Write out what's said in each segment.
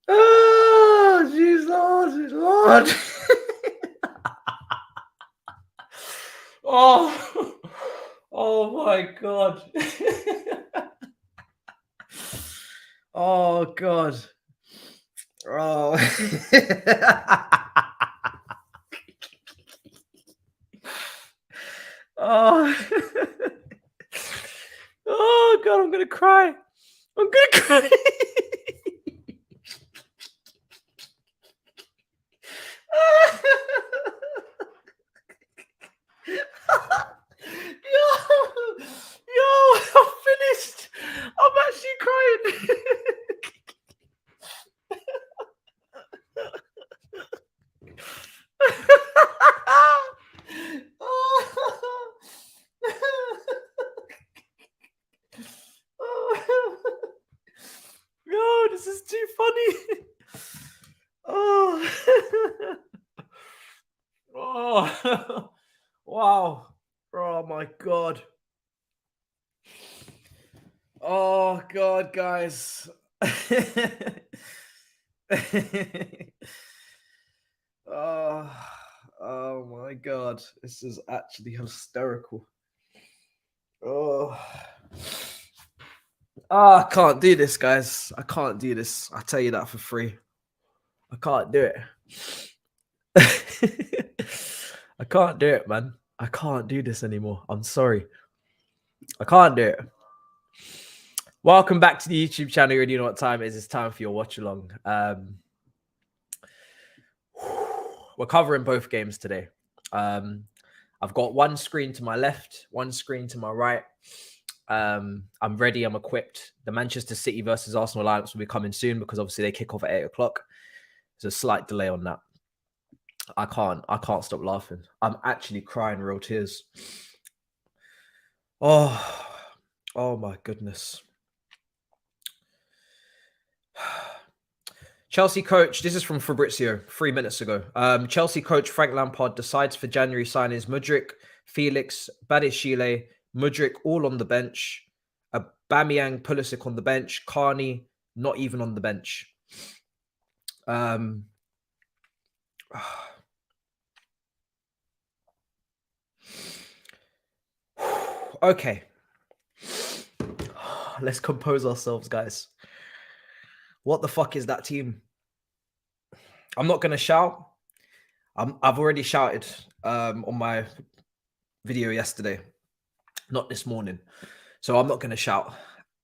Oh, jeez, Lord, jeez, Lord. Oh, oh my God. Oh God. Oh. Oh. Oh God, I'm gonna cry. I'm gonna cry. Yo, I'm finished. I'm actually crying. Yo, this is too funny. Oh. Oh. Wow. Oh my God. Oh God, guys. Oh my God. This is actually hysterical. Oh. I can't do this, guys. I can't do this. I tell you that for free. I can't do it. I can't do it, man. I can't do this anymore. I'm sorry. I can't do it. Welcome back to the YouTube channel. You already know what time it is. It's time for your watch along. We're covering both games today. I've got one screen to my left, one screen to my right. I'm ready. I'm equipped. The Manchester City versus Arsenal lineups will be coming soon because obviously they kick off at 8 o'clock. There's a slight delay on that. I can't stop laughing. I'm actually crying real tears. Oh my goodness. Chelsea coach, this is from Fabrizio 3 minutes ago. Chelsea coach Frank Lampard decides for January signings Mudryk, Felix, Badiashile, Mudryk all on the bench. Aubameyang, Pulisic on the bench. Carney not even on the bench. Okay. Let's compose ourselves, guys. What the fuck is that team? I'm not going to shout. I've already shouted on my video yesterday, not this morning. So I'm not going to shout.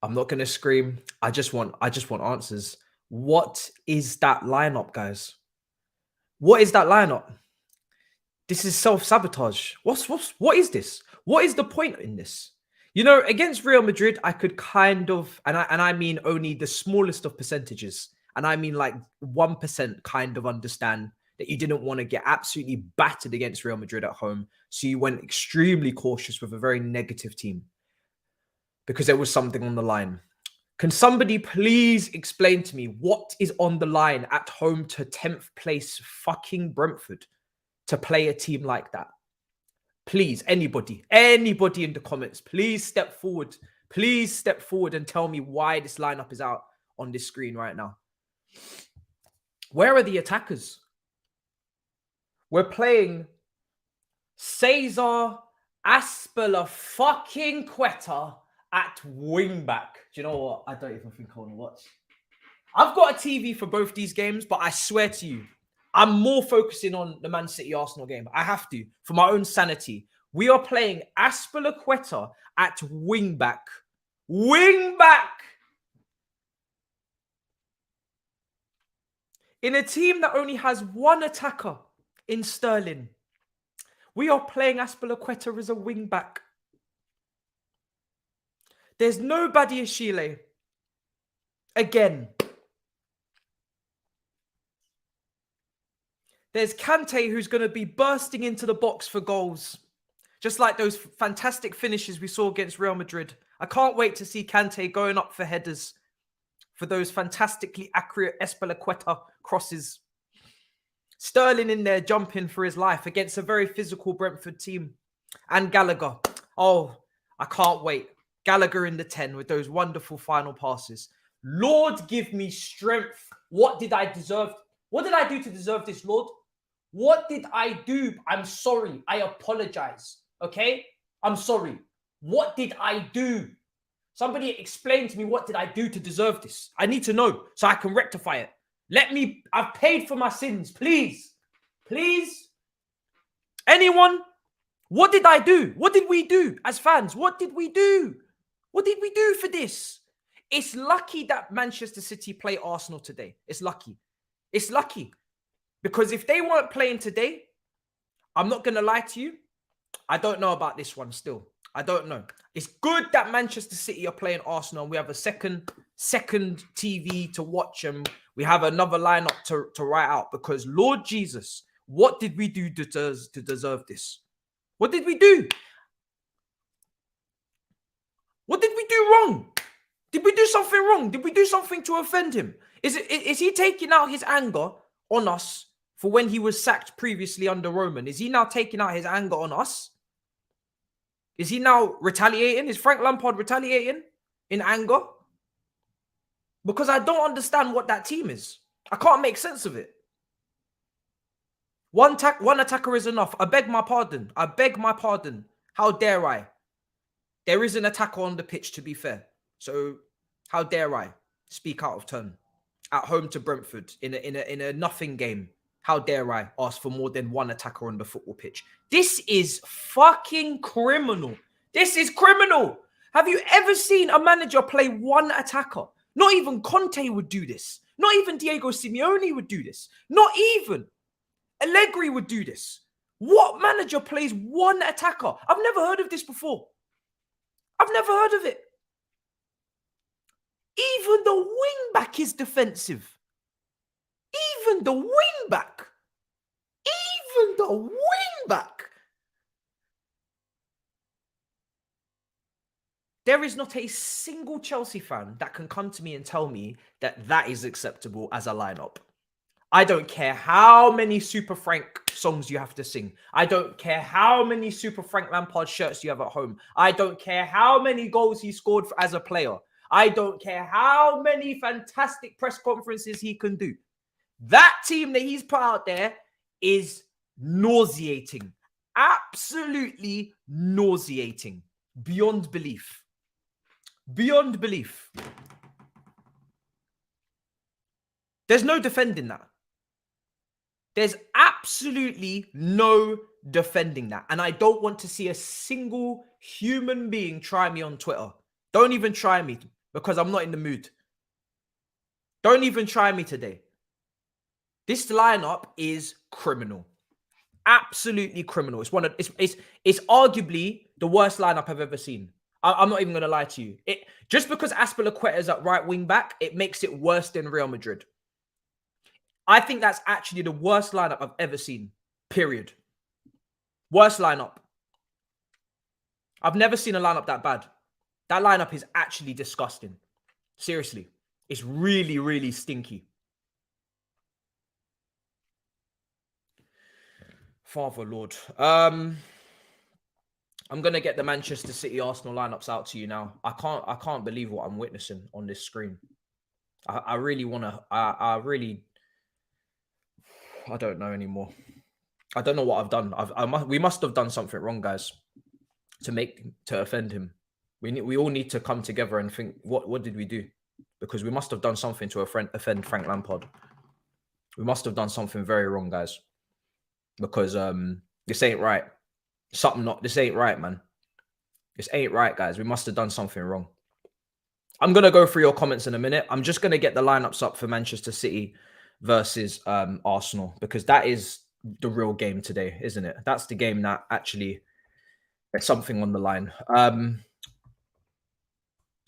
I'm not going to scream. I just want answers. What is that lineup, guys? What is that lineup? This is self-sabotage. What is this? What is the point in this? You know, against Real Madrid, I could kind of, and I mean only the smallest of percentages, and I mean like 1% kind of understand that you didn't want to get absolutely battered against Real Madrid at home. So you went extremely cautious with a very negative team because there was something on the line. Can somebody please explain to me what is on the line at home to 10th place fucking Brentford to play a team like that? Please, anybody in the comments, please step forward. Please step forward and tell me why this lineup is out on this screen right now. Where are the attackers? We're playing Cesar Azpilicueta at wingback. Do you know what? I don't even think I want to watch. I've got a TV for both these games, but I swear to you, I'm more focusing on the Man City Arsenal game. I have to, for my own sanity. We are playing Azpilicueta at wingback. Wingback! In a team that only has one attacker in Sterling. We are playing Azpilicueta as a wingback. There's no Badiashile. Again. There's Kante, who's going to be bursting into the box for goals. Just like those fantastic finishes we saw against Real Madrid. I can't wait to see Kante going up for headers for those fantastically accurate Azpilicueta crosses. Sterling in there jumping for his life against a very physical Brentford team. And Gallagher. Oh, I can't wait. Gallagher in the 10 with those wonderful final passes. Lord, give me strength. What did I deserve? What did I do to deserve this, Lord? What did I do? I'm sorry. I apologize. Okay? I'm sorry. What did I do? Somebody explain to me, what did I do to deserve this? I need to know so I can rectify it. I've paid for my sins. Please. Please. Anyone? What did I do? What did we do as fans? What did we do? What did we do for this? It's lucky that Manchester City play Arsenal today. It's lucky. It's lucky. Because if they weren't playing today, I'm not going to lie to you, I don't know about this one still. I don't know. It's good that Manchester City are playing Arsenal and we have a second TV to watch and we have another lineup to write out, because Lord Jesus, what did we do to deserve this? What did we do? What did we do wrong? Did we do something wrong? Did we do something to offend him? Is he taking out his anger on us for when he was sacked previously under Roman? Is he now taking out his anger on us? Is he now retaliating? Is Frank Lampard retaliating in anger? Because I don't understand what that team is. I can't make sense of it. One attacker is enough. I beg my pardon. I beg my pardon. How dare I? There is an attacker on the pitch, to be fair. So how dare I speak out of turn? At home to Brentford in a nothing game. How dare I ask for more than one attacker on the football pitch? This is fucking criminal. This is criminal. Have you ever seen a manager play one attacker? Not even Conte would do this. Not even Diego Simeone would do this. Not even Allegri would do this. What manager plays one attacker? I've never heard of this before. I've never heard of it. Even the wing back is defensive. Even the wing back. Even the wing back. There is not a single Chelsea fan that can come to me and tell me that that is acceptable as a lineup. I don't care how many Super Frank songs you have to sing. I don't care how many Super Frank Lampard shirts you have at home. I don't care how many goals he scored as a player. I don't care how many fantastic press conferences he can do. That team that he's put out there is nauseating. Absolutely nauseating. Beyond belief. Beyond belief. There's no defending that. There's absolutely no defending that. And I don't want to see a single human being try me on Twitter. Don't even try me, because I'm not in the mood. Don't even try me today. This lineup is criminal. Absolutely criminal. It's arguably the worst lineup I've ever seen. I'm not even going to lie to you. Just because Azpilicueta is at right wing back, it makes it worse than Real Madrid. I think that's actually the worst lineup I've ever seen. Period. Worst lineup. I've never seen a lineup that bad. That lineup is actually disgusting. Seriously. It's really, really stinky. Father Lord. I'm going to get the Manchester City Arsenal lineups out to you now. I can't believe what I'm witnessing on this screen. I really want to... I don't know anymore. I don't know what I've done. We must have done something wrong, guys, to offend him. We all need to come together and think, what did we do? Because we must have done something to offend Frank Lampard. We must have done something very wrong, guys. Because this ain't right. This ain't right, man. This ain't right, guys. We must have done something wrong. I'm going to go through your comments in a minute. I'm just going to get the lineups up for Manchester City versus Arsenal, because that is the real game today, isn't it? That's the game that actually there's something on the line.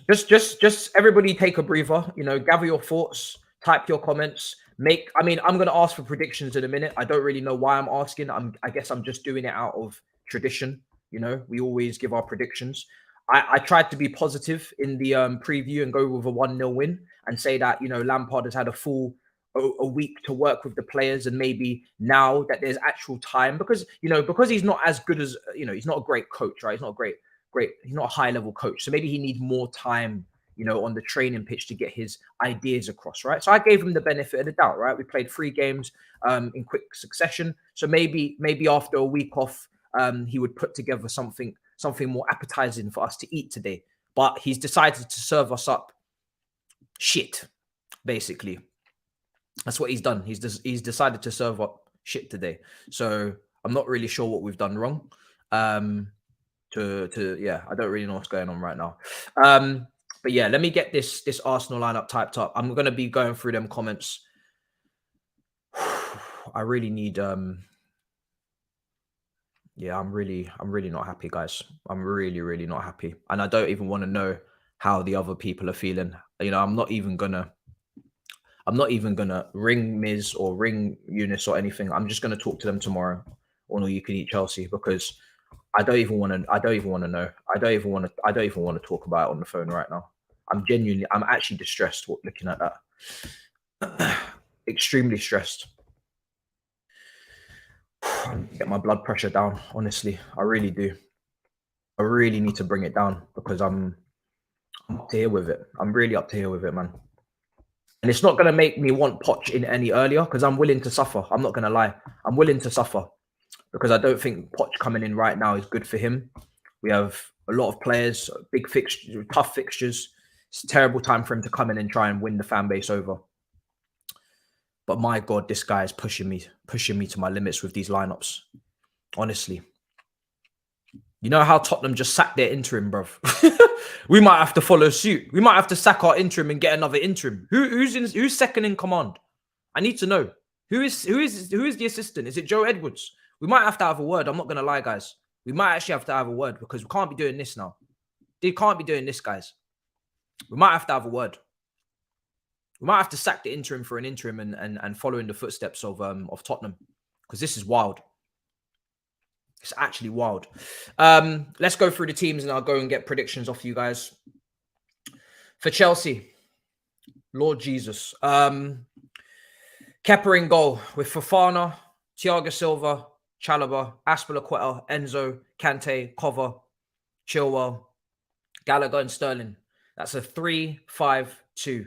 Just everybody take a breather, gather your thoughts, type your comments, I'm going to ask for predictions in a minute. I don't really know why I'm asking. I guess I'm just doing it out of tradition. We always give our predictions. I tried to be positive in the preview and go with a 1-0 win and say that, Lampard has had a week to work with the players, and maybe now that there's actual time, because he's not as good as, he's not a great coach, right? He's not he's not a high level coach. So maybe he needs more time, on the training pitch to get his ideas across, right? So I gave him the benefit of the doubt, right? We played 3 games in quick succession. So maybe after a week off, he would put together something more appetizing for us to eat today. But he's decided to serve us up shit, basically. That's what he's done. He's decided to serve up shit today. So I'm not really sure what we've done wrong. Yeah, I don't really know what's going on right now. But yeah, let me get this Arsenal lineup typed up. I'm gonna be going through them comments. I really need yeah, I'm really not happy, guys. I'm really not happy. And I don't even want to know how the other people are feeling. You know, I'm not even gonna ring Miz or ring Eunice or anything. I'm just gonna talk to them tomorrow on All You Can Eat Chelsea, because I don't even want to know. I don't even want to talk about it on the phone right now. I'm actually distressed looking at that. Extremely stressed. Get my blood pressure down, honestly. I really do. I really need to bring it down, because I'm up to here with it. I'm really up to here with it, man. And it's not going to make me want Poch in any earlier, because I'm willing to suffer. I'm not going to lie. I'm willing to suffer, because I don't think Poch coming in right now is good for him. We have a lot of players, big fixtures, tough fixtures. It's a terrible time for him to come in and try and win the fan base over. But my God, this guy is pushing me to my limits with these lineups. Honestly. You know how Tottenham just sacked their interim, bruv? We might have to follow suit. We might have to sack our interim and get another interim. Who's second in command? I need to know. Who is the assistant? Is it Joe Edwards? We might have to have a word. I'm not gonna lie, guys. We might actually have to have a word, because we can't be doing this now. They can't be doing this, guys. We might have to have a word. We might have to sack the interim for an interim and follow in the footsteps of Tottenham, because this is wild. It's actually wild. Let's go through the teams and I'll go and get predictions off you guys. For Chelsea, Lord Jesus. Kepa in goal with Fofana, Thiago Silva, Chalobah, Aspilicueta, Enzo, Kante, Kova, Chilwell, Gallagher and Sterling. That's a 3-5-2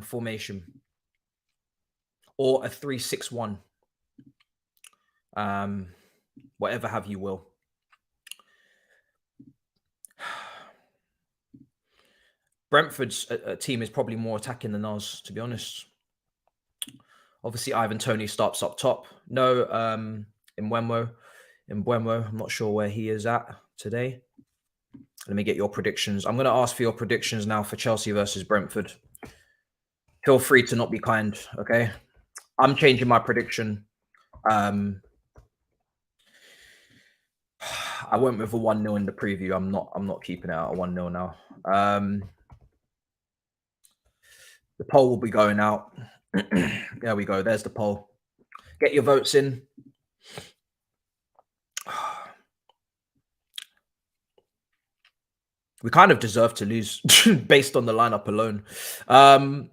formation, or a 3-6-1. Whatever have you will. Brentford's team is probably more attacking than ours, to be honest. Obviously, Ivan Toney starts up top. No, Mbeumo. I'm not sure where he is at today. Let me get your predictions. I'm going to ask for your predictions now for Chelsea versus Brentford. Feel free to not be kind, okay? I'm changing my prediction. I went with a 1-0 in the preview. I'm not keeping it out at 1-0 now. The poll will be going out. There we go. There's the poll. Get your votes in. We kind of deserve to lose based on the lineup alone.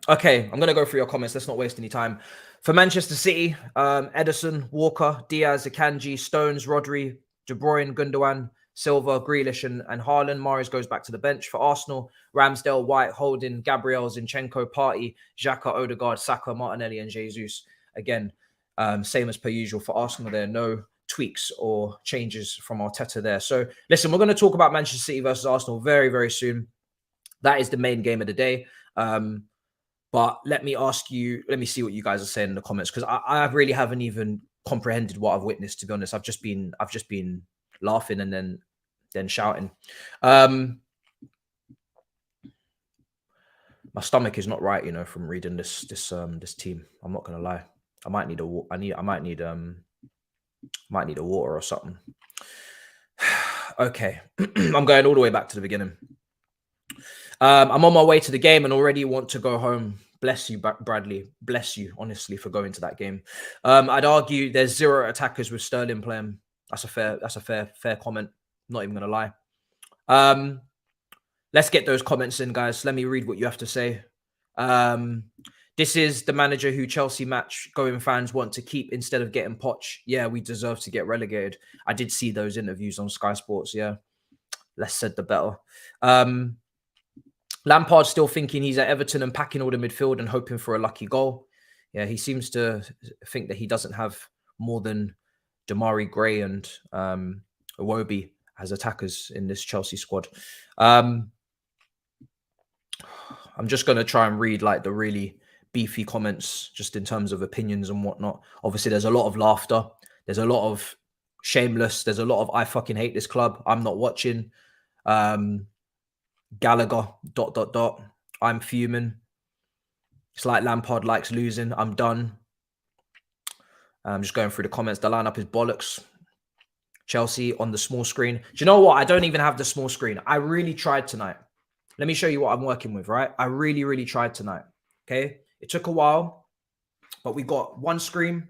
Okay, I'm going to go through your comments. Let's not waste any time. For Manchester City, Ederson, Walker, Diaz, Akanji, Stones, Rodri, De Bruyne, Gundogan, Silva, Grealish, and Haaland. Mahrez goes back to the bench. For Arsenal, Ramsdale, White, Holding, Gabriel, Zinchenko, Partey, Xhaka, Odegaard, Saka, Martinelli, and Jesus. Again, same as per usual for Arsenal. There are no tweaks or changes from Arteta there. So listen, we're going to talk about Manchester City versus Arsenal very, very soon. That is the main game of the day. But let me see what you guys are saying in the comments, because I really haven't even comprehended what I've witnessed, to be honest. I've just been laughing and then shouting. My stomach is not right, from reading this team. I'm not gonna lie. I might need a water or something. Okay, I'm going all the way back to the beginning. I'm on my way to the game and already want to go home. Bless you, Bradley. Bless you, honestly, for going to that game. I'd argue there's 0 attackers with Sterling playing. That's a fair comment. Not even gonna lie. Let's get those comments in, guys. Let me read what you have to say. This is the manager who Chelsea match-going fans want to keep instead of getting Poch. Yeah, we deserve to get relegated. I did see those interviews on Sky Sports, yeah. Less said, the better. Lampard's still thinking he's at Everton and packing all the midfield and hoping for a lucky goal. Yeah, he seems to think that he doesn't have more than Damari Gray and Iwobi as attackers in this Chelsea squad. I'm just going to try and read like the really beefy comments just in terms of opinions and whatnot. Obviously, there's a lot of laughter. There's a lot of shameless. There's a lot of I fucking hate this club. I'm not watching. Gallagher, ... I'm fuming. It's like Lampard likes losing. I'm done. I'm just going through the comments. The lineup is bollocks. Chelsea on the small screen. Do you know what? I don't even have the small screen. I really tried tonight. Let me show you what I'm working with, right? I really, really tried tonight. Okay. It took a while, but we got one screen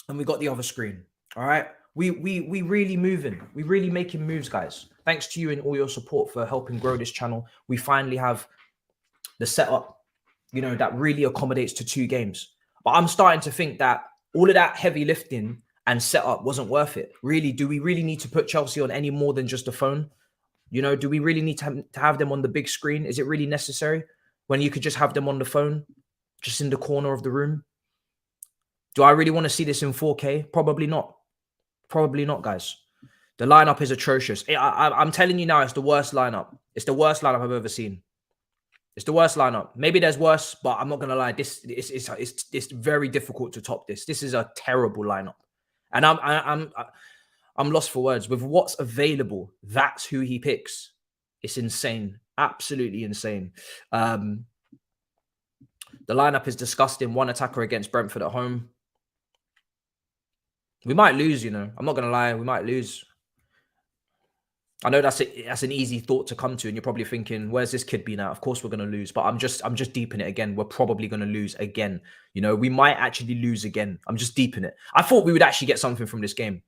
and we got the other screen. All right. We really moving. We really making moves, guys. Thanks to you and all your support for helping grow this channel. We finally have the setup, you know, that really accommodates to 2 games. But I'm starting to think that all of that heavy lifting and setup wasn't worth it. Really, do we really need to put Chelsea on any more than just a phone? You know, do we really need to have them on the big screen? Is it really necessary when you could just have them on the phone, just in the corner of the room? Do I really want to see this in 4K? Probably not. Probably not, guys. The lineup is atrocious. I'm telling you now, it's the worst lineup. It's the worst lineup I've ever seen. It's the worst lineup. Maybe there's worse, but I'm not gonna lie. It's very difficult to top this. This is a terrible lineup, and I'm lost for words with what's available. That's who he picks. It's insane, absolutely insane. The lineup is disgusting. 1 attacker against Brentford at home. We might lose, you know. I'm not gonna lie. We might lose. I know that's an easy thought to come to, and you're probably thinking, "Where's this kid been at?" Of course, we're going to lose, but I'm just deeping it again. We're probably going to lose again. You know, we might actually lose again. I'm just deeping it. I thought we would actually get something from this game,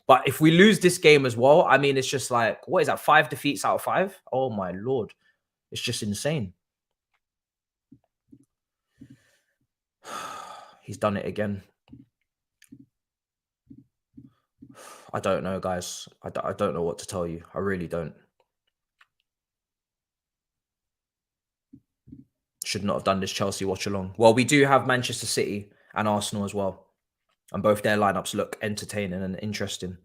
but if we lose this game as well, I mean, it's just like, what is that? 5 defeats out of 5? Oh my lord, it's just insane. He's done it again. I don't know, guys. I don't know what to tell you. I really don't. Should not have done this Chelsea watch along. Well, we do have Manchester City and Arsenal as well. And both their lineups look entertaining and interesting.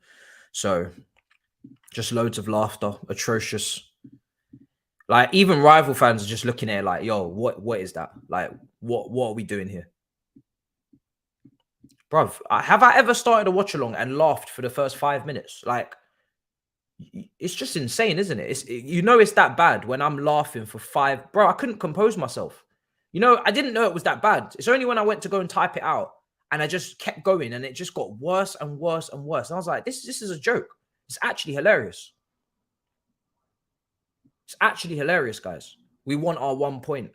So just loads of laughter. Atrocious. Like, even rival fans are just looking at it like, yo, what is that? Like, what are we doing here? Bruv, have I ever started a watch along and laughed for the first 5 minutes? Like, it's just insane, isn't it? You know, it's that bad when I'm laughing for 5. Bro, I couldn't compose myself. You know, I didn't know it was that bad. It's only when I went to go and type it out and I just kept going and it just got worse and worse and worse. And I was like, this is a joke. It's actually hilarious. It's actually hilarious, guys. We want our 1 point.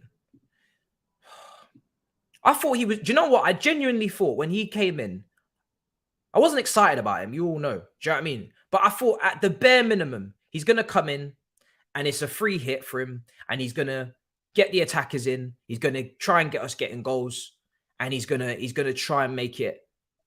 I thought he was, do you know what? I genuinely thought when he came in, I wasn't excited about him. You all know. Do you know what I mean? But I thought at the bare minimum, he's going to come in and it's a free hit for him. And he's going to get the attackers in. He's going to try and get us getting goals. And he's going to try and make it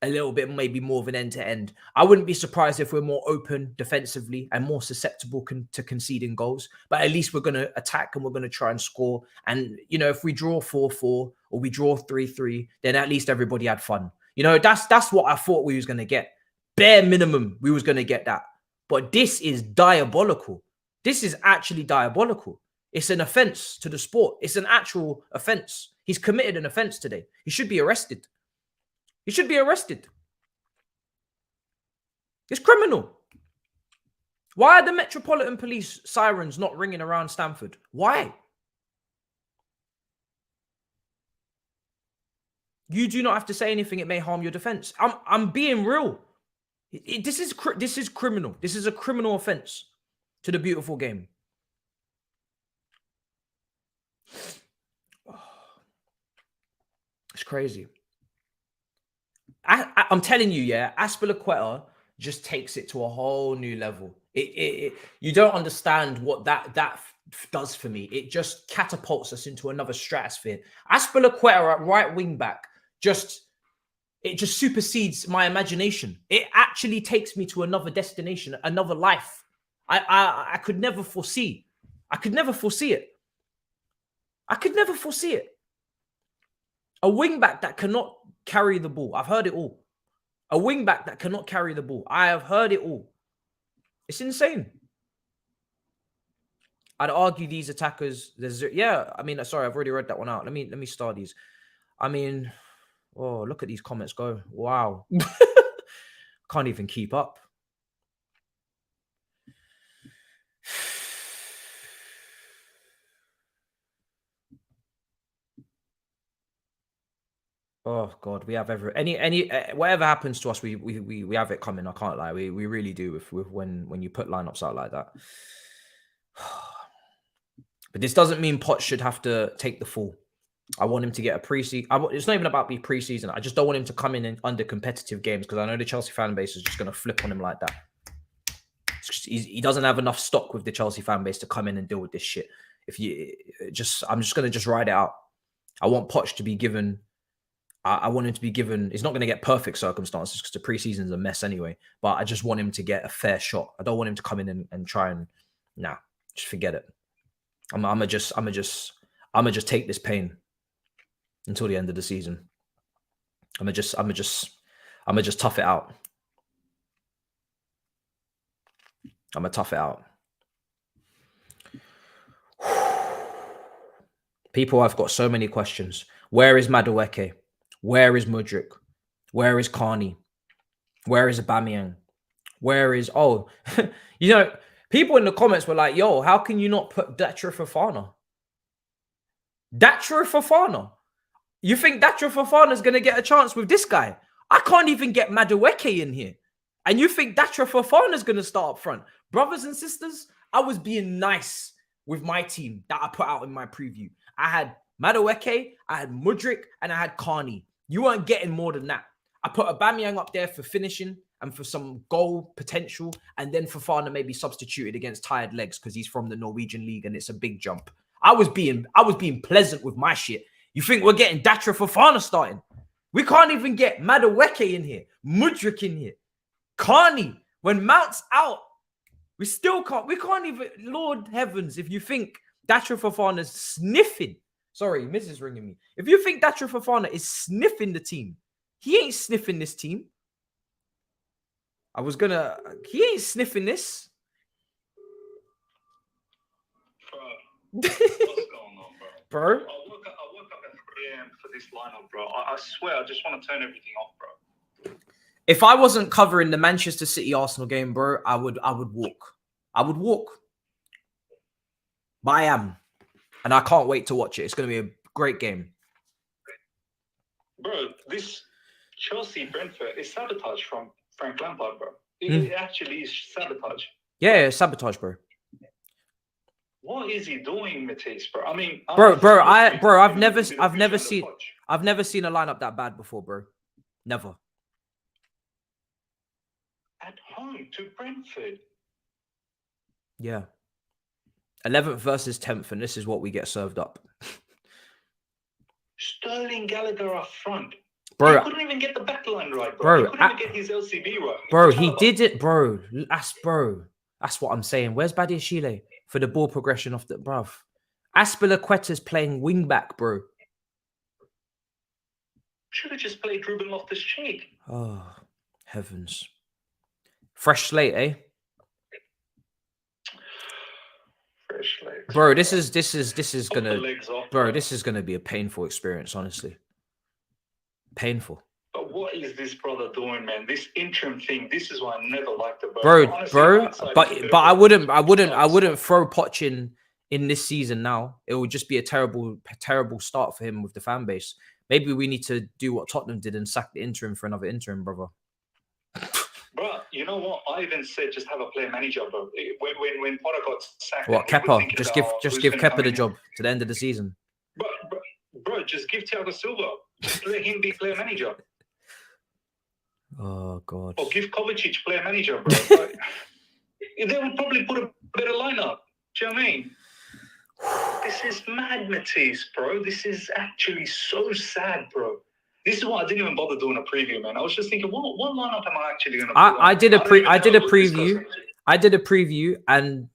a little bit, maybe more of an end-to-end. I wouldn't be surprised if we're more open defensively and more susceptible to conceding goals. But at least we're going to attack and we're going to try and score. And, you know, if we draw 4-4 or we draw 3-3, then at least everybody had fun. You know, that's what I thought we was going to get. Bare minimum, we was going to get that. But this is diabolical. This is actually diabolical. It's an offense to the sport. It's an actual offense. He's committed an offense today. He should be arrested. He should be arrested. It's criminal. Why are the Metropolitan Police sirens not ringing around Stamford? Why? You do not have to say anything. It may harm your defense. I'm being real. This is criminal. This is a criminal offense to the beautiful game. It's crazy. I'm telling you, yeah, Aspilicueta just takes it to a whole new level. You don't understand what that does for me. It just catapults us into another stratosphere. Aspilicueta at right wing back it just supersedes my imagination. It actually takes me to another destination, another life. I could never foresee. I could never foresee it. I could never foresee it. A wing back that cannot carry the ball. I've heard it all. A wing back that cannot carry the ball. I have heard it all. It's insane. I'd argue these attackers. I mean, sorry, I've already read that one out. Let me start these. I mean, oh, look at these comments go. Wow. Can't even keep up. Oh God, we have whatever happens to us, we have it coming. I can't lie, we really do with when you put lineups out like that. But this doesn't mean Potts should have to take the fall. I want him to get a preseason. It's not even about the preseason. I just don't want him to come in under competitive games because I know the Chelsea fan base is just going to flip on him like that. He doesn't have enough stock with the Chelsea fan base to come in and deal with this shit. I'm just going to ride it out. I want Potts to be given. I want him to be given. He's not going to get perfect circumstances because the preseason's a mess anyway. But I just want him to get a fair shot. I don't want him to come in and try and just forget it. I'm gonna just take this pain until the end of the season. I'm gonna just tough it out. I'm gonna tough it out. People have got so many questions. Where is Madueke? Where is Mudryk? Where is Carney? Where is Aubameyang? Where is people in the comments were like, yo, how can you not put Datro Fofana? Datro Fofana? You think Datro Fofana is going to get a chance with this guy? I can't even get Madueke in here. And you think Datro Fofana is going to start up front? Brothers and sisters, I was being nice with my team that I put out in my preview. I had Madueke, I had Mudryk, and I had Carney. You weren't getting more than that. I put Aubameyang up there for finishing and for some goal potential, and then Fofana maybe substituted against tired legs because he's from the Norwegian league and it's a big jump. I was being pleasant with my shit. You think we're getting Datro Fofana starting? We can't even get Madueke in here, Mudryk in here, Carney. When Mount's out, we still can't. We can't even. Lord heavens, if you think Datro Fofana's sniffing. Sorry, Mrs. ringing me. If you think Datro Fofana is sniffing the team, he ain't sniffing this team. He ain't sniffing this. Bro, what's going on, bro? Bro? I woke up at 3 a.m. for this lineup, bro. I swear, I just want to turn everything off, bro. If I wasn't covering the Manchester City Arsenal game, bro, I would walk. I would walk. But I am. And I can't wait to watch it. It's going to be a great game. Bro, this Chelsea Brentford is sabotage from Frank Lampard, bro. It actually is sabotage. Yeah, sabotage, bro. What is he doing, Matisse, bro? I mean, I've never seen a lineup that bad before, bro. Never. At home to Brentford. Yeah. 11th versus 10th, and this is what we get served up. Sterling Gallagher up front. Bro, he couldn't even get the back line right, bro. He couldn't even get his LCB right. Bro, he did it, bro. That's what I'm saying. Where's Badiashile for the ball progression off the bruv? Aspilicueta's playing wing back, bro. Should have just played Ruben Loftus-Cheek. Oh, heavens. Fresh slate, eh? Fresh legs. Bro, this is gonna be a painful experience, honestly. Painful. But what is this brother doing, man? This interim thing, this is why I never liked it, bro. But I wouldn't throw Poch in this season now. It would just be a terrible start for him with the fan base. Maybe we need to do what Tottenham did and sack the interim for another interim, brother. Bro, you know what? I even said just have a player manager, bro. When Potter got sacked, what, Kepa? Just give Kepa the job to the end of the season. Bro, just give Thiago Silva. Just let him be player manager. Oh God. Or give Kovacic player manager, bro. They would probably put a better lineup. Do you know what I mean? This is mad, Matisse, bro. This is actually so sad, bro. This is why I didn't even bother doing a preview, man. I was just thinking, what lineup am I actually going to put on? I did a preview, and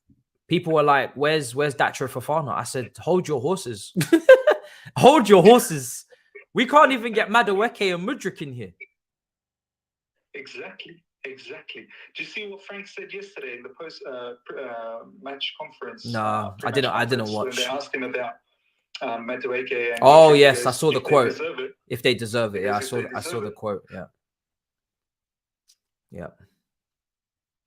people were like, "Where's Datro Fofana?" I said, "Hold your horses, hold your horses. We can't even get Madueke and Mudryk in here." Exactly. Do you see what Frank said yesterday in the post match conference? Nah, I didn't watch. When they asked him about Madueke and oh Joshua, yes, goes, I saw the if quote. They deserve it. If they deserve it, yeah, I saw the it. quote. Yeah.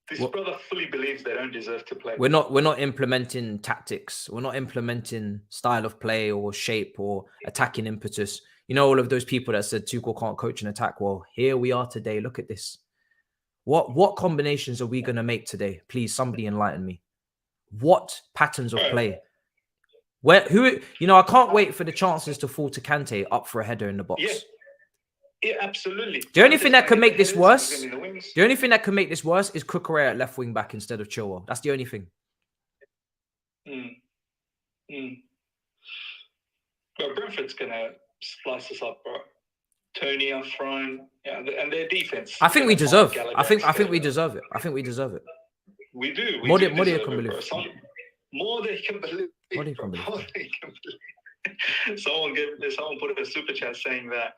This brother fully believes they don't deserve to play. We're not implementing tactics. We're not implementing style of play or shape or attacking impetus. You know, all of those people that said Tuchel can't coach an attack. Well, here we are today. Look at this. What combinations are we going to make today? Please, somebody enlighten me. What patterns of play? I can't wait for the chances to fall to Kante up for a header in the box. Yeah, absolutely. The only thing that can make this worse, is Kukurea at left wing back instead of Chilwell. That's the only thing. But Brentford's gonna slice us up, bro. Tony up front, and their defense. I think we deserve. I think we deserve it. We do. More than you can believe. More than you can believe. Someone put a super chat saying that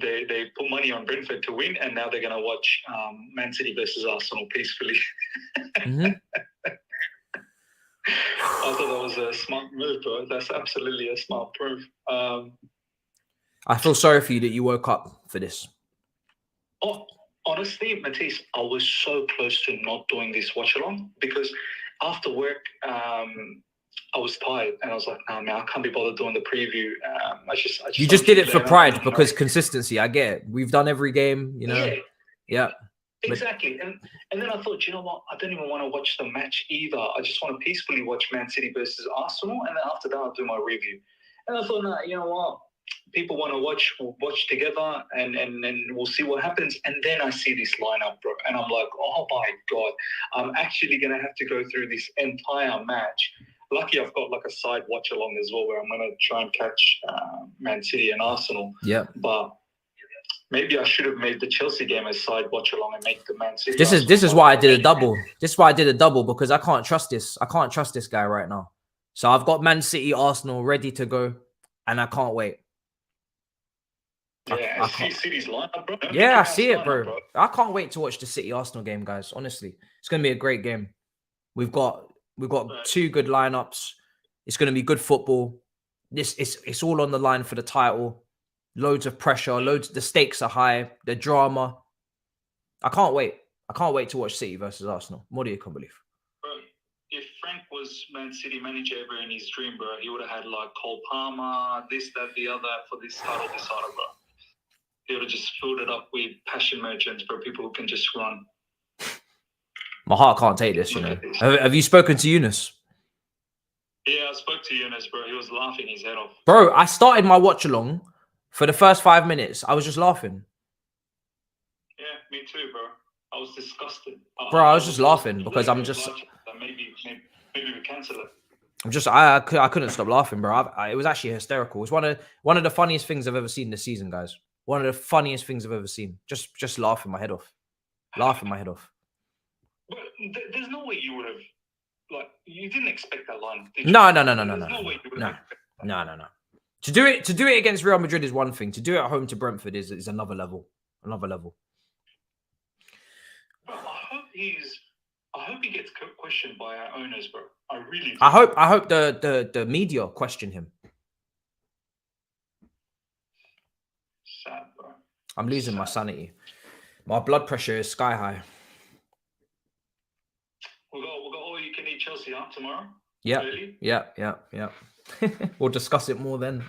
they put money on Brentford to win, and now they're gonna watch Man City versus Arsenal peacefully. I thought that was a smart move, bro. That's absolutely a smart move. I feel sorry for you that you woke up for this. Oh, honestly, Matisse, I was so close to not doing this watch along because after work, I was tired and I was like, "Nah, man, I can't be bothered doing the preview." You just did it for pride because consistency. I get it. We've done every game, you know. Yeah. Exactly. And then I thought, you know what? I don't even want to watch the match either. I just want to peacefully watch Man City versus Arsenal, and then after that, I'll do my review. And I thought, nah, you know what? People want to watch, we'll watch together, and we'll see what happens. And then I see this lineup, bro, and I'm like, oh my God, I'm actually going to have to go through this entire match. Lucky I've got like a side watch along as well where I'm going to try and catch Man City and Arsenal. Yeah. But maybe I should have made the Chelsea game a side watch along and make the Man City. This is why I did a double. This is why I did a double, because I can't trust this. I can't trust this guy right now. So I've got Man City, Arsenal ready to go, and I can't wait. Yeah, I see City's lineup, bro. Yeah, I see it, bro. I can't wait to watch the City Arsenal game, guys. Honestly, it's going to be a great game. We've got two good lineups. It's going to be good football. It's all on the line for the title. Loads of pressure. The stakes are high. The drama. I can't wait. I can't wait to watch City versus Arsenal. More than you can believe. Bro, if Frank was Man City manager ever in his dream, bro, he would have had like Cole Palmer, this, that, the other for this title, bro. He would have just filled it up with passion merchants, bro, people who can just run. My heart can't take this, you know. Have you spoken to Yunus? Yeah, I spoke to Yunus, bro. He was laughing his head off. Bro, I started my watch along. For the first 5 minutes, I was just laughing. Yeah, me too, bro. I was disgusted. Bro, I was just laughing because I'm just... Maybe we cancel it. I couldn't stop laughing, bro. It was actually hysterical. It's one of the funniest things I've ever seen this season, guys. One of the funniest things I've ever seen. Just laughing my head off. Laughing my head off. But there's no way you would have... Like, you didn't expect that line, did No. you? No way you would have expected that. No. To do it against Real Madrid is one thing. To do it at home to Brentford is another level. Another level. Bro, I hope he gets questioned by our owners, bro. I really do. I hope the media question him. Sad, bro. I'm losing my sanity. My blood pressure is sky high. We got all you can eat Chelsea up tomorrow. Yeah. We'll discuss it more then.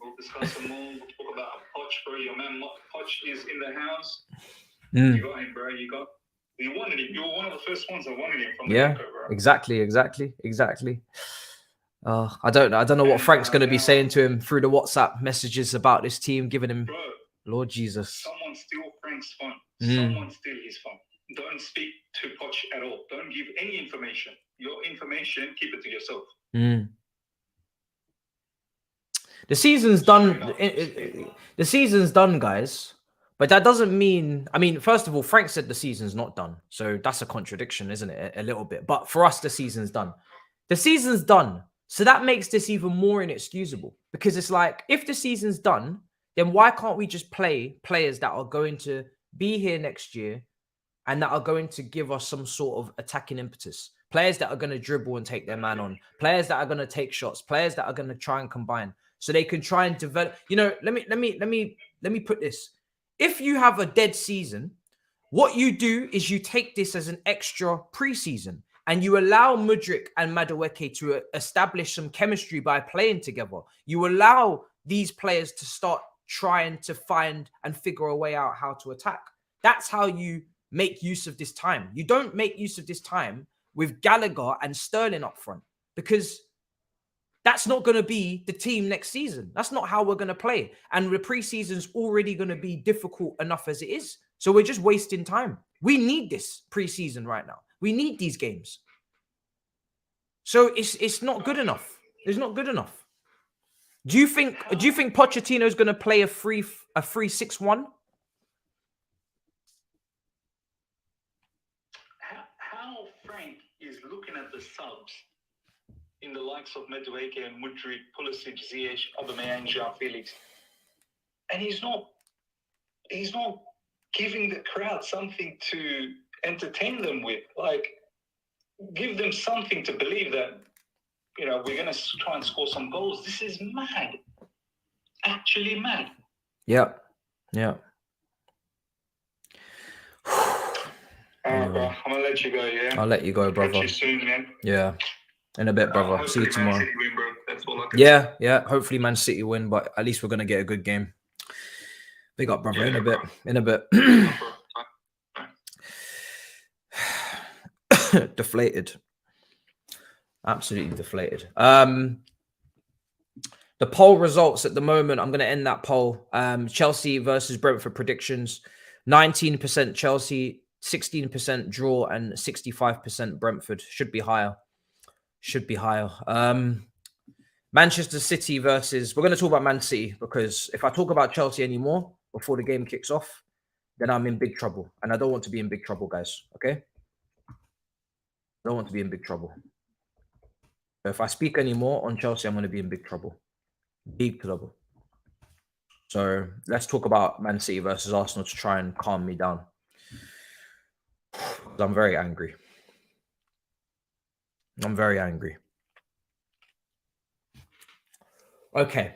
We'll discuss it more. We'll talk about Poch, bro. Your man Poch is in the house. You got him, bro. You wanted him. You were one of the first ones that wanted him from the get-go, bro. Exactly. I don't know what Frank's going to be saying to him through the WhatsApp messages about this team, giving him, bro, Lord Jesus. Someone steal Frank's phone. Someone steal his phone. Don't speak to Poch at all. Don't give any information. Your information, keep it to yourself. The season's done. The season's done, guys. But that doesn't mean... I mean, first of all, Frank said the season's not done. So that's a contradiction, isn't it? A little bit. But for us, the season's done. The season's done. So that makes this even more inexcusable. Because it's like, if the season's done, then why can't we just play players that are going to be here next year and that are going to give us some sort of attacking impetus? Players that are going to dribble and take their man on, players that are going to take shots, players that are going to try and combine, so they can try and develop. You know, let me put this. If you have a dead season, what you do is you take this as an extra preseason and you allow Mudryk and Madueke to establish some chemistry by playing together. You allow these players to start trying to find and figure a way out how to attack. That's how you make use of this time. You don't make use of this time with Gallagher and Sterling up front, because that's not going to be the team next season. That's not how we're going to play. And the preseason's already going to be difficult enough as it is. So we're just wasting time. We need this preseason right now. We need these games. So it's not good enough. It's not good enough. Do you think Pochettino is going to play a 3-6-1? How Frank is looking at the subs in the likes of Madueke and Mudryk, Pulisic, Ziyech, Aubameyang, João Felix, and he's not giving the crowd something to entertain them with. Like, give them something to believe that, you know, we're going to try and score some goals. This is mad. Actually mad. Yeah. Yeah. Bro, I'm going to let you go, yeah? I'll let you go, brother. Catch you soon, man. Yeah. In a bit, brother. See you tomorrow. Man City win, bro. That's all I can say. Yeah. Hopefully Man City win, but at least we're going to get a good game. Big up, brother. Yeah, In a bit. Deflated. Absolutely deflated. The poll results at the moment, I'm going to end that poll. Chelsea versus Brentford predictions. 19% Chelsea, 16% draw, and 65% Brentford. Should be higher. Manchester City versus... We're going to talk about Man City, because if I talk about Chelsea anymore before the game kicks off, then I'm in big trouble. And I don't want to be in big trouble, guys. Okay? I don't want to be in big trouble. If I speak anymore on Chelsea, I'm going to be in big trouble. Big trouble. So let's talk about Man City versus Arsenal to try and calm me down. I'm very angry. Okay.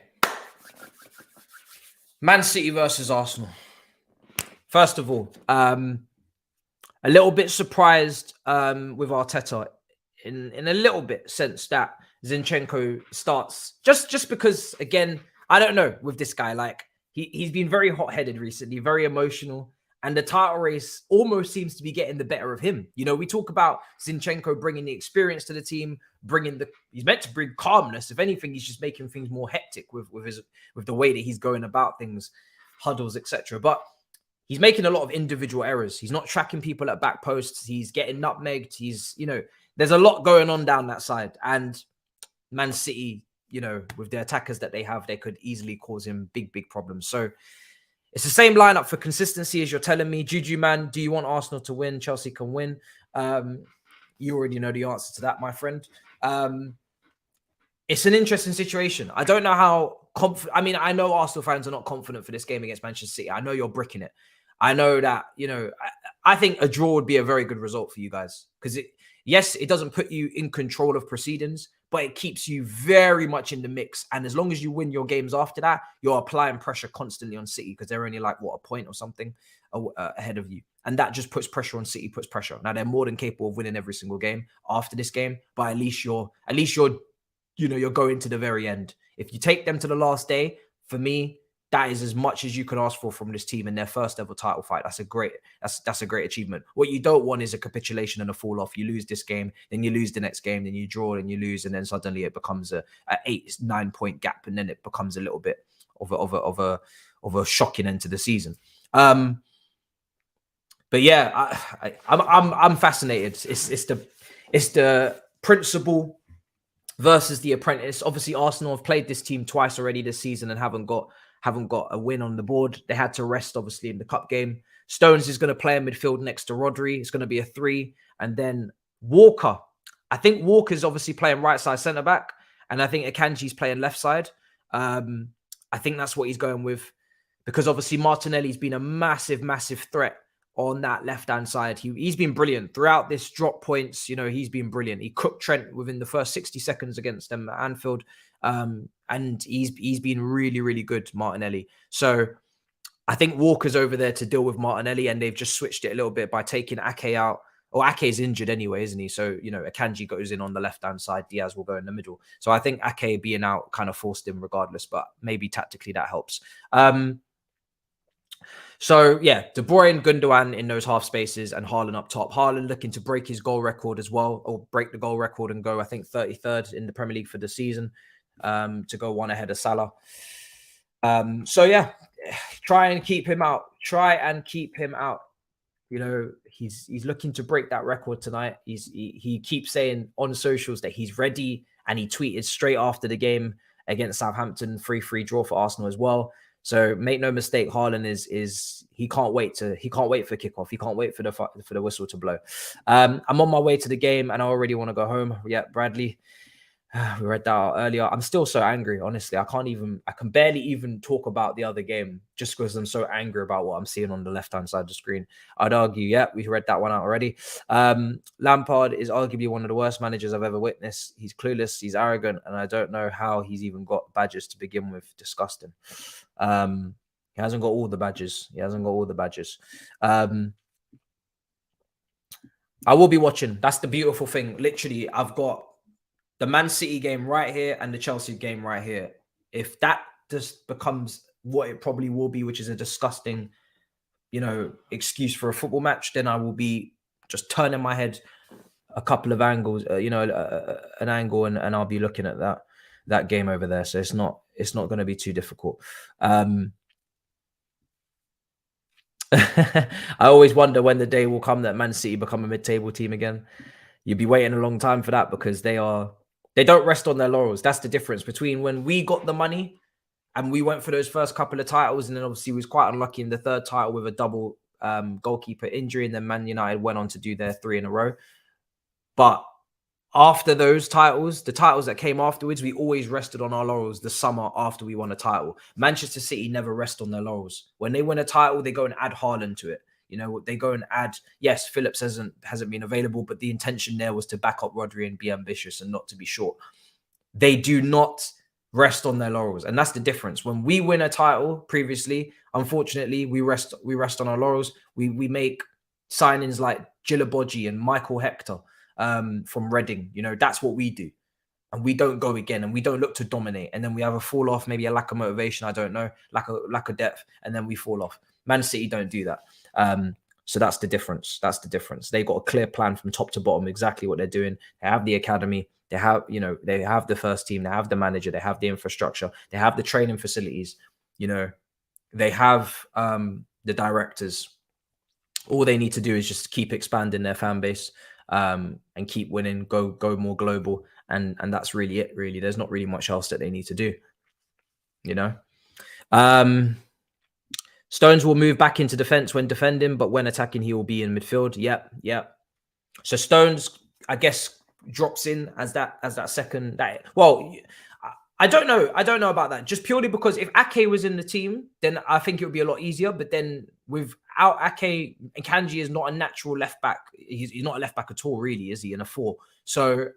Man City versus Arsenal. First of all, a little bit surprised with Arteta in a little bit sense that Zinchenko starts just because, again, I don't know with this guy. Like, he's been very hot-headed recently, very emotional, and the title race almost seems to be getting the better of him. You know, we talk about Zinchenko bringing the experience to the team, he's meant to bring calmness. If anything, he's just making things more hectic with the way that he's going about things, huddles, etc. But he's making a lot of individual errors. He's not tracking people at back posts. He's getting nutmegged. There's a lot going on down that side. And Man City, you know, with the attackers that they have, they could easily cause him big, big problems. So it's the same lineup for consistency as you're telling me. Juju, man, do you want Arsenal to win? Chelsea can win. You already know the answer to that, my friend. It's an interesting situation. I don't know how confident... I mean, I know Arsenal fans are not confident for this game against Manchester City. I know you're bricking it. I know that, you know, I think a draw would be a very good result for you guys, because yes, it doesn't put you in control of proceedings, but it keeps you very much in the mix. And as long as you win your games after that, you're applying pressure constantly on City, because they're only like, what, a point or something ahead of you. And that just puts pressure on City, puts pressure. Now, they're more than capable of winning every single game after this game, but at least you're, you know, you're going to the very end. If you take them to the last day, for me, that is as much as you could ask for from this team in their first ever title fight. That's a great achievement. What you don't want is a capitulation and a fall off. You lose this game, then you lose the next game, then you draw and you lose, and then suddenly it becomes a 8-9 point gap, and then it becomes a little bit of a shocking end to the season. But yeah, I'm fascinated. It's the principal versus the apprentice. Obviously, Arsenal have played this team twice already this season and haven't got a win on the board. They had to rest, obviously, in the cup game. Stones is going to play in midfield next to Rodri. It's going to be a 3. And then Walker. I think Walker's obviously playing right side centre-back. And I think Akanji's playing left side. I think that's what he's going with. because obviously Martinelli's been a massive, massive threat on that left-hand side. He's been brilliant throughout this drop points. You know, he's been brilliant. He cooked Trent within the first 60 seconds against them at Anfield. And he's been really, really good, Martinelli. So I think Walker's over there to deal with Martinelli, and they've just switched it a little bit by taking Ake out. Or Ake's injured anyway, isn't he? So, you know, Akanji goes in on the left-hand side. Diaz will go in the middle. So I think Ake being out kind of forced him regardless, but maybe tactically that helps. So, yeah, De Bruyne, Gundogan in those half spaces and Haaland up top. Haaland looking to break his goal record as well, or break the goal record and go, I think, 33rd in the Premier League for the season, to go one ahead of Salah. So, yeah, try and keep him out. Try and keep him out. You know, he's looking to break that record tonight. He keeps saying on socials that he's ready, and he tweeted straight after the game against Southampton, 3-3 draw for Arsenal as well. So make no mistake, Haarland is he can't wait for kickoff. He can't wait for the whistle to blow. I'm on my way to the game and I already want to go home. Yeah, Bradley. We read that out earlier. I'm still so angry, honestly. I can barely even talk about the other game just because I'm so angry about what I'm seeing on the left-hand side of the screen. I'd argue, yeah, we read that one out already. Lampard is arguably one of the worst managers I've ever witnessed. He's clueless, he's arrogant, and I don't know how he's even got badges to begin with. Disgusting. He hasn't got all the badges. I will be watching. That's the beautiful thing. Literally, I've got the Man City game right here and the Chelsea game right here. If that just becomes what it probably will be, which is a disgusting, you know, excuse for a football match, then I will be just turning my head a couple of angles, an angle, and I'll be looking at that game over there. So it's not going to be too difficult. I always wonder when the day will come that Man City become a mid-table team again. You'll be waiting a long time for that because they don't rest on their laurels. That's the difference between when we got the money and we went for those first couple of titles, and then obviously we was quite unlucky in the third title with a double goalkeeper injury, and then Man United went on to do their 3 in a row. But after those titles, the titles that came afterwards, we always rested on our laurels the summer after we won a title. Manchester City never rest on their laurels. When they win a title, they go and add Haaland to it. You know, they go and add, yes, Phillips hasn't been available, but the intention there was to back up Rodri and be ambitious and not to be short. They do not rest on their laurels. And that's the difference. When we win a title previously, unfortunately, we rest on our laurels. We make signings like Gilabodji and Michael Hector from Reading. You know, that's what we do. And we don't go again, and we don't look to dominate. And then we have a fall off, maybe a lack of motivation, I don't know, lack of depth, and then we fall off. Man City don't do that. So that's the difference. They've got a clear plan from top to bottom, exactly what they're doing. They have the academy. They have the first team. They have the manager. They have the infrastructure. They have the training facilities. You know, they have the directors. All they need to do is just keep expanding their fan base and keep winning, go more global. And that's really it, really. There's not really much else that they need to do, you know. Stones will move back into defense when defending, but when attacking, he will be in midfield. Yep. So Stones, I guess, drops in as that second. I don't know about that. Just purely because if Ake was in the team, then I think it would be a lot easier. But then without Ake, Kanji is not a natural left back. He's not a left back at all, really, is he? In a 4. So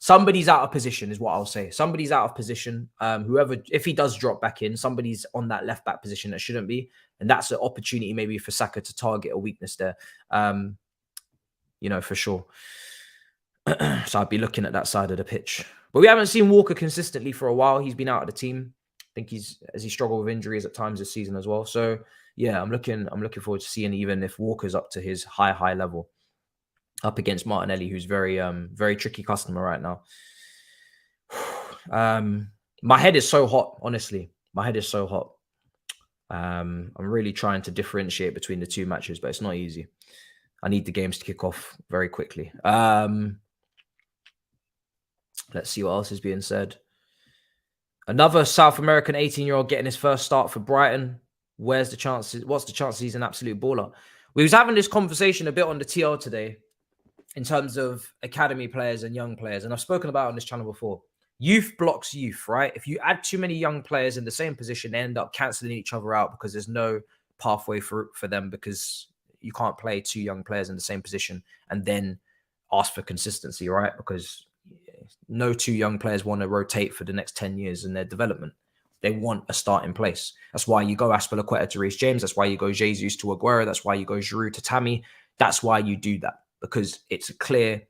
somebody's out of position is what I'll say. Somebody's out of position. Whoever, if he does drop back in, somebody's on that left back position that shouldn't be. And that's an opportunity maybe for Saka to target a weakness there. You know, for sure. So I'd be looking at that side of the pitch. But we haven't seen Walker consistently for a while. He's been out of the team. I think he struggled with injuries at times this season as well. So yeah, I'm looking forward to seeing even if Walker's up to his high level. Up against Martinelli, who's very tricky customer right now. My head is so hot, honestly. My head is so hot. I'm really trying to differentiate between the two matches, but it's not easy. I need the games to kick off very quickly. Let's see what else is being said. Another South American 18-year-old getting his first start for Brighton. What's the chances he's an absolute baller? We was having this conversation a bit on the TL today, in terms of academy players and young players. And I've spoken about it on this channel before. youth blocks youth, right? If you add too many young players in the same position, they end up cancelling each other out because there's no pathway for them, because you can't play two young players in the same position and then ask for consistency, right? Because no two young players want to rotate for the next 10 years in their development. They want a start in place. That's why you go Aspilicueta to Reece James. That's why you go Jesus to Aguero. That's why you go Giroud to Tammy. That's why you do that, because it's a clear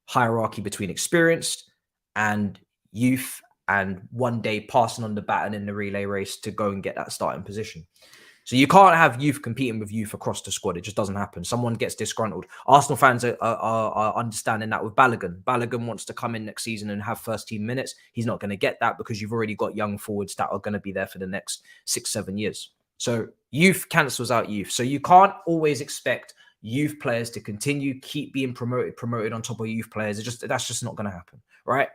hierarchy between experienced and youth, and one day passing on the baton in the relay race to go and get that starting position. So you can't have youth competing with youth across the squad. It just doesn't happen. Someone gets disgruntled. Arsenal fans are understanding that with Balogun. Balogun wants to come in next season and have first team minutes. He's not going to get that because you've already got young forwards that are going to be there for the next 6-7 years. So youth cancels out youth. So you can't always expect youth players to keep being promoted on top of youth players. That's just not going to happen, right?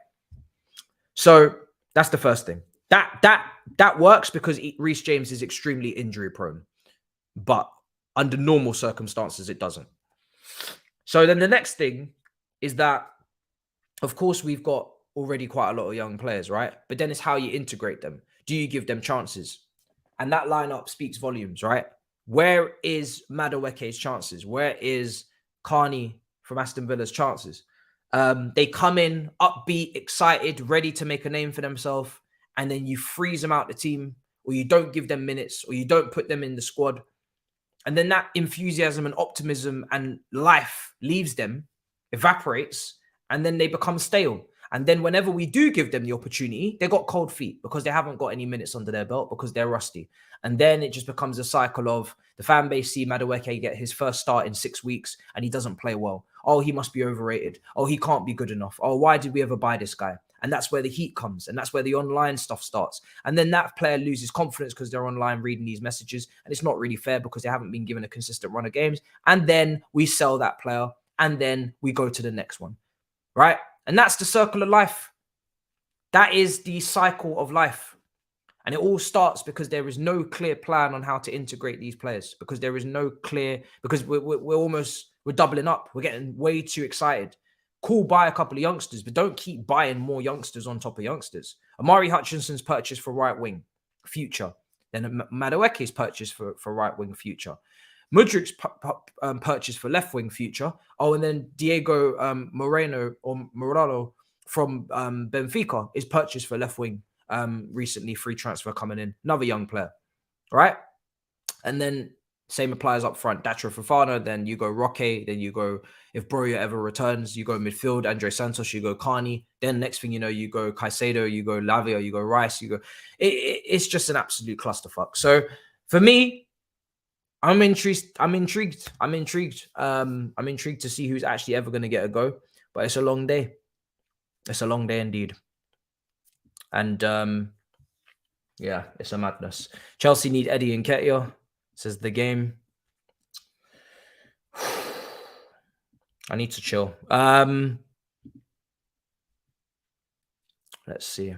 So that's the first thing. That works because Reece James is extremely injury prone, but under normal circumstances, it doesn't. So then the next thing is that, of course, we've got already quite a lot of young players, right? But then it's how you integrate them. Do you give them chances? And that lineup speaks volumes, right? Where is Madueke's chances? Where is Carney from Aston Villa's chances? They come in upbeat, excited, ready to make a name for themselves, and then you freeze them out the team, or you don't give them minutes, or you don't put them in the squad. And then that enthusiasm and optimism and life leaves them, evaporates, and then they become stale. And then whenever we do give them the opportunity, they got cold feet because they haven't got any minutes under their belt because they're rusty. And then it just becomes a cycle of the fan base see Madueke get his first start in 6 weeks and he doesn't play well. Oh, he must be overrated. Oh, he can't be good enough. Oh, why did we ever buy this guy? And that's where the heat comes. And that's where the online stuff starts. And then that player loses confidence because they're online reading these messages. And it's not really fair because they haven't been given a consistent run of games. And then we sell that player. And then we go to the next one. Right? And that's the circle of life. That is the cycle of life. And it all starts because there is no clear plan on how to integrate these players. Because there is no clear... Because we're doubling up. We're getting way too excited. Cool, buy a couple of youngsters, but don't keep buying more youngsters on top of youngsters. Amari Hutchinson's purchased for right wing, future. Then Madueke's purchased for right wing, future. Mudrik's purchased for left wing, future. Oh, and then Diego Morano from Benfica is purchased for left wing. Recently, free transfer coming in. Another young player, right? And then same applies up front. Datro Fofana, then you go Roque, then you go, if Broja ever returns, you go midfield, Andre Santos, you go Carney. Then next thing you know, you go Caicedo, you go Lavia, you go Rice, you go... It's just an absolute clusterfuck. So for me, I'm intrigued. I'm intrigued to see who's actually ever going to get a go. But it's a long day. It's a long day indeed. And yeah, it's a madness. Chelsea need Eddie Nketiah. Says the game. I need to chill. Let's see.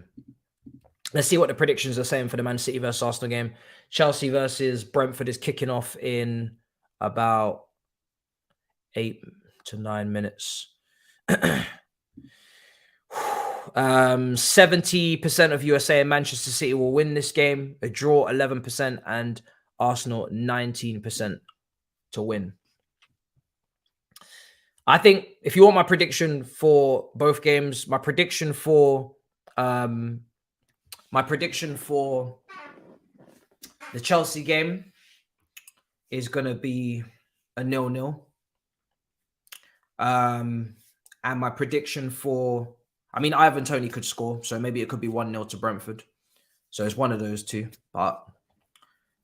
Let's see what the predictions are saying for the Man City versus Arsenal game. Chelsea versus Brentford is kicking off in about 8 to 9 minutes. 70% of USA and Manchester City will win this game. A draw 11% and Arsenal 19% to win. I think if you want my prediction for both games, my prediction for the Chelsea game is going to be a 0-0. And my prediction for, I mean, Ivan Toney could score, so maybe it could be 1-0 to Brentford. So it's one of those two. But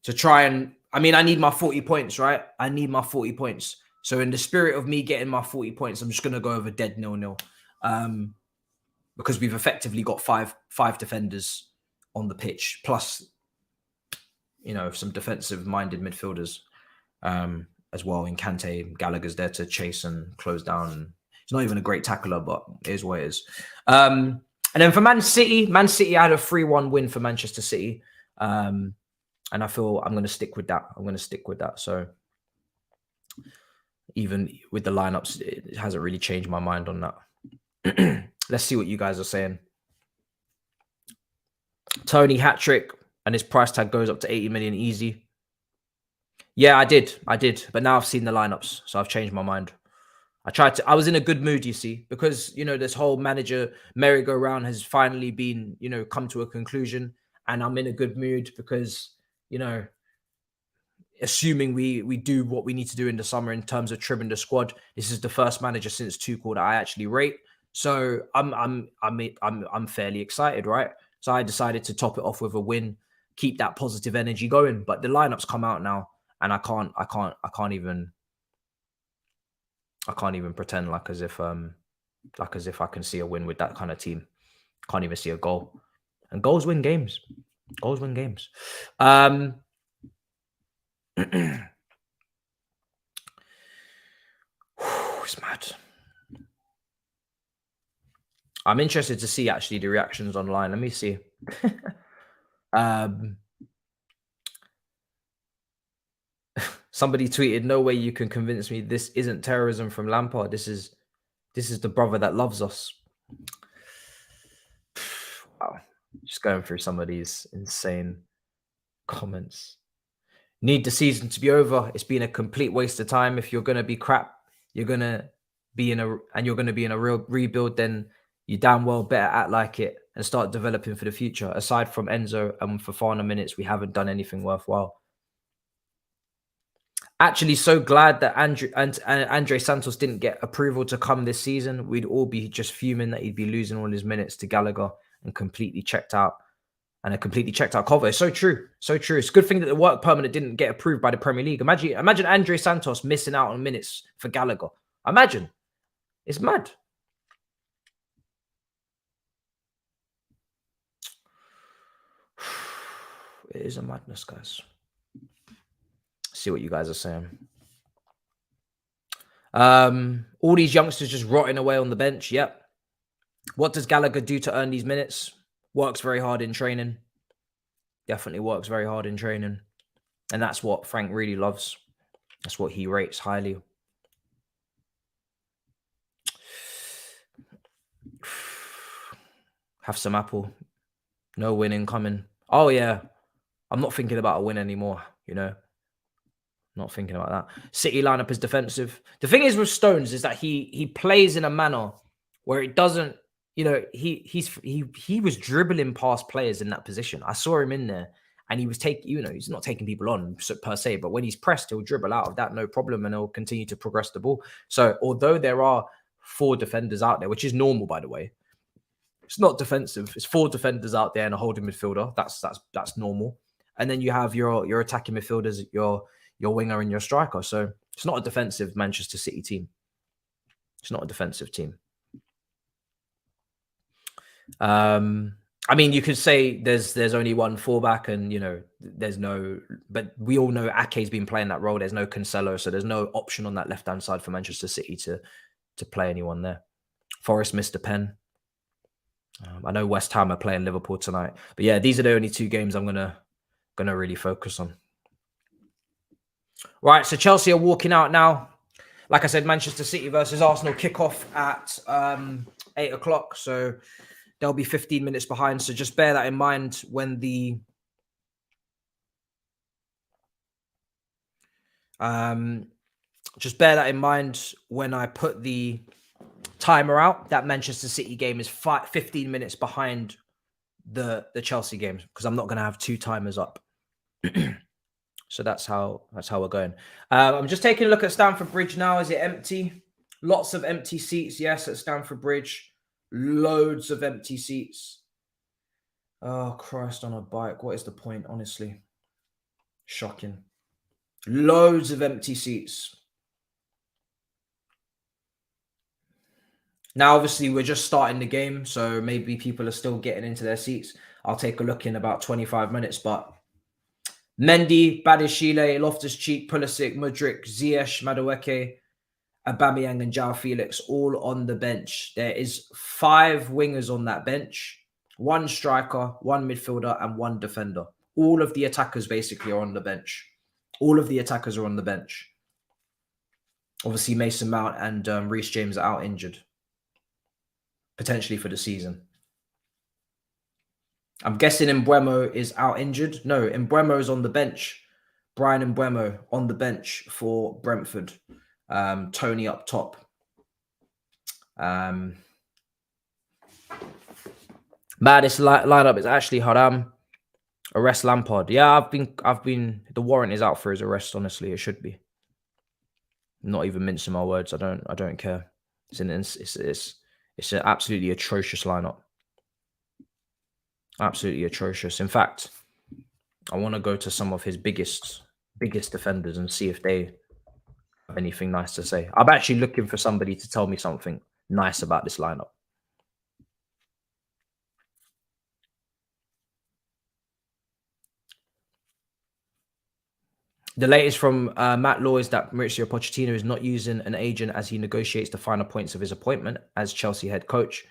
to try and, I mean, I need my 40 points, right? I need my 40 points. So in the spirit of me getting my 40 points, I'm just going to go over dead 0-0. Because we've effectively got five defenders on the pitch, plus, you know, some defensive-minded midfielders as well. In Kante, Gallagher's there to chase and close down. And he's not even a great tackler, but it is what it is. And then for Man City I had a 3-1 win for Manchester City. And I feel I'm going to stick with that. So even with the lineups, it hasn't really changed my mind on that. Let's see what you guys are saying. Tony hat-trick, and his price tag goes up to 80 million easy. Yeah, I did. But now I've seen the lineups, so I've changed my mind. I was in a good mood, you see, because, you know, this whole manager merry-go-round has finally been, you know, come to a conclusion. And I'm in a good mood because, you know, assuming we do what we need to do in the summer in terms of trimming the squad, this is the first manager since Tuchel that I actually rate. So I'm fairly excited, right? So I decided to top it off with a win, keep that positive energy going. But the lineups come out now, and I can't even pretend like as if I can see a win with that kind of team. Can't even see a goal. And goals win games. Goals win games. It's mad. I'm interested to see actually the reactions online. Let me see. Somebody tweeted, "No way you can convince me this isn't terrorism from Lampard. This is the brother that loves us." Wow. Just going through some of these insane comments. Need the season to be over. It's been a complete waste of time. If you're going to be crap, you're going to be in a real rebuild, then you damn well better act like it and start developing for the future. Aside from Enzo and Fofana minutes, we haven't done anything worthwhile. Actually, so glad that Andre Santos didn't get approval to come this season. We'd all be just fuming that he'd be losing all his minutes to Gallagher and completely checked out. And a completely checked out cover. It's so true. So true. It's a good thing that the work permit didn't get approved by the Premier League. Imagine Andre Santos missing out on minutes for Gallagher. Imagine. It's mad. It is a madness, guys. See what you guys are saying. All these youngsters just rotting away on the bench. Yep. What does Gallagher do to earn these minutes? Works very hard in training. Definitely works very hard in training. And that's what Frank really loves. That's what he rates highly. Have some apple. No winning coming. Oh, yeah. I'm not thinking about a win anymore, you know. Not thinking about that. City lineup is defensive. The thing is with Stones is that he plays in a manner where it doesn't, you know, he was dribbling past players in that position. I saw him in there and he was taking, you know, he's not taking people on per se, but when he's pressed, he'll dribble out of that, no problem, and he'll continue to progress the ball. So although there are 4 defenders out there, which is normal, by the way, it's not defensive. It's 4 defenders out there and a holding midfielder. That's normal. And then you have your attacking midfielders, your winger and your striker. So it's not a defensive Manchester City team. It's not a defensive team. I mean, you could say there's only one fullback, and you know there's no. But we all know Ake's been playing that role. There's no Cancelo, so there's no option on that left hand side for Manchester City to play anyone there. Forest missed a pen. I know West Ham are playing Liverpool tonight, but yeah, these are the only 2 games I'm gonna really focus on. Right, so Chelsea are walking out now. Like I said, Manchester City versus Arsenal kickoff at 8 o'clock. So they'll be 15 minutes behind. So just bear that in mind when the just bear that in mind when I put the timer out. That Manchester City game is 15 minutes behind the Chelsea games because I'm not going to have 2 timers up. So that's how we're going. I'm just taking a look at Stamford Bridge now. Is it empty? Lots of empty seats. Yes, at Stamford Bridge. Loads of empty seats. Oh, Christ on a bike. What is the point, honestly? Shocking. Loads of empty seats. Now, obviously, we're just starting the game, so maybe people are still getting into their seats. I'll take a look in about 25 minutes, but Mendy, Badiashile, Loftus-Cheek, Pulisic, Mudryk, Ziyech, Madueke, Aubameyang and João Felix all on the bench. There is 5 wingers on that bench, 1 striker, 1 midfielder and 1 defender. All of the attackers basically are on the bench. All of the attackers are on the bench. Obviously, Mason Mount and Reece James are out injured, potentially for the season. I'm guessing Mbeumo is out injured. No, Mbeumo is on the bench. Brian Mbeumo on the bench for Brentford. Tony up top. This lineup is actually Haram. Arrest Lampard. Yeah, I've been. The warrant is out for his arrest. Honestly, it should be. I'm not even mincing my words. I don't care. It's an absolutely atrocious lineup. Absolutely atrocious. In fact, I want to go to some of his biggest defenders and see if they have anything nice to say. I'm actually looking for somebody to tell me something nice about this lineup. The latest from Matt Law is that Mauricio Pochettino is not using an agent as he negotiates the final points of his appointment as Chelsea head coach.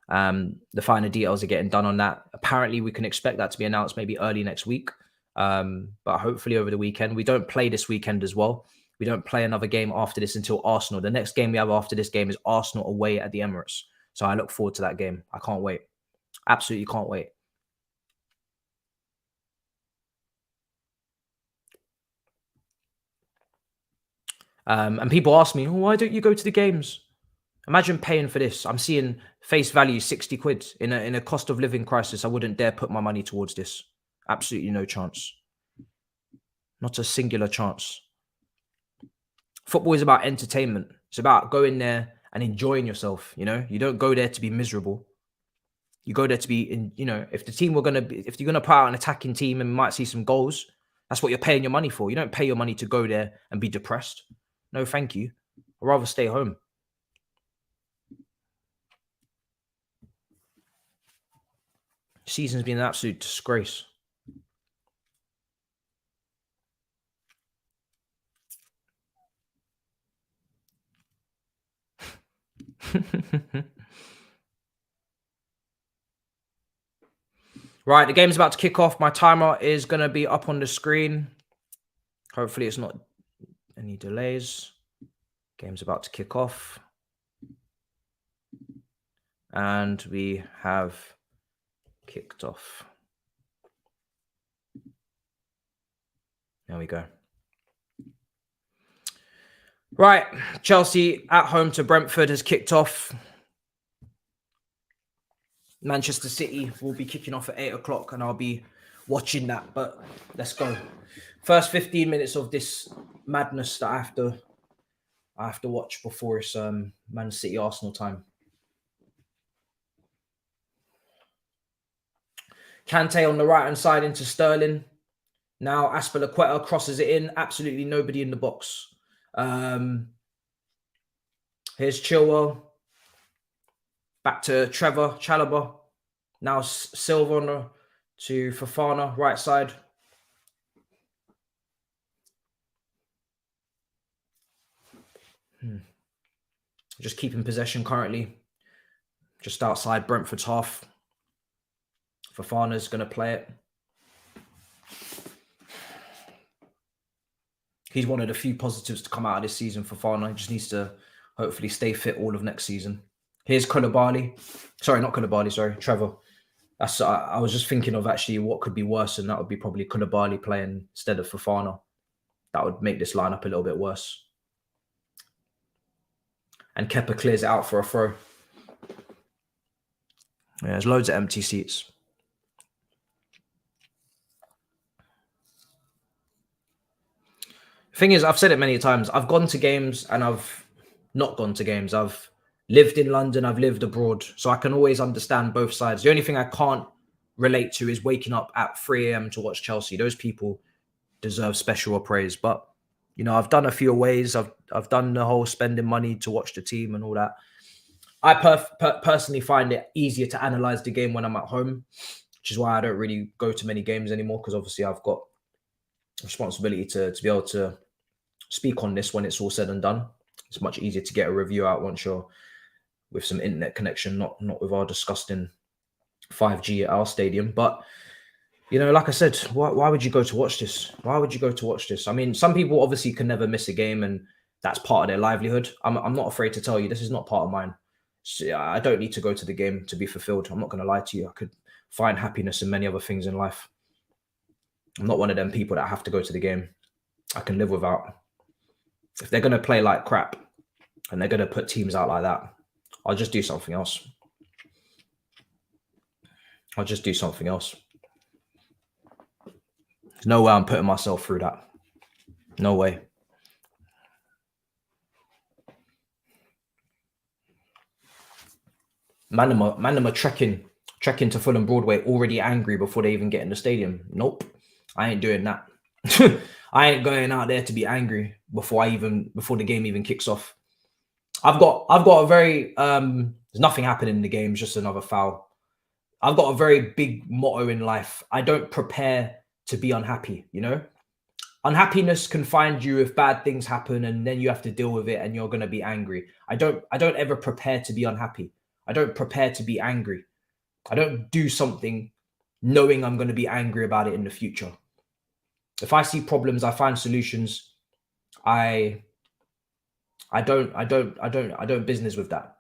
The finer details are getting done on that. Apparently, we can expect that to be announced maybe early next week, but hopefully over the weekend. We don't play this weekend as well. We don't play another game after this until Arsenal. The next game we have after this game is Arsenal away at the Emirates. So I look forward to that game. I can't wait. Absolutely can't wait. And people ask me, why don't you go to the games? Imagine paying for this. I'm seeing face value 60 quid in a cost of living crisis. I wouldn't dare put my money towards this. Absolutely no chance. Not a singular chance. Football is about entertainment. It's about going there and enjoying yourself. You know, you don't go there to be miserable. You go there to be in, you know, if you're going to put out an attacking team and might see some goals, that's what you're paying your money for. You don't pay your money to go there and be depressed. No, thank you. I'd rather stay home. Season's been an absolute disgrace. Right, the game's about to kick off. My timer is going to be up on the screen. Hopefully it's not any delays. Game's about to kick off. And we have kicked off. There we go. Right, Chelsea at home to Brentford has kicked off. Manchester City will be kicking off at 8 o'clock and I'll be watching that. But let's go. First 15 minutes of this madness that I have to watch before it's Man City Arsenal time. Kante on the right-hand side into Sterling. Now Azpilicueta crosses it in. Absolutely nobody in the box. Here's Chilwell. Back to Trevor Chalobah. Now Silva to Fofana, right side. Just keeping possession currently. Just outside Brentford's half. Fofana's going to play it. He's one of the few positives to come out of this season. Fofana. He just needs to hopefully stay fit all of next season. Here's Koulibaly. Sorry, not Koulibaly. Sorry, Trevor. I was just thinking of actually what could be worse, and that would be probably Koulibaly playing instead of Fofana. That would make this lineup a little bit worse. And Kepa clears it out for a throw. Yeah, there's loads of empty seats. Thing is, I've said it many times. I've gone to games and I've not gone to games. I've lived in London. I've lived abroad. So I can always understand both sides. The only thing I can't relate to is waking up at 3 a.m. to watch Chelsea. Those people deserve special praise. But, you know, I've done a few ways. I've done the whole spending money to watch the team and all that. I personally find it easier to analyze the game when I'm at home, which is why I don't really go to many games anymore, because obviously I've got responsibility to be able to speak on this when it's all said and done. It's much easier to get a review out once you're with some internet connection, not with our disgusting 5G at our stadium. But, you know, like I said, why would you go to watch this? Why would you go to watch this? I mean, some people obviously can never miss a game and that's part of their livelihood. I'm not afraid to tell you this is not part of mine. So, I don't need to go to the game to be fulfilled. I'm not going to lie to you. I could find happiness in many other things in life. I'm not one of them people that have to go to the game. I can live without. If they're going to play like crap and they're going to put teams out like that, I'll just do something else. I'll just do something else. There's no way I'm putting myself through that. No way. Man, them are trekking to Fulham Broadway already angry before they even get in the stadium. Nope, I ain't doing that. I ain't going out there to be angry before the game even kicks off. I've got a very there's nothing happening in the game, it's just another foul. I've got a very big motto in life. I don't prepare to be unhappy, you know? Unhappiness can find you if bad things happen and then you have to deal with it and you're going to be angry. I don't ever prepare to be unhappy. I don't prepare to be angry. I don't do something knowing I'm going to be angry about it in the future. If I see problems, I find solutions. I don't business with that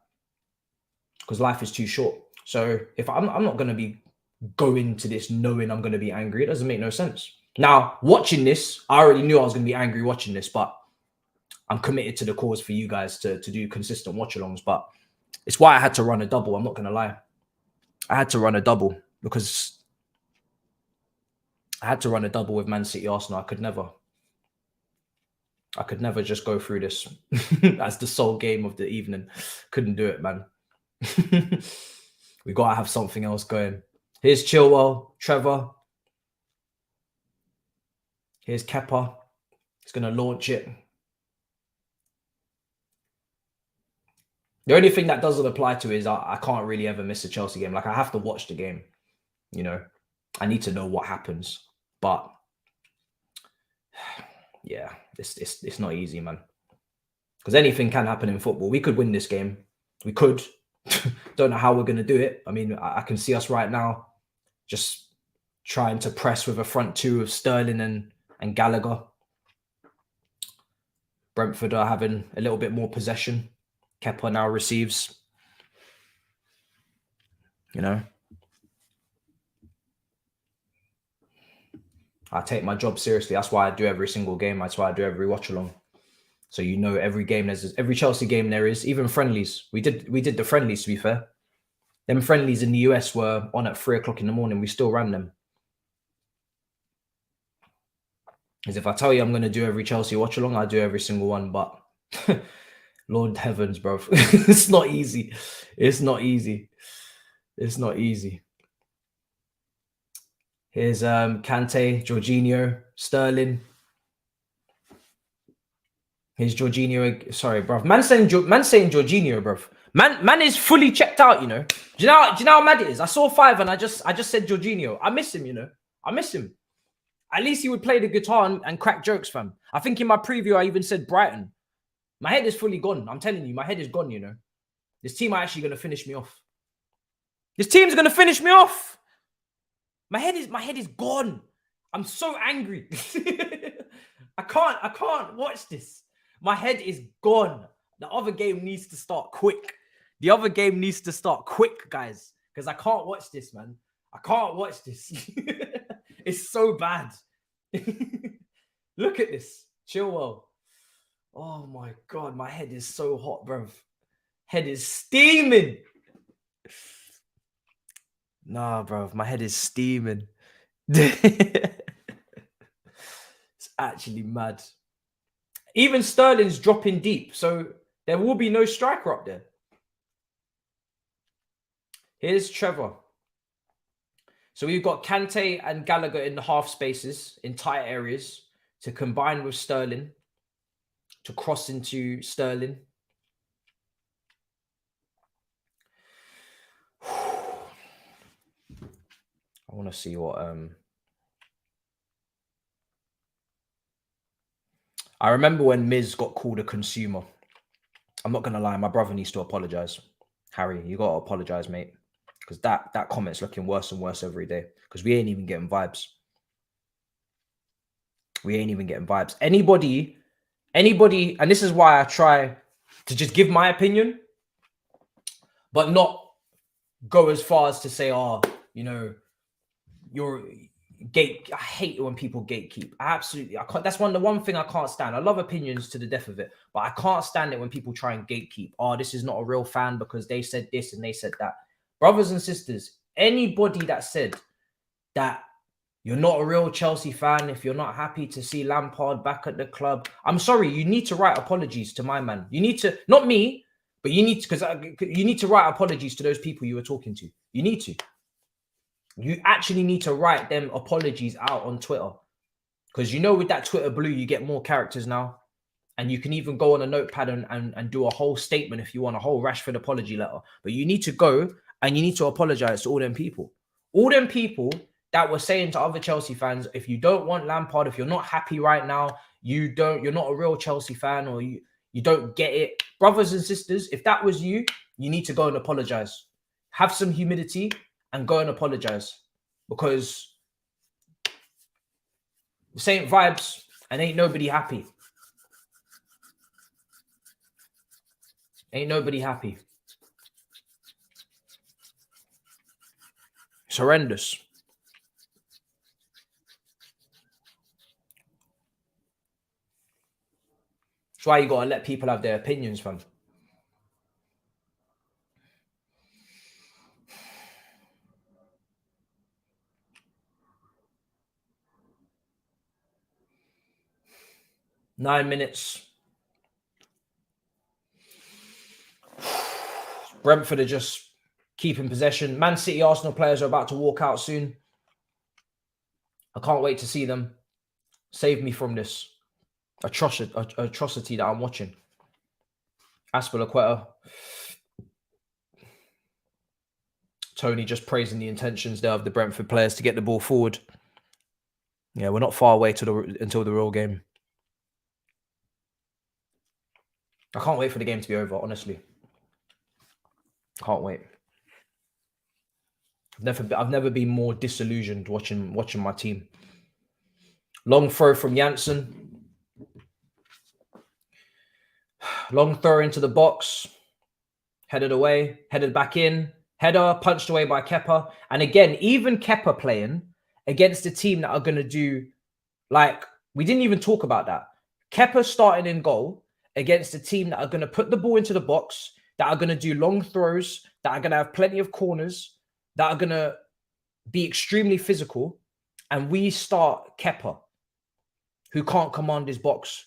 because life is too short. So if I'm not going to be going to this knowing I'm going to be angry, it doesn't make no sense. Now, watching this, I already knew I was going to be angry watching this, but I'm committed to the cause for you guys to do consistent watch-alongs. But it's why I had to run a double. I'm not going to lie. I had to run a double because I had to run a double with Man City Arsenal. I could never just go through this as the sole game of the evening. Couldn't do it, man. We got to have something else going. Here's Chilwell, Trevor. Here's Kepa. He's going to launch it. The only thing that doesn't apply to is I can't really ever miss a Chelsea game. Like, I have to watch the game, you know. I need to know what happens. But, yeah, it's not easy, man. Because anything can happen in football. We could win this game. We could. Don't know how we're going to do it. I mean, I can see us right now just trying to press with a front two of Sterling and Gallagher. Brentford are having a little bit more possession. Kepa now receives. You know. I take my job seriously. That's why I do every single game. That's why I do every watch along. So you know every game every Chelsea game there is, even friendlies. We did the friendlies, to be fair. Them friendlies in the US were on at 3 o'clock in the morning. We still ran them. Because if I tell you I'm going to do every Chelsea watch along, I do every single one. But Lord heavens, bro. It's not easy. It's not easy. It's not easy. Here's Kante, Jorginho, Sterling. Here's Jorginho. Sorry, bro. Man saying Jorginho, bro. Man is fully checked out, you know. Do you know how mad it is? I saw 5 and I just said Jorginho. I miss him, you know. I miss him. At least he would play the guitar and crack jokes, fam. I think in my preview, I even said Brighton. My head is fully gone. I'm telling you, my head is gone, you know. This team are actually going to finish me off. This team's going to finish me off. My head is gone. I'm so angry. I can't watch this. My head is gone. The other game needs to start quick. The other game needs to start quick, guys. Because I can't watch this, man. I can't watch this. It's so bad. Look at this. Chilwell. Oh my God. My head is so hot, bro. Head is steaming. Nah, bro. My head is steaming. It's actually mad. Even Sterling's dropping deep, so there will be no striker up there. Here's Trevor. So we've got Kante and Gallagher in the half spaces, in tight areas, to combine with Sterling, to cross into Sterling. I want to see what... I remember when Miz got called a consumer. I'm not going to lie. My brother needs to apologize. Harry, you got to apologize, mate. Because that comment's looking worse and worse every day. Because we ain't even getting vibes. We ain't even getting vibes. Anybody, and this is why I try to just give my opinion, but not go as far as to say, oh, you know, you're I hate it when people gatekeep. Absolutely, I can't. That's the one thing I can't stand. I love opinions to the death of it, but I can't stand it when people try and gatekeep. Oh, this is not a real fan because they said this and they said that. Brothers and sisters, anybody that said that you're not a real Chelsea fan if you're not happy to see Lampard back at the club, I'm sorry. You need to write apologies to my man. You need to, not me, but you need to, because you need to write apologies to those people you were talking to. You need to. You actually need to write them apologies out on Twitter. Because you know with that Twitter blue, you get more characters now. And you can even go on a notepad and do a whole statement if you want, a whole Rashford apology letter. But you need to go and you need to apologize to all them people. All them people that were saying to other Chelsea fans, if you don't want Lampard, if you're not happy right now, you're not a real Chelsea fan, or you don't get it. Brothers and sisters, if that was you, you need to go and apologize. Have some humility and go and apologize, because this ain't vibes and ain't nobody happy. Ain't nobody happy. It's horrendous. That's why you gotta let people have their opinions, fam. Nine minutes. Brentford are just keeping possession. Man City, Arsenal players are about to walk out soon. I can't wait to see them. Save me from this atrocity that I'm watching. Aspilicueta. Tony just praising the intentions there of the Brentford players to get the ball forward. Yeah, we're not far away until the real game. I can't wait for the game to be over, honestly. Can't wait. I've never been more disillusioned watching my team. Long throw from Janssen. Long throw into the box. Headed away. Headed back in. Header punched away by Kepa. And again, even Kepa playing against a team that are going to do, like, we didn't even talk about that. Kepa starting in goal against a team that are going to put the ball into the box, that are going to do long throws, that are going to have plenty of corners, that are going to be extremely physical. And we start Kepa, who can't command his box,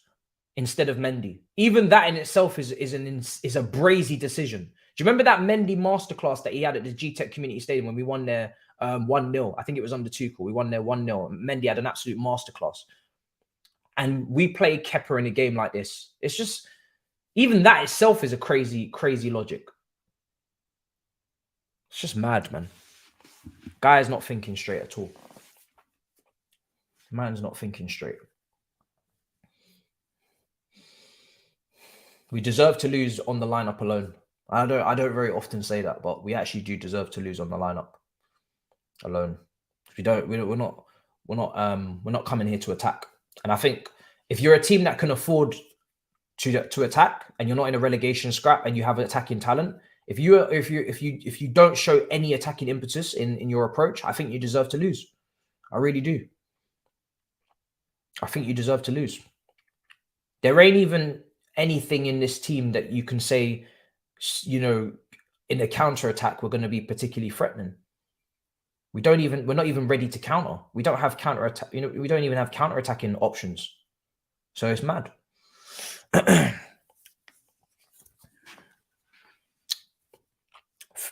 instead of Mendy. Even that in itself is a brazy decision. Do you remember that Mendy masterclass that he had at the G-Tech Community Stadium when we won there 1-0? I think it was under Tuchel. We won there 1-0. Mendy had an absolute masterclass. And we play Kepa in a game like this. It's just, even that itself is a crazy, crazy logic. It's just mad, man. Guy's not thinking straight at all. Man's not thinking straight. We deserve to lose on the lineup alone. I don't very often say that, but we actually do deserve to lose on the lineup alone. We're not coming here to attack. And I think if you're a team that can afford to attack, and you're not in a relegation scrap, and you have attacking talent, if you don't show any attacking impetus in your approach, I think you deserve to lose. I really do. I think you deserve to lose. There ain't even anything in this team that you can say, you know, in a counter attack we're going to be particularly threatening. We're not even ready to counter. We don't have counter attack. You know, we don't even have counter attacking options. So it's mad.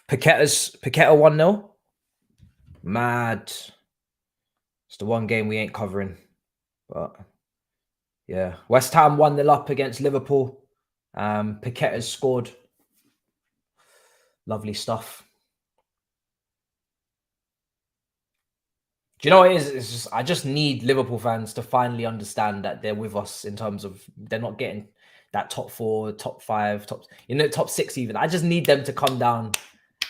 Paqueta 1-0. Mad. It's the one game we ain't covering. But yeah, West Ham 1-0 up against Liverpool. Paqueta's scored. Lovely stuff. Do you know what it is? It's just, I just need Liverpool fans to finally understand that they're with us in terms of they're not getting that top 4, top 5, top 6 even. I just need them to come down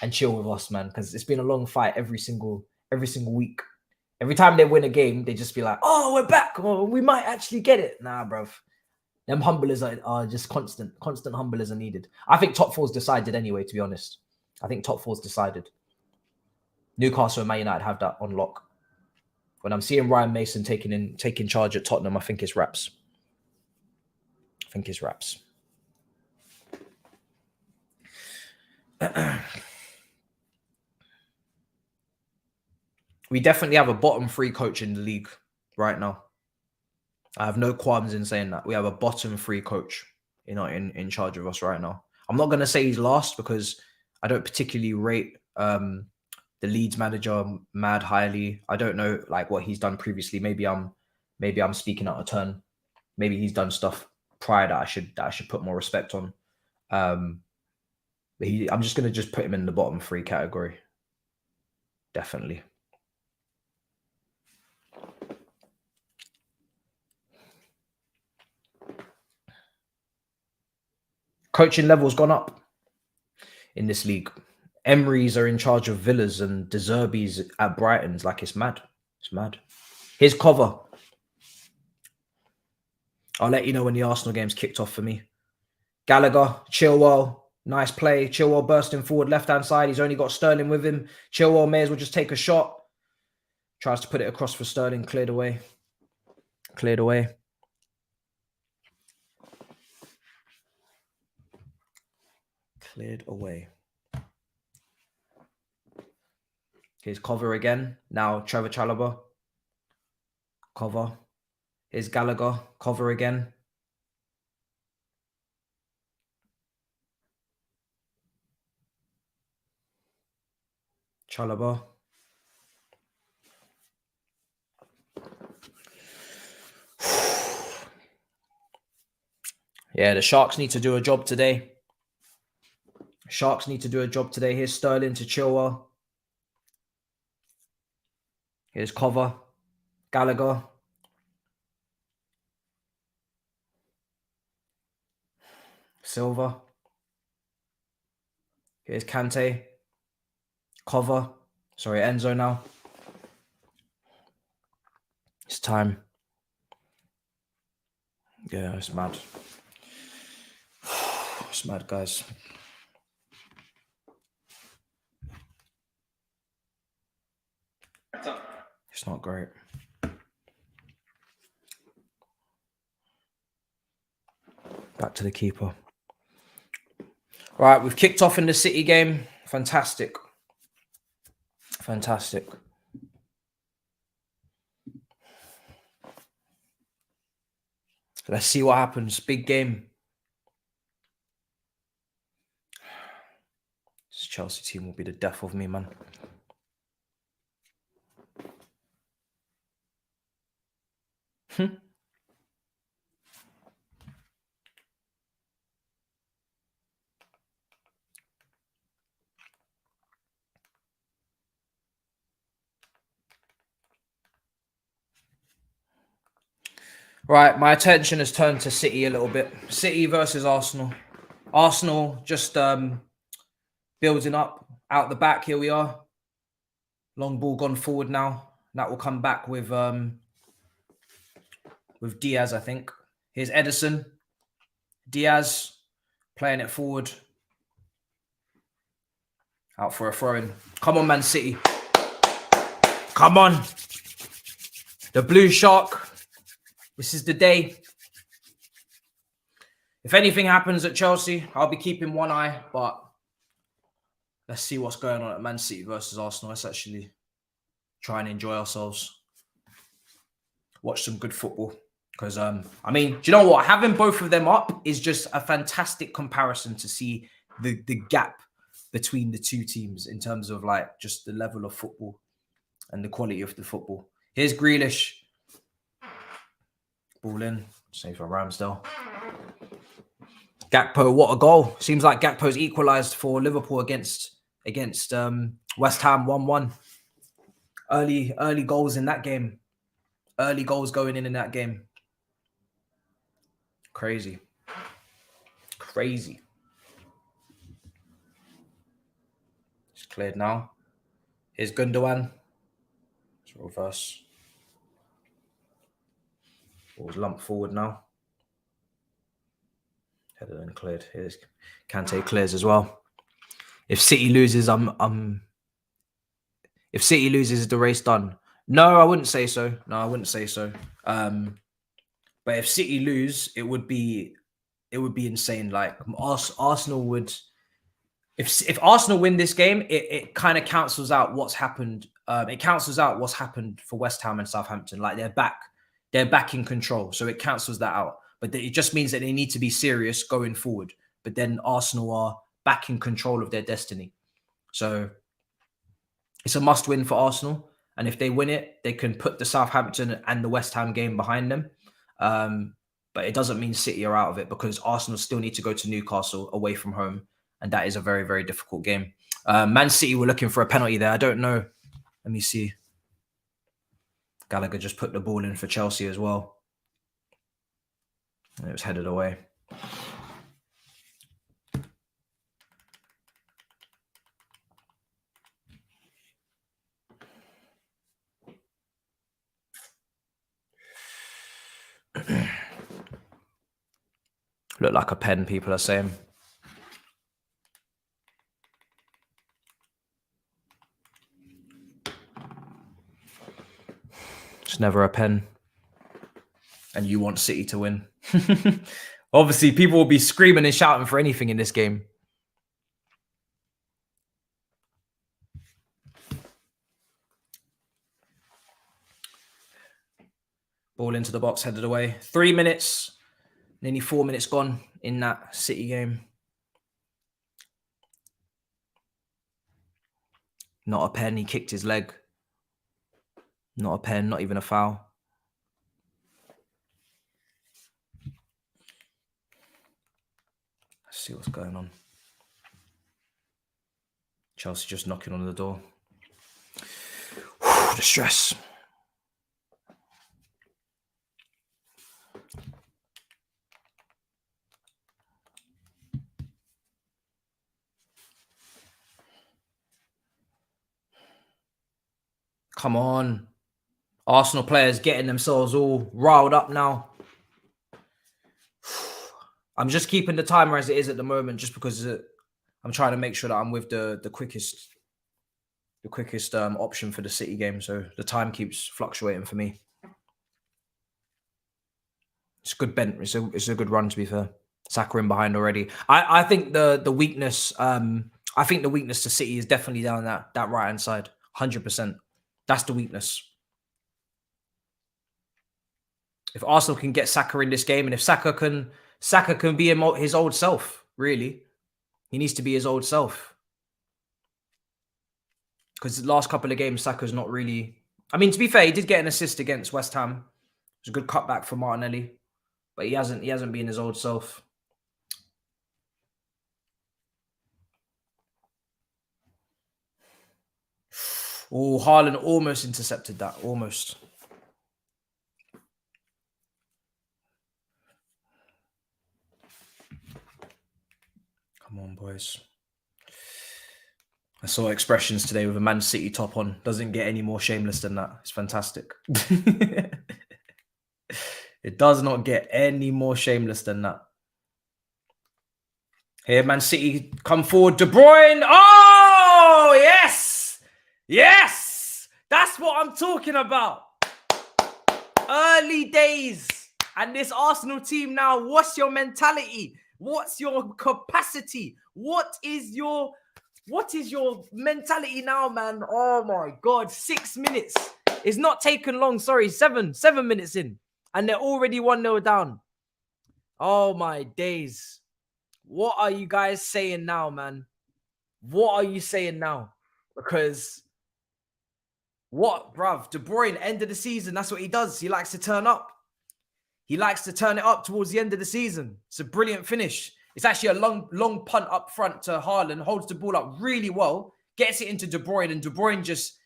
and chill with us, man, because it's been a long fight every single week. Every time they win a game, they just be like, "Oh, we're back. Oh, we might actually get it." Nah, bruv. Them humblers are just constant humblers are needed. I think top 4's decided anyway, to be honest. I think top 4's decided. Newcastle and Man United have that on lock. When I'm seeing Ryan Mason taking charge at Tottenham, I think it's wraps. We definitely have a bottom 3 coach in the league right now. I have no qualms in saying that. We have a bottom 3 coach, in charge of us right now. I'm not going to say he's last because I don't particularly rate the Leeds manager mad highly. I don't know like what he's done previously. Maybe I'm speaking out of turn. Maybe he's done stuff prior that I should put more respect on. But I'm just going to put him in the bottom 3 category. Definitely. Coaching level's gone up in this league. Emery's are in charge of Villas and De Zerbi's at Brighton's. Like, it's mad. It's mad. Here's cover. I'll let you know when the Arsenal game's kicked off for me. Gallagher, Chilwell, nice play. Chilwell bursting forward left-hand side. He's only got Sterling with him. Chilwell may as well just take a shot. Tries to put it across for Sterling. Cleared away. Cleared away. Cleared away. Here's cover again. Now Trevor Chalobah. Cover. Here's Gallagher. Cover again. Chalobah. Yeah, the Sharks need to do a job today. Sharks need to do a job today. Here's Sterling to Chilwell. Here's cover. Gallagher. Silva. Here's Kante. Cover. Sorry, Enzo now. It's time. Yeah, it's mad. It's mad, guys. It's not great. Back to the keeper. Right, we've kicked off in the City game. Fantastic. Fantastic. Let's see what happens. Big game. This Chelsea team will be the death of me, man. Right, my attention has turned to City a little bit. City versus Arsenal. Arsenal just building up out the back. Here we are. Long ball gone forward now. That will come back with Diaz, I think. Here's Edison. Diaz playing it forward. Out for a throw-in. Come on, Man City. Come on. The Blue Shark. This is the day. If anything happens at Chelsea, I'll be keeping one eye, but let's see what's going on at Man City versus Arsenal. Let's actually try and enjoy ourselves. Watch some good football. Because, I mean, do you know what? Having both of them up is just a fantastic comparison to see the gap between the two teams in terms of, like, just the level of football and the quality of the football. Here's Grealish. Ball in. Save for Ramsdale. Gakpo, what a goal. Seems like Gakpo's equalised for Liverpool against West Ham 1-1. Early goals in that game. Early goals going in that game. Crazy. Crazy. It's cleared now. Here's Gundogan. It's reverse. Ball's lumped forward now. Headed and cleared. Here's Kante clears as well. If City loses, if City loses, is the race done? No, I wouldn't say so. No, I wouldn't say so. But if City lose, it would be insane. Like Arsenal would, if Arsenal win this game, it kind of cancels out what's happened. It cancels out what's happened for West Ham and Southampton. Like they're back in control, so it cancels that out. But it just means that they need to be serious going forward. But then Arsenal are back in control of their destiny. So it's a must-win for Arsenal. And if they win it, they can put the Southampton and the West Ham game behind them. But it doesn't mean City are out of it, because Arsenal still need to go to Newcastle away from home. And that is a very, very difficult game. Man City were looking for a penalty there. I don't know. Let me see. Gallagher just put the ball in for Chelsea as well. And it was headed away. Look like a pen, people are saying. It's never a pen. And you want City to win. Obviously, people will be screaming and shouting for anything in this game. Ball into the box, headed away. 3 minutes, nearly 4 minutes gone in that City game. Not a pen, he kicked his leg. Not a pen, not even a foul. Let's see what's going on. Chelsea just knocking on the door. The stress. Come on. Arsenal players getting themselves all riled up now. I'm just keeping the timer as it is at the moment, just because I'm trying to make sure that I'm with the quickest option for the City game. So the time keeps fluctuating for me. It's a good bent. It's a good run, to be fair. Saka in behind already. I think the weakness. I think the weakness to City is definitely down that right hand side. 100%. That's the weakness. If Arsenal can get Saka in this game, and if Saka can be his old self, really, he needs to be his old self. Because the last couple of games, Saka's not really. I mean, to be fair, he did get an assist against West Ham. It was a good cutback from Martinelli, but he hasn't been his old self. Oh, Hairline almost intercepted that. Almost. Come on, boys. I saw expressions today with a Man City top on. Doesn't get any more shameless than that. It's fantastic. It does not get any more shameless than that. Here, Man City come forward. De Bruyne. Oh, yes. Yes. That's what I'm talking about. Early days. And this Arsenal team now, what's your mentality? What's your capacity? What is your mentality now, man? Oh my God, 6 minutes. It's not taken long. Sorry, 7 minutes in. And they're already 1-0 down. Oh my days. What are you guys saying now, man? What are you saying now? Because what, bruv? De Bruyne, end of the season, that's what he does. He likes to turn up. He likes to turn it up towards the end of the season. It's a brilliant finish. It's actually a long punt up front to Hairline, holds the ball up really well, gets it into De Bruyne, and De Bruyne just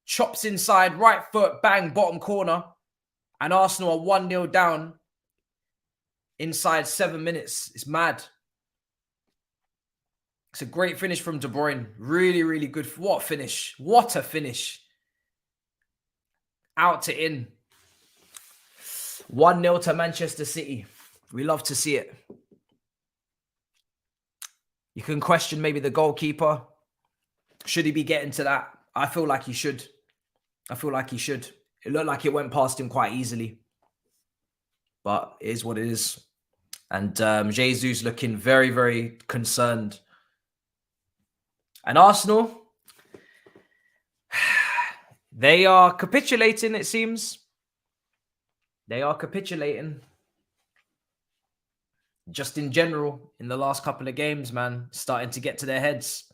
chops inside, right foot, bang, bottom corner. And Arsenal are 1-0 down inside 7 minutes. It's mad. It's a great finish from De Bruyne. Really, really good. What a finish. What a finish. Out to in. 1-0 to Manchester City. We love to see it. You can question maybe the goalkeeper. Should he be getting to that? I feel like he should. I feel like he should. It looked like it went past him quite easily. But it is what it is. And Jesus looking very, very concerned. And Arsenal, they are capitulating, it seems. They are capitulating. Just in general, in the last couple of games, man, starting to get to their heads.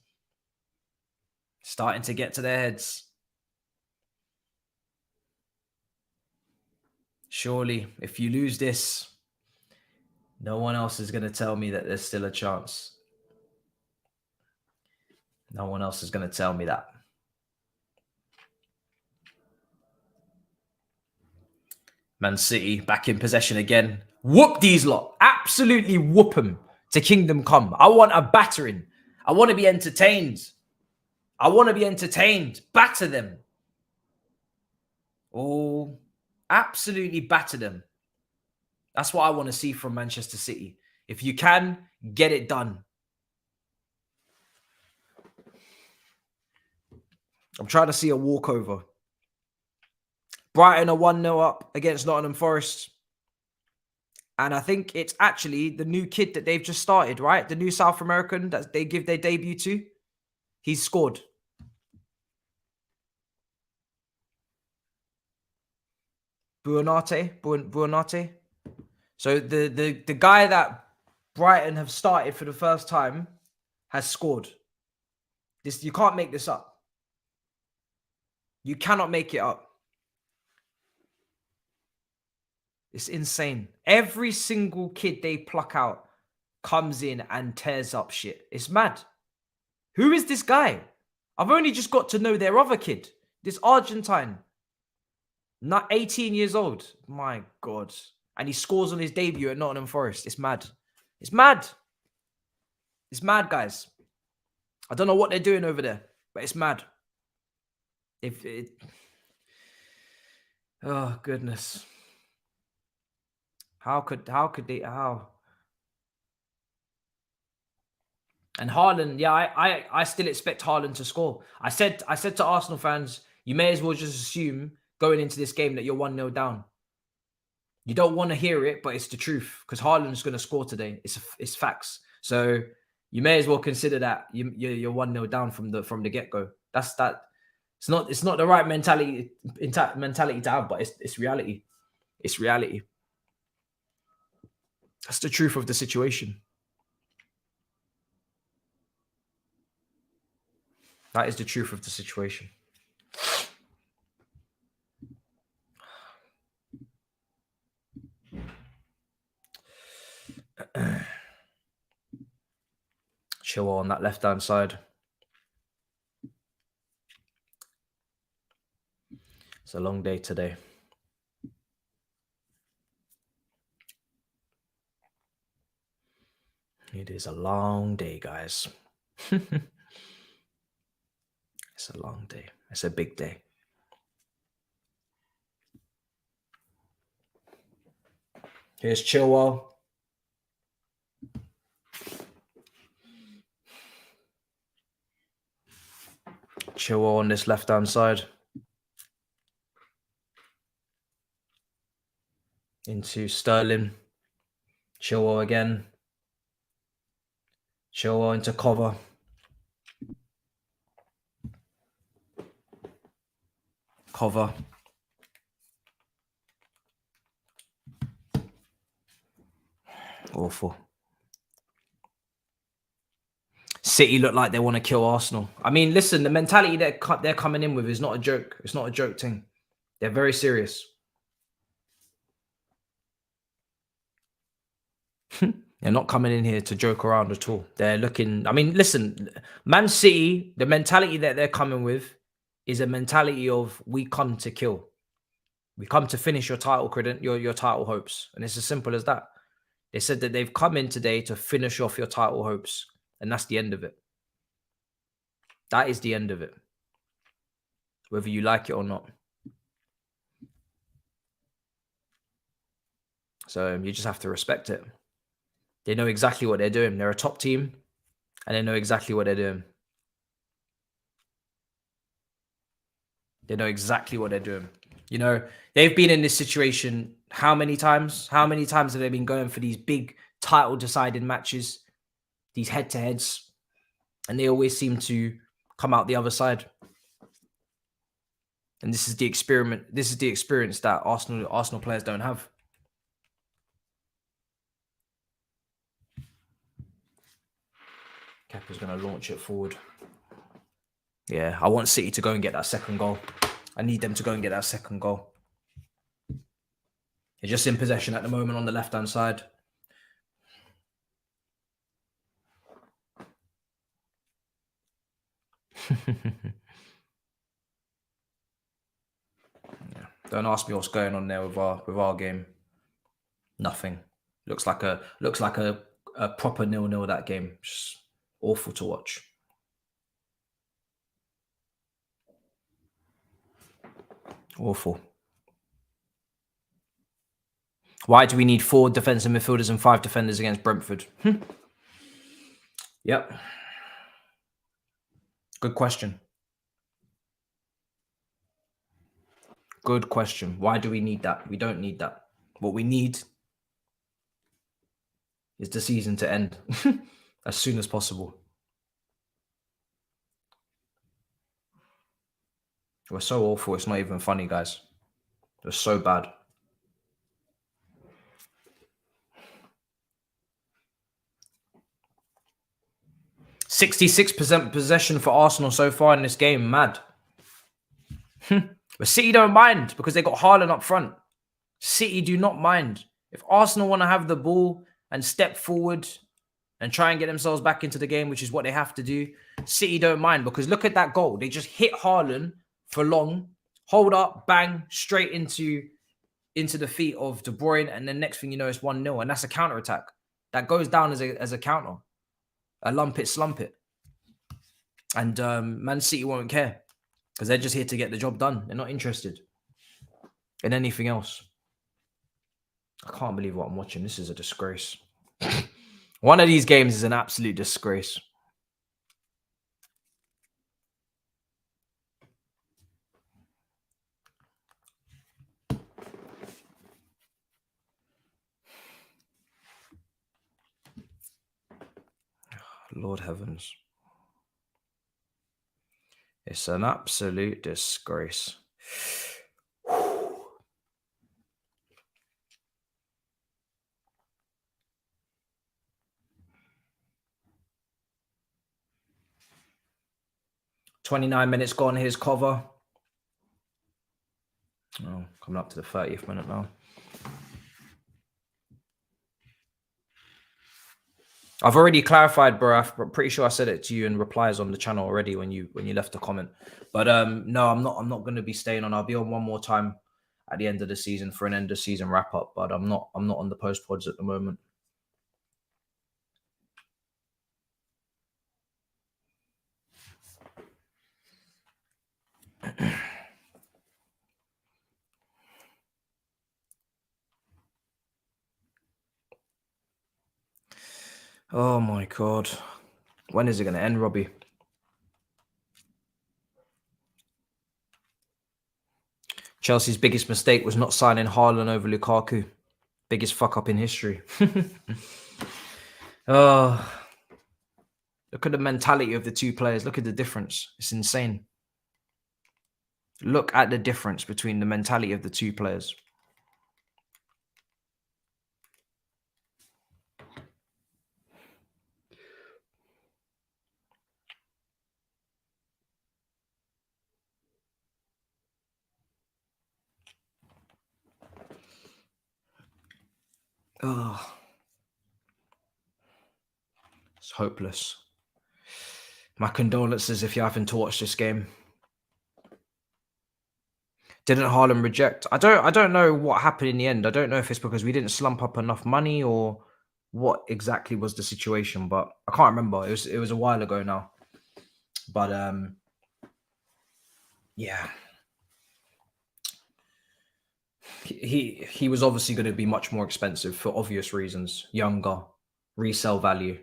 Starting to get to their heads. Surely, if you lose this, no one else is going to tell me that there's still a chance. No one else is going to tell me that. Man City back in possession again. Whoop these lot. Absolutely whoop them to kingdom come. I want a battering. I want to be entertained. I want to be entertained. Batter them. Oh, absolutely batter them. That's what I want to see from Manchester City. If you can, get it done. I'm trying to see a walkover. Brighton are 1-0 up against Nottingham Forest. And I think it's actually the new kid that they've just started, right? The new South American that they give their debut to. He's scored. Buonate. So the guy that Brighton have started for the first time has scored. This, you can't make this up. You cannot make it up. It's insane. Every single kid they pluck out comes in and tears up shit. It's mad. Who is this guy? I've only just got to know their other kid. This Argentine. Not 18 years old. My God. And he scores on his debut at Nottingham Forest. It's mad. It's mad. It's mad, guys. I don't know what they're doing over there, but it's mad. Oh, goodness. How could they? And Haaland, yeah, I still expect Haaland to score. I said to Arsenal fans, you may as well just assume going into this game that you're 1-0 down. You don't want to hear it, but it's the truth because Haaland's going to score today. It's facts. So you may as well consider that you're 1-0 down from the get-go. That's that. It's not the right mentality to have, but it's reality. It's reality. That's the truth of the situation. That is the truth of the situation. Chill on that left-hand side. It's a long day today. It is a long day, guys. It's a long day. It's a big day. Here's Chilwell. Chilwell on this left-hand side. Into Sterling. Chilwell again. Chilwell into cover. Cover. Awful. City look like they want to kill Arsenal. I mean, listen, the mentality that they're coming in with is not a joke. It's not a joke thing. They're very serious. They're not coming in here to joke around at all. They're looking... I mean, listen, Man City, the mentality that they're coming with is a mentality of we come to kill. We come to finish your title your title hopes. And it's as simple as that. They said that they've come in today to finish off your title hopes. And that's the end of it. That is the end of it. Whether you like it or not. So you just have to respect it. They know exactly what they're doing. They're a top team. And they know exactly what they're doing. They know exactly what they're doing. You know, they've been in this situation how many times? How many times have they been going for these big title deciding matches, these head-to-heads, and they always seem to come out the other side. And this is the experiment. This is the experience that Arsenal players don't have. Kepa's going to launch it forward. Yeah, I want City to go and get that second goal. I need them to go and get that second goal. They're just in possession at the moment on the left-hand side. Yeah. Don't ask me what's going on there with our game. Nothing. Looks like a proper 0-0 that game. Just awful to watch. Awful. Why do we need 4 defensive midfielders and 5 defenders against Brentford? Yep. Good question. Good question. Why do we need that? We don't need that. What we need is the season to end as soon as possible. We're so awful, it's not even funny, guys. We're so bad. %66% possession for Arsenal so far in this game. Mad. But City don't mind because they got Hairline up front. City do not mind. If Arsenal want to have the ball and step forward and try and get themselves back into the game, which is what they have to do, City don't mind because look at that goal. They just hit Hairline for long, hold up, bang, straight into the feet of De Bruyne, and then next thing you know, it's 1-0, and that's a counter-attack. That goes down as a counter. A lump it, slump it. And Man City won't care because they're just here to get the job done. They're not interested in anything else. I can't believe what I'm watching. This is a disgrace. One of these games is an absolute disgrace. Lord heavens. It's an absolute disgrace. 29 minutes gone. Here's cover. Oh, coming up to the 30th minute now. I've already clarified, bro. I'm pretty sure I said it to you in replies on the channel already when you left a comment. But no, I'm not going to be staying on. I'll be on one more time at the end of the season for an end of season wrap up. But I'm not on the post pods at the moment. Oh my God. When is it going to end, Robbie? Chelsea's biggest mistake was not signing Hairline over Lukaku. Biggest fuck up in history. Oh, look at the mentality of the two players. Look at the difference. It's insane. Look at the difference between the mentality of the two players. Oh, it's hopeless. My condolences if you haven't to watch this game. Didn't Hairline reject? I don't know what happened in the end. I don't know if it's because we didn't slump up enough money or what exactly was the situation, but I can't remember. It was a while ago now. But yeah. He was obviously going to be much more expensive for obvious reasons. Younger, resale value,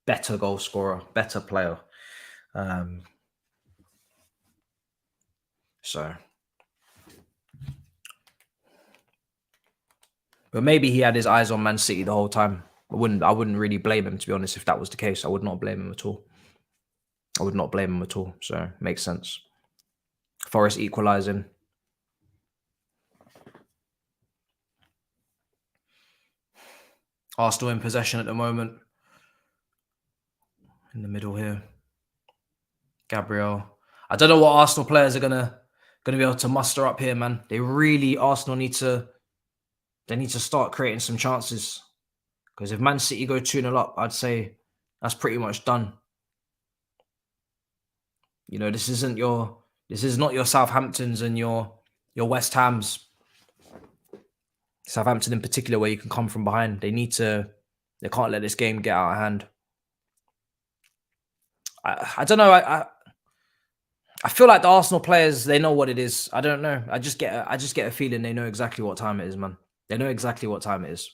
better goal scorer, better player. So, but maybe he had his eyes on Man City the whole time. I wouldn't really blame him, to be honest, if that was the case. I would not blame him at all. I would not blame him at all. So, makes sense. Forest equalising. Arsenal in possession at the moment. In the middle here. Gabriel. I don't know what Arsenal players are gonna be able to muster up here, man. Arsenal need to start creating some chances. Because if Man City go 2-0 up, I'd say that's pretty much done. You know, this is not your Southamptons and your West Hams. Southampton in particular, where you can come from behind. They can't let this game get out of hand. I don't know. I feel like the Arsenal players, they know what it is. I don't know. I just get a feeling they know exactly what time it is, man. They know exactly what time it is.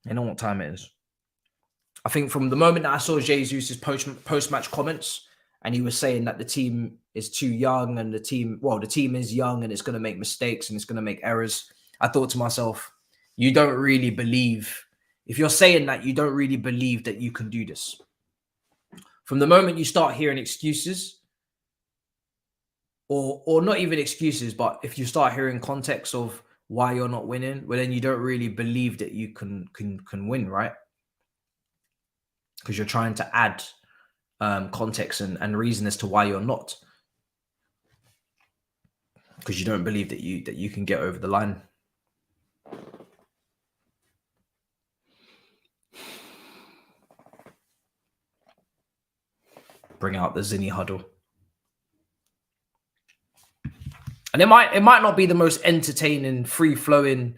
They know what time it is. I think from the moment that I saw Jesus' post-match comments, and he was saying that the team is too young and the team is young and it's going to make mistakes and it's going to make errors, I thought to myself, you don't really believe, if you're saying that, you don't really believe that you can do this. From the moment you start hearing excuses, or not even excuses, but if you start hearing context of why you're not winning, well, then you don't really believe that you can win, right? Because you're trying to add context and reason as to why you're not, because you don't believe that you can get over the line. Bring out the Zinni huddle. And it might not be the most entertaining, free-flowing,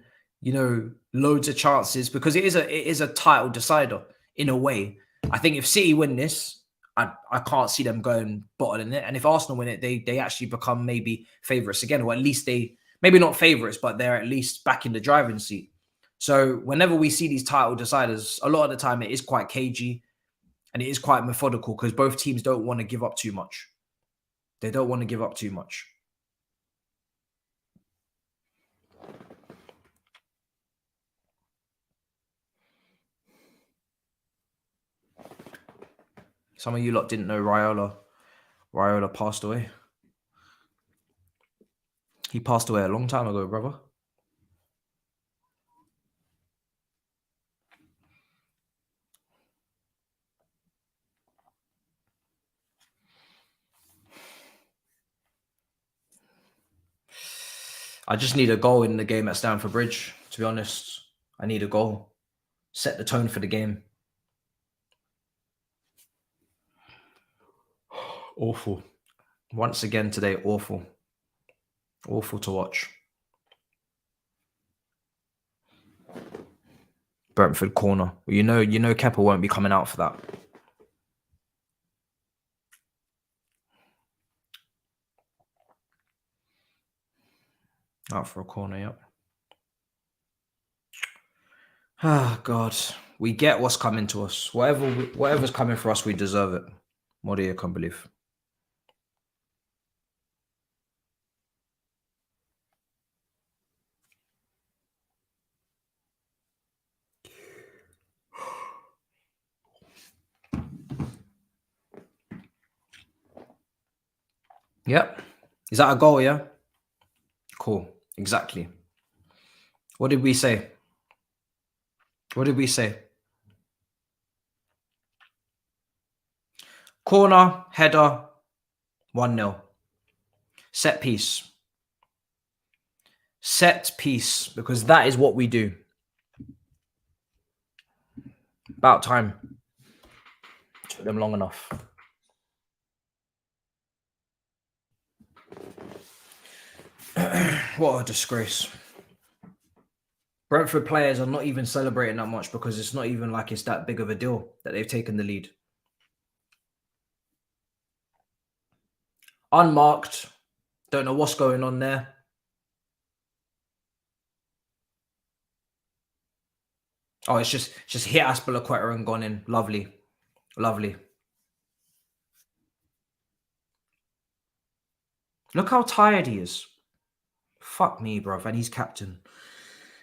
loads of chances, because it is a title decider in a way. I think if City win this, I can't see them going bottling it. And if Arsenal win it, they actually become maybe favourites again, or at least maybe not favourites, but they're at least back in the driving seat. So whenever we see these title deciders, a lot of the time it is quite cagey and it is quite methodical, because both teams don't want to give up too much. They don't want to give up too much. Some of you lot didn't know Raiola passed away. He passed away a long time ago, brother. I just need a goal in the game at Stamford Bridge, to be honest. I need a goal. Set the tone for the game. Awful. Once again today, awful. Awful to watch. Brentford corner. You know Kepa won't be coming out for that. Out for a corner, yep. Ah, God. We get what's coming to us. Whatever's coming for us, we deserve it. More than you can believe. Yep. Is that a goal, yeah? Cool. Exactly. What did we say? What did we say? Corner, header, 1-0. Set piece. Set piece, because that is what we do. About time. Took them long enough. What a disgrace. Brentford players are not even celebrating that much, because it's not even like it's that big of a deal that they've taken the lead. Unmarked. Don't know what's going on there. Oh, it's just hit Aspilicueta and gone in. Lovely. Lovely. Look how tired he is. Fuck me, bruv. And he's captain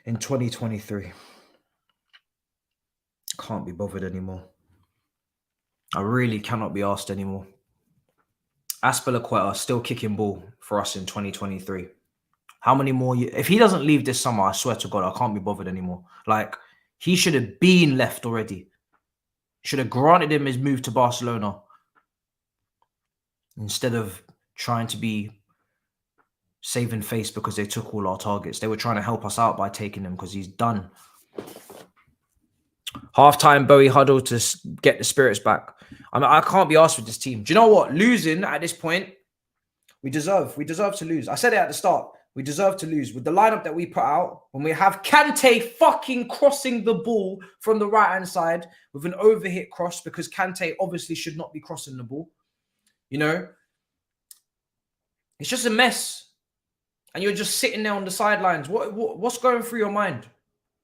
in 2023. Can't be bothered anymore. I really cannot be asked anymore. Aspilicueta still kicking ball for us in 2023. How many more years? If he doesn't leave this summer, I swear to God, I can't be bothered anymore. Like, he should have been left already. Should have granted him his move to Barcelona instead of trying to be saving face because they took all our targets. They were trying to help us out by taking him because he's done. Half-time Bowie huddle to get the spirits back. I mean, I can't be asked with this team. Do you know what? Losing at this point, we deserve to lose. I said it at the start. We deserve to lose. With the lineup that we put out, when we have Kante fucking crossing the ball from the right-hand side with an overhit cross, because Kante obviously should not be crossing the ball. You know? It's just a mess. And you're just sitting there on the sidelines. What's going through your mind?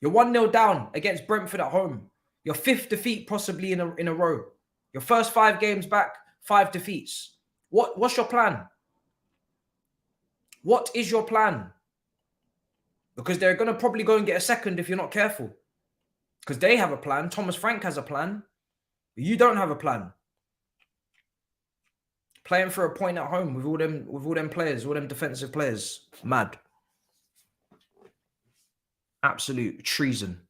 You're 1-0 down against Brentford at home. Your 5th defeat possibly in a row. Your first 5 games back, 5 defeats. What's your plan? What is your plan? Because they're going to probably go and get a second if you're not careful. Because they have a plan. Thomas Frank has a plan. You don't have a plan. Playing for a point at home with all them players, all them defensive players. Mad. Absolute treason.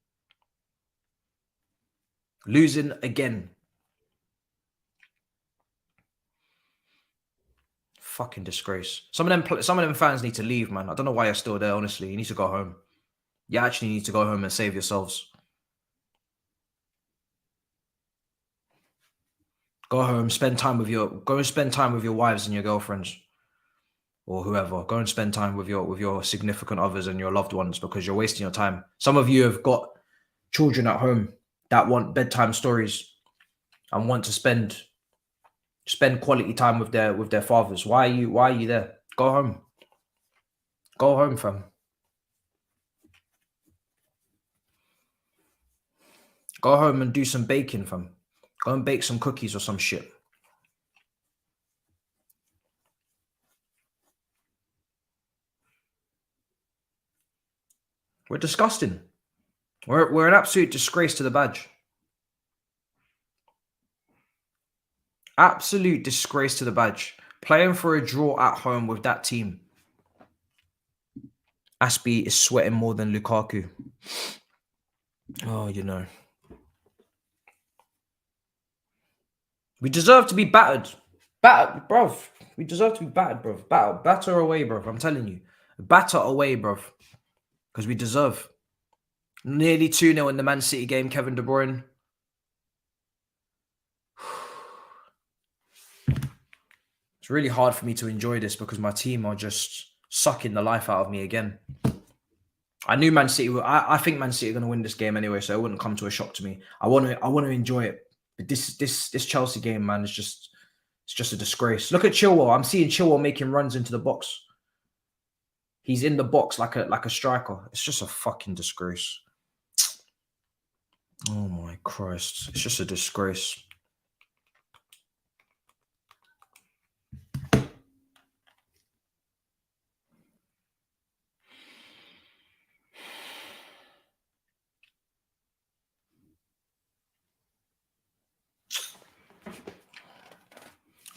Losing again. Fucking disgrace. Some of them fans need to leave, man. I don't know why you're still there, honestly. You need to go home. You actually need to go home and save yourselves. Go home, spend time with your wives and your girlfriends. Or whoever. Go and spend time with your significant others and your loved ones, because you're wasting your time. Some of you have got children at home that want bedtime stories and want to spend quality time with their fathers. Why are you there? Go home. Go home, fam. Go home and do some baking, fam. Go and bake some cookies or some shit. We're disgusting. We're an absolute disgrace to the badge. Absolute disgrace to the badge. Playing for a draw at home with that team. Aspie is sweating more than Lukaku. Oh, you know. We deserve to be battered. Battered, bruv. We deserve to be battered, bruv. Batter away, bruv. I'm telling you. Batter away, bruv. Because we deserve. Nearly 2-0 in the Man City game, Kevin De Bruyne. It's really hard for me to enjoy this because my team are just sucking the life out of me again. I knew Man City. I think Man City are going to win this game anyway, so it wouldn't come to a shock to me. I want to enjoy it. But this Chelsea game, man, it's just a disgrace. Look at Chilwell. I'm seeing Chilwell making runs into the box. He's in the box like a striker. It's just a fucking disgrace. Oh my Christ! It's just a disgrace.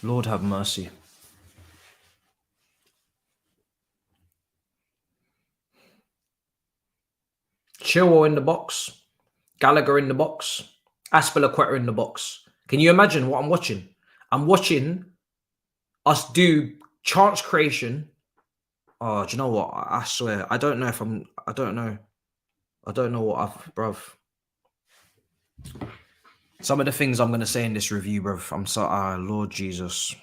Lord have mercy. Chilwell in the box. Gallagher in the box. Aspilicueta in the box. Can you imagine what I'm watching? I'm watching us do chance creation. Oh, do you know what? I swear. I don't know. Bruv. Some of the things I'm going to say in this review, bruv. I'm so, Lord Jesus.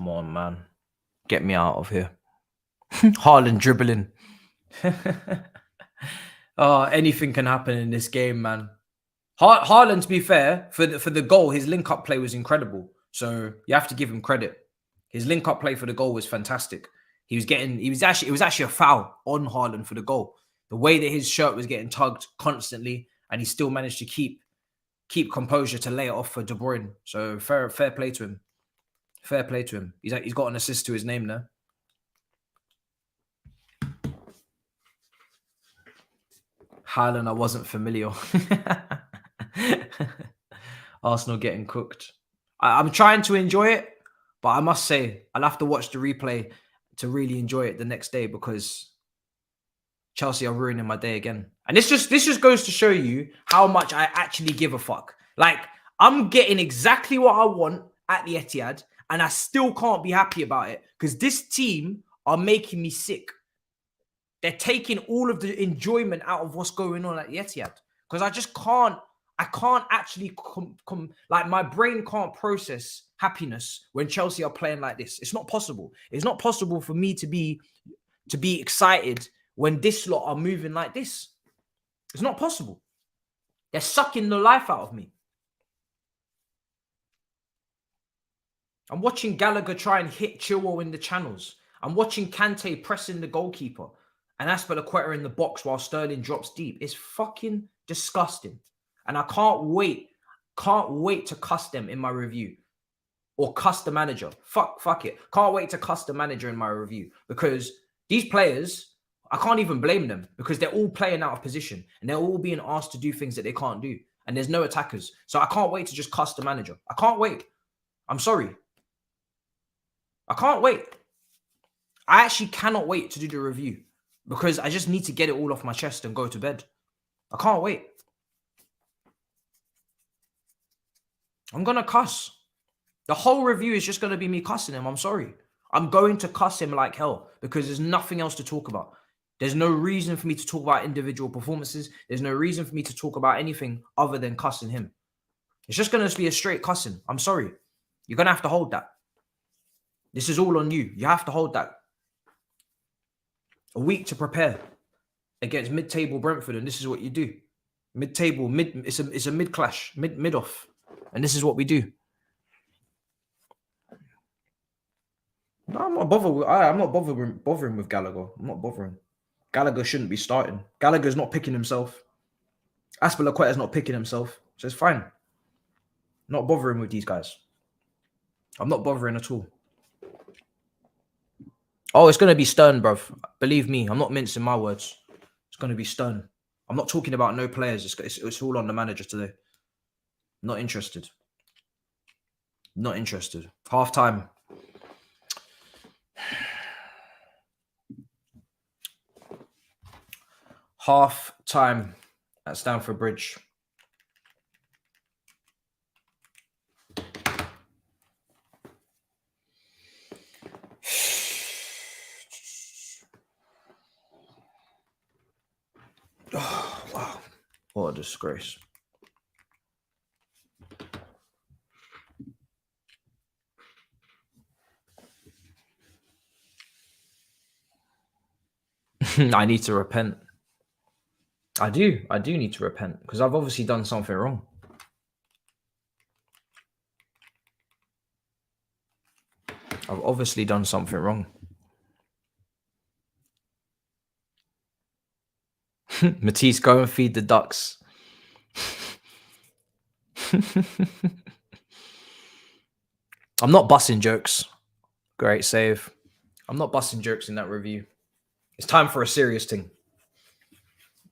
Come on, man. Get me out of here. Haaland dribbling. Oh, anything can happen in this game, man. Haaland, to be fair, for the goal, his link-up play was incredible. So you have to give him credit. His link-up play for the goal was fantastic. It was actually a foul on Haaland for the goal. The way that his shirt was getting tugged constantly, and he still managed to keep composure to lay it off for De Bruyne. So fair play to him. Fair play to him. He's got an assist to his name there. Haaland, I wasn't familiar. Arsenal getting cooked. I'm trying to enjoy it, but I must say I'll have to watch the replay to really enjoy it the next day, because Chelsea are ruining my day again. And this just goes to show you how much I actually give a fuck. Like, I'm getting exactly what I want at the Etihad, and I still can't be happy about it, because this team are making me sick. They're taking all of the enjoyment out of what's going on at the Etihad, because I can't actually like, my brain can't process happiness when Chelsea are playing like this. It's not possible. It's not possible for me to be excited when this lot are moving like this. It's not possible. They're sucking the life out of me. I'm watching Gallagher try and hit Chilwell in the channels. I'm watching Kante pressing the goalkeeper and Azpilicueta in the box while Sterling drops deep. It's fucking disgusting. And I can't wait to cuss them in my review, or cuss the manager. Fuck it. Can't wait to cuss the manager in my review, because these players, I can't even blame them, because they're all playing out of position and they're all being asked to do things that they can't do. And there's no attackers. So I can't wait to just cuss the manager. I can't wait. I'm sorry. I can't wait. I actually cannot wait to do the review, because I just need to get it all off my chest and go to bed. I can't wait. I'm going to cuss. The whole review is just going to be me cussing him. I'm sorry. I'm going to cuss him like hell, because there's nothing else to talk about. There's no reason for me to talk about individual performances. There's no reason for me to talk about anything other than cussing him. It's just going to be a straight cussing. I'm sorry. You're going to have to hold that. This is all on you. You have to hold that. A week to prepare against mid-table Brentford, and this is what you do. Mid-table, it's a mid-clash, mid-off. And this is what we do. No, I'm not bothered. I'm not bothering with Gallagher. I'm not bothering. Gallagher shouldn't be starting. Gallagher's not picking himself. Azpilicueta's not picking himself. So it's fine. Not bothering with these guys. I'm not bothering at all. Oh, it's going to be stern, bruv. Believe me, I'm not mincing my words. It's going to be stern. I'm not talking about no players. It's all on the manager today. Not interested. Not interested. Half time. Half time at Stamford Bridge. Oh, wow. What a disgrace. I need to repent. I do need to repent, because I've obviously done something wrong. I've obviously done something wrong. Matisse, go and feed the ducks. I'm not busting jokes. Great save. I'm not busting jokes in that review. It's time for a serious thing.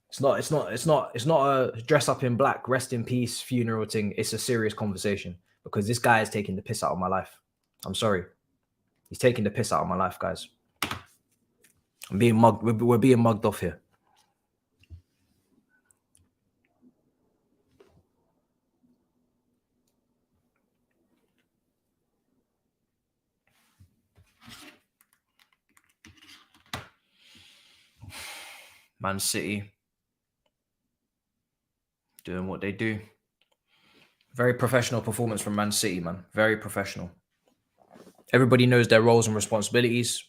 It's not a dress up in black, rest in peace funeral thing. It's a serious conversation, because this guy is taking the piss out of my life. I'm sorry. He's taking the piss out of my life, guys. I'm being mugged. We're being mugged off here. Man City doing what they do. Very professional performance from Man City, man. Very professional. Everybody knows their roles and responsibilities.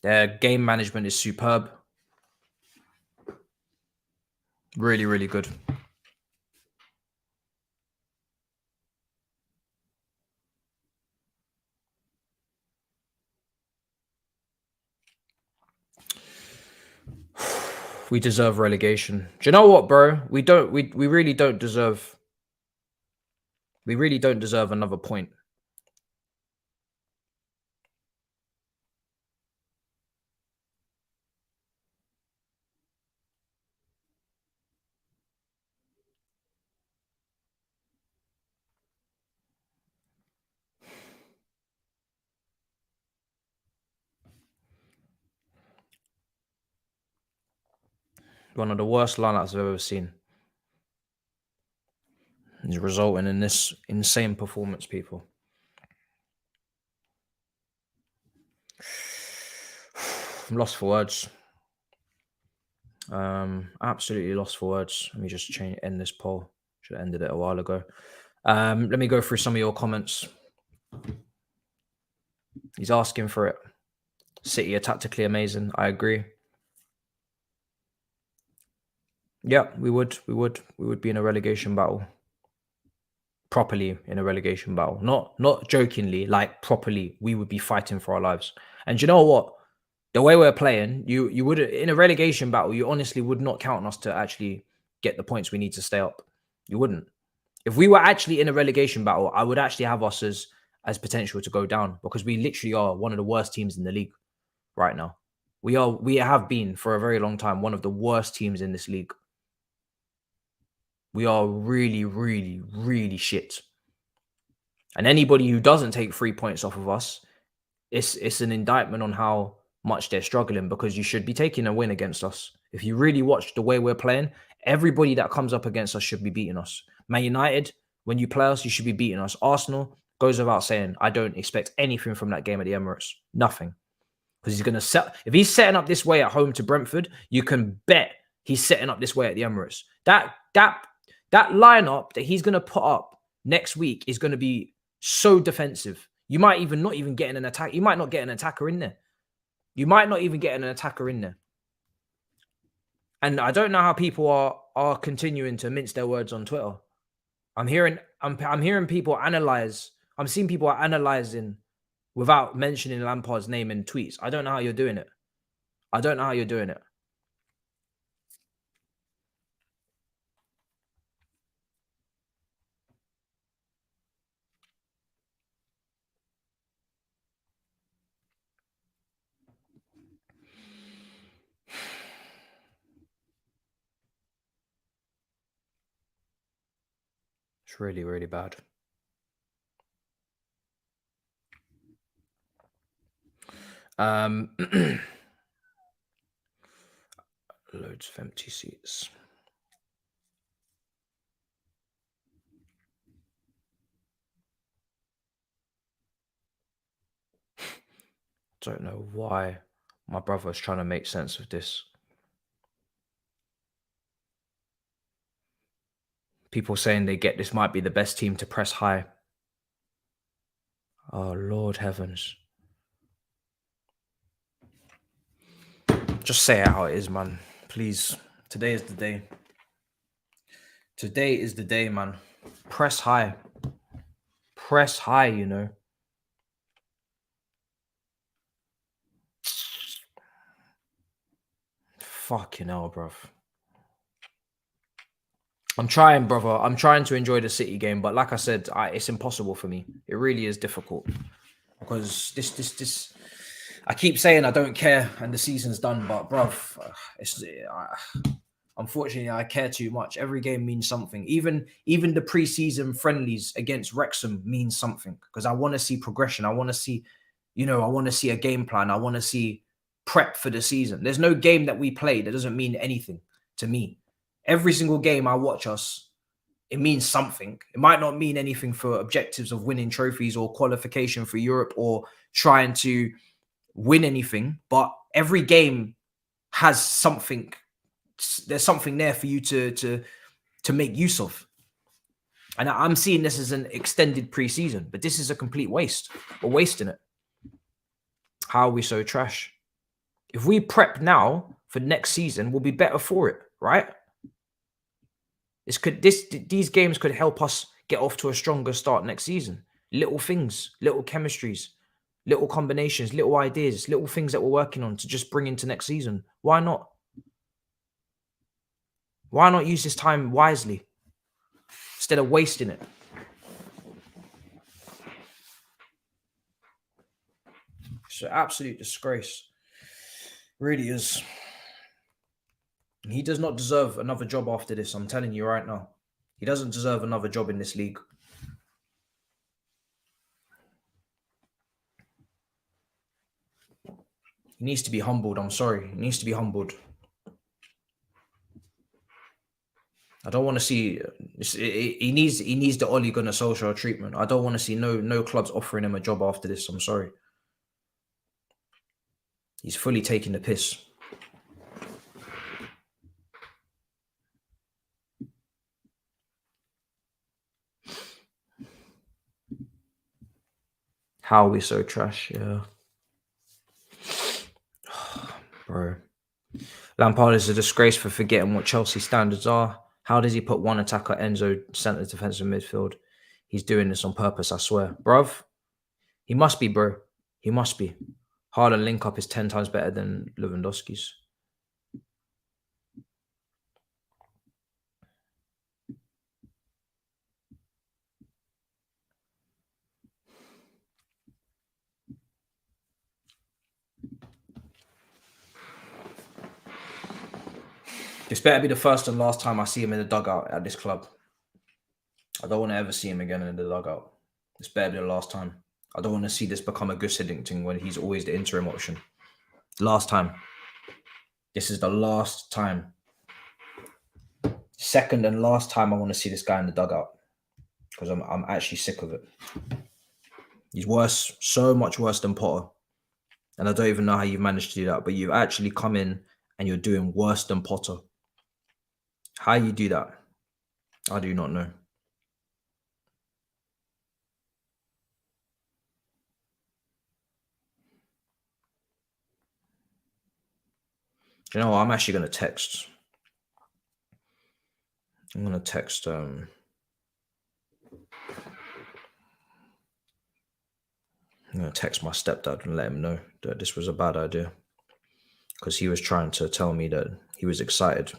Their game management is superb. Really, really good. We deserve relegation. Do you know what, bro? We really don't deserve. We really don't deserve another point. One of the worst lineups I've ever seen. Is resulting in this insane performance, people. I'm lost for words. Absolutely lost for words. Let me just end this poll. Should have ended it a while ago. Let me go through some of your comments. He's asking for it. City are tactically amazing. I agree. Yeah, we would be in a relegation battle. Properly in a relegation battle. Not jokingly, like properly, we would be fighting for our lives. And you know what? The way we're playing, you would, in a relegation battle, you honestly would not count on us to actually get the points we need to stay up. You wouldn't. If we were actually in a relegation battle, I would actually have us as potential to go down, because we literally are one of the worst teams in the league right now. We have been for a very long time one of the worst teams in this league. We are really, really, really shit. And anybody who doesn't take 3 points off of us, it's an indictment on how much they're struggling, because you should be taking a win against us. If you really watch the way we're playing, everybody that comes up against us should be beating us. Man United, when you play us, you should be beating us. Arsenal, goes without saying, I don't expect anything from that game at the Emirates. Nothing. Because he's going to set, if he's setting up this way at home to Brentford, you can bet he's setting up this way at the Emirates. That lineup that he's going to put up next week is going to be so defensive. You might even not even get an attack. You might not get an attacker in there. You might not even get an attacker in there. And I don't know how people are continuing to mince their words on Twitter. I'm hearing people analyze. I'm seeing people are analyzing without mentioning Lampard's name in tweets. I don't know how you're doing it. I don't know how you're doing it. It's really, really bad. Loads of empty seats. Don't know why my brother's trying to make sense of this. People saying they get this might be the best team to press high. Oh, Lord heavens. Just say it how it is, man. Please. Today is the day. Today is the day, man. Press high. Press high, you know. Fucking hell, bruv. I'm trying, brother. I'm trying to enjoy the City game, but like I said, it's impossible for me. It really is difficult, because this. I keep saying I don't care and the season's done, but bruv, unfortunately I care too much. Every game means something. Even the pre-season friendlies against Wrexham means something, because I want to see progression. I want to see, I want to see a game plan. I want to see prep for the season. There's no game that we play that doesn't mean anything to me. Every single game I watch us, it means something. It might not mean anything for objectives of winning trophies or qualification for Europe or trying to win anything, but every game has something. There's something there for you to make use of. And I'm seeing this as an extended pre-season, but this is a complete waste. We're wasting it. How are we so trash? If we prep now for next season, we'll be better for it, right? These games could help us get off to a stronger start next season. Little things, little chemistries, little combinations, little ideas, little things that we're working on to just bring into next season. Why not? Why not use this time wisely instead of wasting it? It's an absolute disgrace. Really is. He does not deserve another job after this. I'm telling you right now. He doesn't deserve another job in this league. He needs to be humbled. I'm sorry. He needs to be humbled. I don't want to see. He needs the Ole Gunnar Solskjaer treatment. I don't want to see no clubs offering him a job after this. I'm sorry. He's fully taking the piss. How are we so trash? Yeah. Bro. Lampard is a disgrace for forgetting what Chelsea standards are. How does he put one attacker, Enzo, centre defensive midfield? He's doing this on purpose, I swear. Bruv, he must be, bro. He must be. Harder link up is 10 times better than Lewandowski's. This better be the first and last time I see him in the dugout at this club. I don't want to ever see him again in the dugout. This better be the last time. I don't want to see this become a Gus Hiddink when he's always the interim option. Last time. This is the last time. Second and last time I want to see this guy in the dugout. Because I'm actually sick of it. He's worse, so much worse than Potter. And I don't even know how you've managed to do that. But you've actually come in and you're doing worse than Potter. How you do that? I do not know. Do you know what? I'm actually going to text. I'm going to text... I'm going to text my stepdad and let him know that this was a bad idea. Because he was trying to tell me that he was excited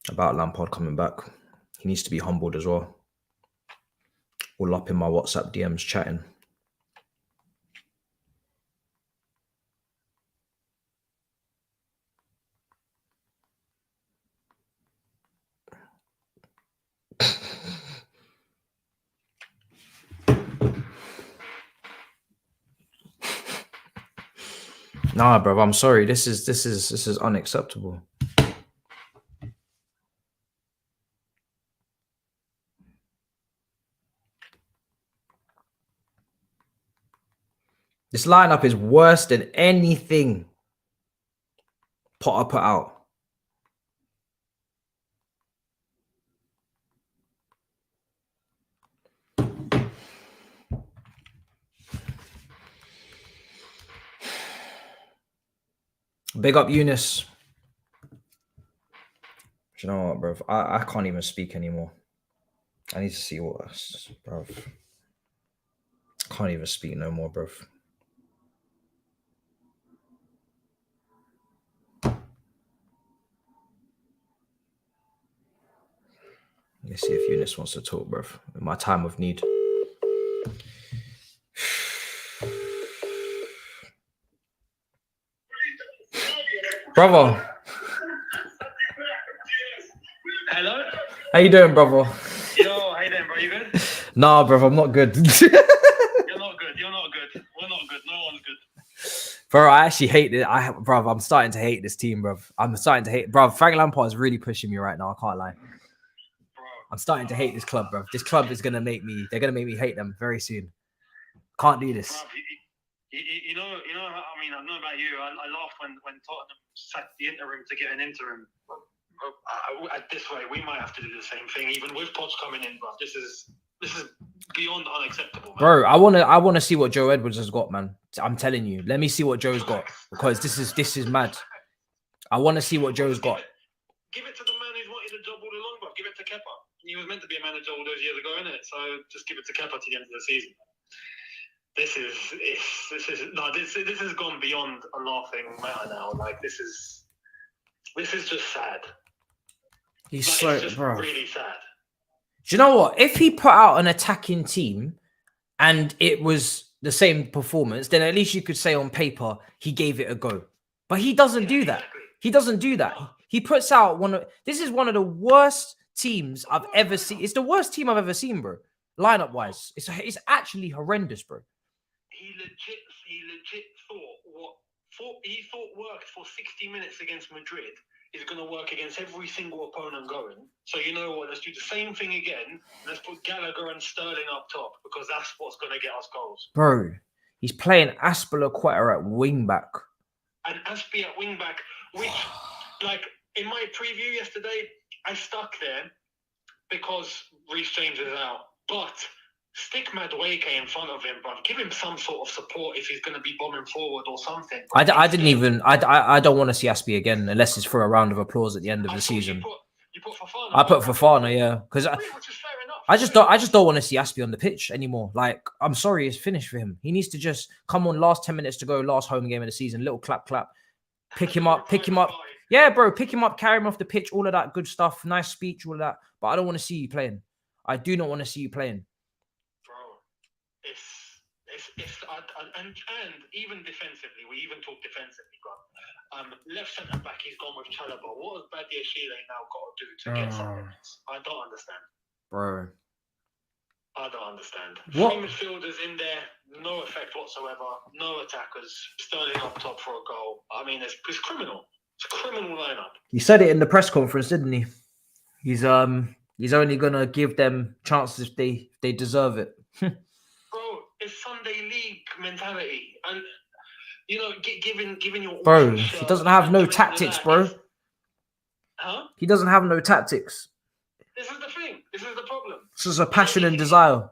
about Lampard coming back. He needs to be humbled as well. All up in my WhatsApp DMs chatting. Nah, bro, I'm sorry. This is unacceptable. This lineup is worse than anything Potter put out. Big up Eunice. Do you know what, bro? I can't even speak anymore. I need to see what else, bro. Can't even speak no more, bro. Let's see if Eunice wants to talk, bro. In my time of need. Brother. Hello? How you doing, brother? Yo, how you doing, bro? You good? Nah, bro, I'm not good. You're not good. You're not good. We're not good. No one's good. Bro, I actually hate it. Bro, I'm starting to hate this team, bro. I'm starting to hate... Bro, Frank Lampard is really pushing me right now. I can't lie. Bro, I'm starting to hate this club, bro. This club is going to make me... They're going to make me hate them very soon. Can't do this. bro, you know, I mean, I don't know about you. I laughed when Tottenham sacked the interim to get an interim. At this rate, we might have to do the same thing, even with Poch coming in, bro. This is beyond unacceptable, man. Bro, I wanna see what Joe Edwards has got, man. I'm telling you. Let me see what Joe's got, because this is mad. I want to see what Joe's got. Give it to the man who's wanted a job all along, bro. Give it to Kepa. He was meant to be a manager all those years ago, innit? So just give it to Kepa to the end of the season. This has gone beyond a laughing matter now. Like this is just sad. He's it's just really sad. Do you know what? If he put out an attacking team and it was the same performance, then at least you could say on paper he gave it a go. But he doesn't do that. Exactly. He doesn't do that. He puts out this is one of the worst teams I've ever seen. It's the worst team I've ever seen, bro. Lineup wise, it's actually horrendous, bro. He legit thought worked for 60 minutes against Madrid is going to work against every single opponent going. So you know what? Let's do the same thing again. Let's put Gallagher and Sterling up top because that's what's going to get us goals. Bro, he's playing Aspilicueta at wing back. And Aspie at wing back, which, like, in my preview yesterday, I stuck there because Reece James is out. But stick Madueke in front of him, bro. Give him some sort of support if he's going to be bombing forward or something. I don't want to see Aspie again unless it's for a round of applause at the end of the season. You put Fofana. I put Fofana, yeah, because which is fair enough. I just don't want to see Aspie on the pitch anymore. Like, I'm sorry, it's finished for him. He needs to just come on last 10 minutes to go, last home game of the season, little clap, pick him up. Yeah, bro, pick him up, carry him off the pitch, all of that good stuff, nice speech, all of that. But I don't want to see you playing. I do not want to see you playing. And even defensively, we even talk defensively, bro. Left centre back, he's gone with Chalobah. What has Badiashile now got to do to get something else? I don't understand, bro. I don't understand. What? 3 midfielders in there, no effect whatsoever. No attackers. Sterling up top for a goal. I mean, it's criminal. It's a criminal lineup. He said it in the press conference, didn't he? He's only gonna give them chances if they deserve it. Bro, it's Sunday League mentality, and you know, giving your bro. He doesn't have no tactics, bro. Huh? He doesn't have no tactics. This is the thing. This is the problem. This is a passion and desire.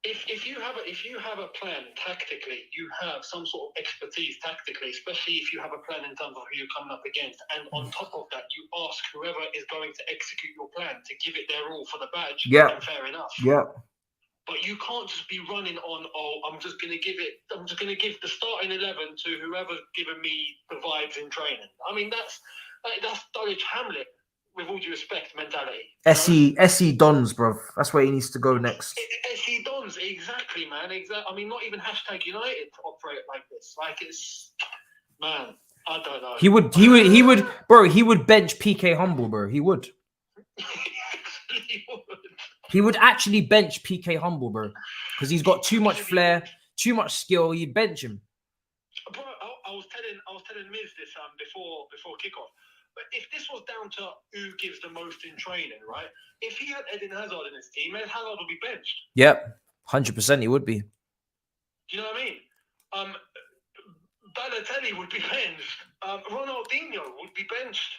If you have a plan tactically, you have some sort of expertise tactically, especially if you have a plan in terms of who you're coming up against, and on top of that, you ask whoever is going to execute your plan to give it their all for the badge. Yeah. Fair enough. Yeah. But you can't just be running on, I'm just going to give the starting 11 to whoever's given me the vibes in training. I mean, that's Dulwich Hamlet, with all due respect, mentality. SE Dons, bro. That's where he needs to go next. SE Dons, exactly, man. Exactly. I mean, not even #United operate like this. Like, it's, man, I don't know. He would bench PK Humble, bro. He would. He would actually bench PK Humble, bro, because he's got too much flair, too much skill. You'd bench him. Bro, I was telling Miz this before kickoff. But if this was down to who gives the most in training, right? If he had Eden Hazard in his team, Eden Hazard would be benched. Yep, 100% he would be. Do you know what I mean? Balotelli would be benched. Ronaldinho would be benched.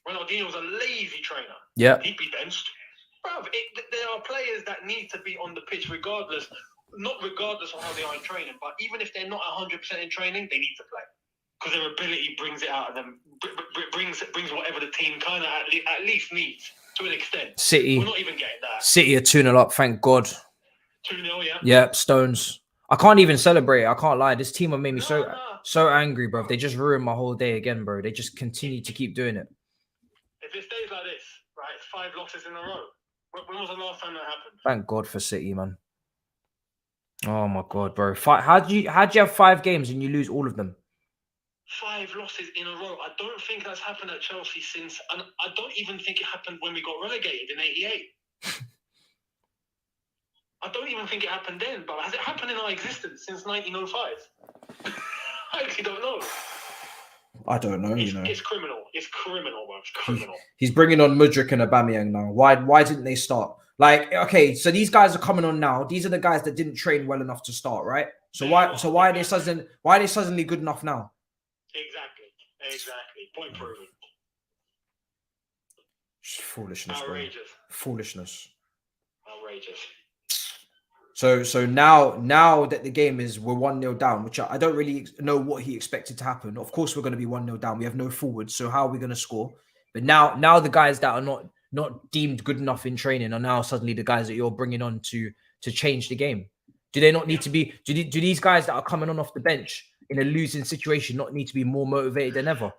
Ronaldinho's a lazy trainer. Yeah, he'd be benched. Bro, there are players that need to be on the pitch regardless of how they are in training, but even if they're not 100% in training, they need to play. Because their ability brings it out of them, brings whatever the team kind of at least needs to an extent. City. We're not even getting that. City are 2-0 up, thank God. 2-0, yeah? Yeah, Stones. I can't even celebrate. I can't lie. This team have made me so angry, bro. They just ruined my whole day again, bro. They just continue to keep doing it. If it stays like this, right, 5 losses in a row. When was the last time that happened? Thank God for City, man. Oh my God, bro. How'd you have 5 games and you lose all of them? 5 losses in a row. I don't think that's happened at Chelsea since, and I don't even think it happened when we got relegated in '88. I don't even think it happened then, but has it happened in our existence since 1905? I actually don't know. I don't know, It's criminal. It's criminal, bro. It's criminal. He's bringing on Mudryk and Aubameyang now. Why didn't they start? Like, okay, so these guys are coming on now. These are the guys that didn't train well enough to start, right? So why are they suddenly good enough now? Exactly. Point proven. Just foolishness, Outrageous. bro. Foolishness. Outrageous. So now that the game is, we're 1-0 down, which I don't really know what he expected to happen. Of course, we're going to be 1-0 down. We have no forwards, so how are we going to score? But now the guys that are not deemed good enough in training are now suddenly the guys that you're bringing on to change the game. Do they not need to be? Do these guys that are coming on off the bench in a losing situation not need to be more motivated than ever?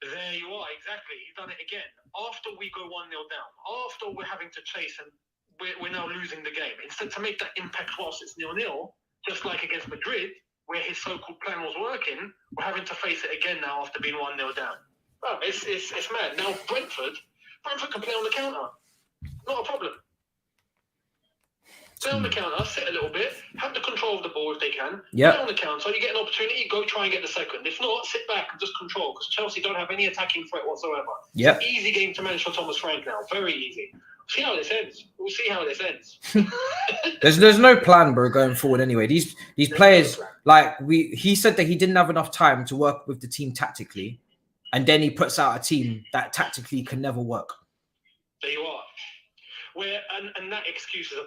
There you are, exactly. He's done it again. After we go 1-0 down, after we're having to chase and we're now losing the game, instead to make that impact whilst it's 0-0, just like against Madrid, where his so-called plan was working, we're having to face it again now after being 1-0 down. Well, it's mad. Now Brentford can play on the counter. Not a problem. Play on the counter, sit a little bit, have the control of the ball if they can. Play on the counter, you get an opportunity, go try and get the second. If not, sit back and just control, because Chelsea don't have any attacking threat whatsoever. It's an easy game to manage for Thomas Frank now. Very easy. See how this ends. We'll see how this ends. There's no plan, bro, going forward anyway. These players, like he said that he didn't have enough time to work with the team tactically, and then he puts out a team that tactically can never work. There you are. And that excuse is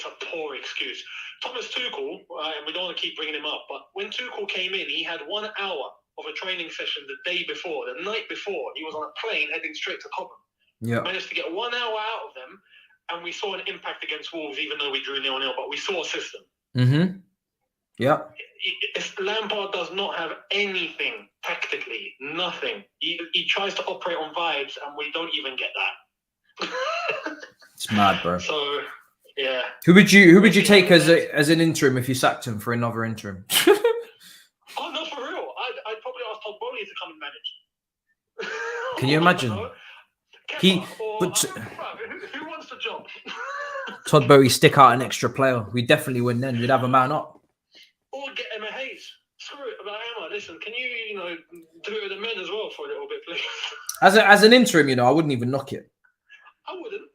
a poor excuse. Thomas Tuchel, and we don't want to keep bringing him up, but when Tuchel came in, he had 1 hour of a training session the day before. The night before, he was on a plane heading straight to Cobham. Yeah. Managed to get 1 hour out of them, and we saw an impact against Wolves, even though we drew 0-0, but we saw a system. Mm-hmm. Yeah. Lampard does not have anything tactically, nothing. He tries to operate on vibes, and we don't even get that. It's mad, bro. So, yeah. Who would you take as an interim if you sacked him for another interim? Oh, no, for real. I'd probably ask Todd Bowley to come and manage. Can you imagine? Who wants the job? Todd Bowley stick out an extra player. We definitely win then. We'd have a man up. Or get Emma Hayes. Screw it about Emma. Listen, can you do it with the men as well for a little bit, please? As an interim, I wouldn't even knock it. I wouldn't.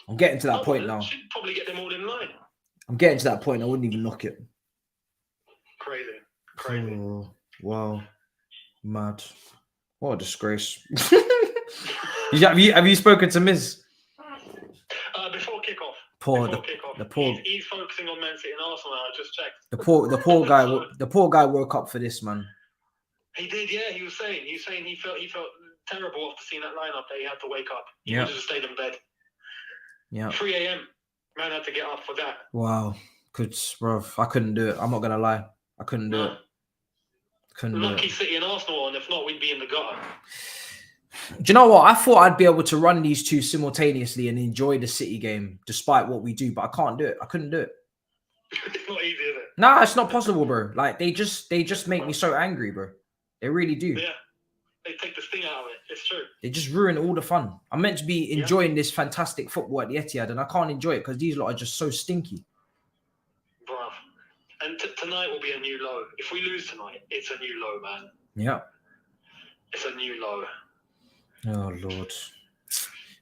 I'm getting to that point now. Should probably get them all in line. I'm getting to that point. I wouldn't even knock it. Crazy. Oh, wow. Mad. What a disgrace. Have you spoken to Miz? Before kickoff. He's focusing on Man City and Arsenal now. I just checked. The poor guy woke up for this, man. He did, yeah. He was saying he felt terrible after seeing that lineup that he had to wake up. He wanted to stay in bed. Yeah. 3 a.m. Man had to get up for that. Wow. Bro, I couldn't do it. I'm not gonna lie. I couldn't do it. Lucky City and Arsenal on. If not, we'd be in the gutter. Do you know what? I thought I'd be able to run these two simultaneously and enjoy the City game despite what we do, but I can't do it. I couldn't do it. It's not easy, is it? Nah, it's not possible, bro. Like they just make me so angry, bro. They really do. Yeah. They take the sting out of it. It's true. They just ruin all the fun. I'm meant to be enjoying this fantastic football at the Etihad, and I can't enjoy it because these lot are just so stinky. Bruv. And tonight will be a new low. If we lose tonight, it's a new low, man. Yeah. It's a new low. Oh, Lord.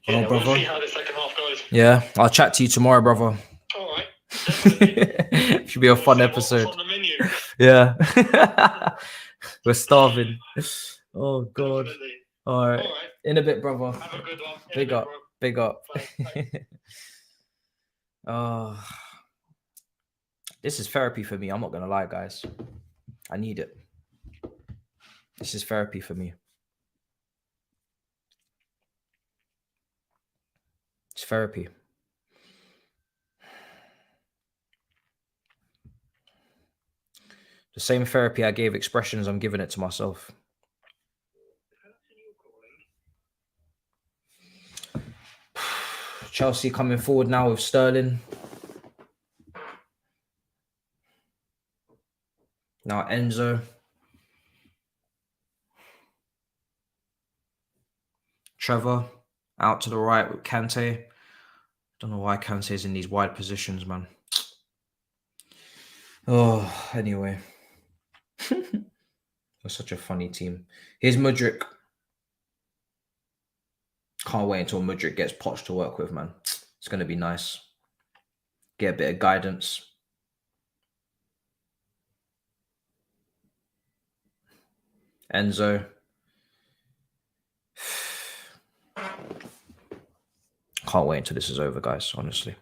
Yeah, brother. We'll see how the second half goes. Yeah, I'll chat to you tomorrow, brother. All right. Should be a fun episode. What's on the menu? Yeah. We're starving. Oh, God. Definitely. All right. In a bit, brother. Have a good one. Big up. Big up. Bye. Oh, this is therapy for me. I'm not going to lie, guys. I need it. This is therapy for me. It's therapy. The same therapy I gave expressions, I'm giving it to myself. Chelsea coming forward now with Sterling. Now Enzo. Trevor out to the right with Kante. Don't know why Kante's in these wide positions, man. Oh, anyway. We're such a funny team. Here's Mudryk. Can't wait until Mudryk gets Poch to work with, man. It's going to be nice. Get a bit of guidance. Enzo. Can't wait until this is over, guys, honestly.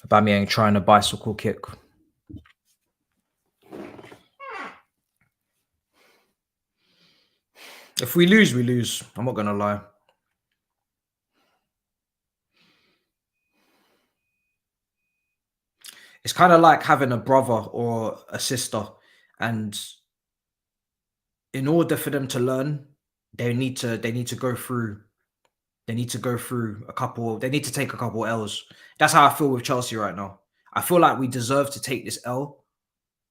Aubameyang trying a bicycle kick. If we lose, we lose. I'm not going to lie. It's kind of like having a brother or a sister. And in order for them to learn, they need to go through. They need to go through a couple. They need to take a couple L's. That's how I feel with Chelsea right now. I feel like we deserve to take this L,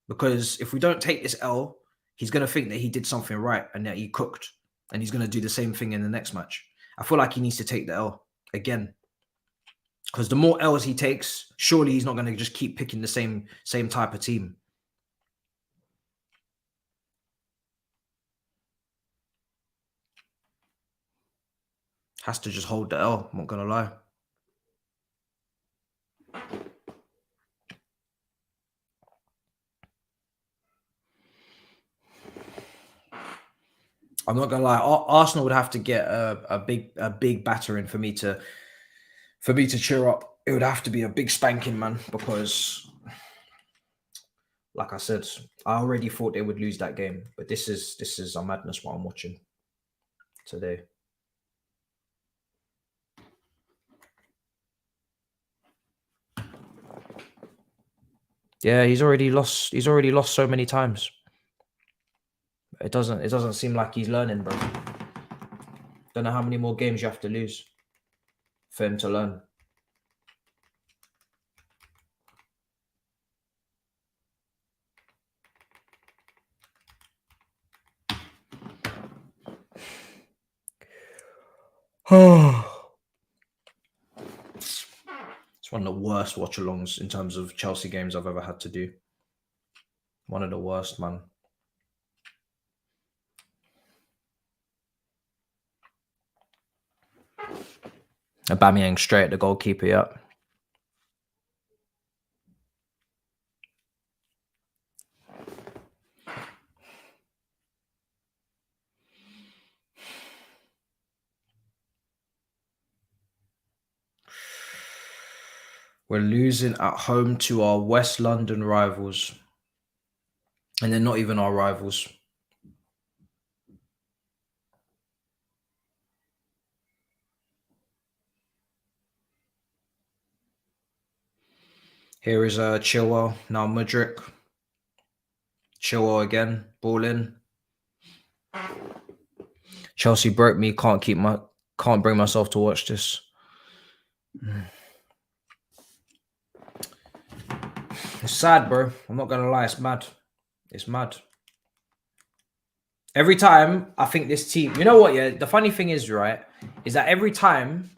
because if we don't take this L, he's going to think that he did something right and that he cooked, and he's going to do the same thing in the next match. I feel like he needs to take the L again, because the more L's he takes, surely he's not going to just keep picking the same type of team. Has to just hold the L. I'm not going to lie. I'm not gonna lie. Arsenal would have to get a big battering for me to cheer up. It would have to be a big spanking, man, because, like I said, I already thought they would lose that game. But this is a madness what I'm watching today. Yeah, he's already lost. He's already lost so many times. It doesn't seem like he's learning, bro. Don't know how many more games you have to lose for him to learn. It's one of the worst watch-alongs in terms of Chelsea games I've ever had to do. One of the worst, man. Aubameyang straight at the goalkeeper, yeah. We're losing at home to our West London rivals. And they're not even our rivals. Here is Chilwell, now Mudryk. Chilwell again, ball in. Chelsea broke me. Can't bring myself to watch this. It's sad, bro. I'm not gonna lie, it's mad. It's mad. Every time I think this team, you know what? Yeah, the funny thing is, right, is that every time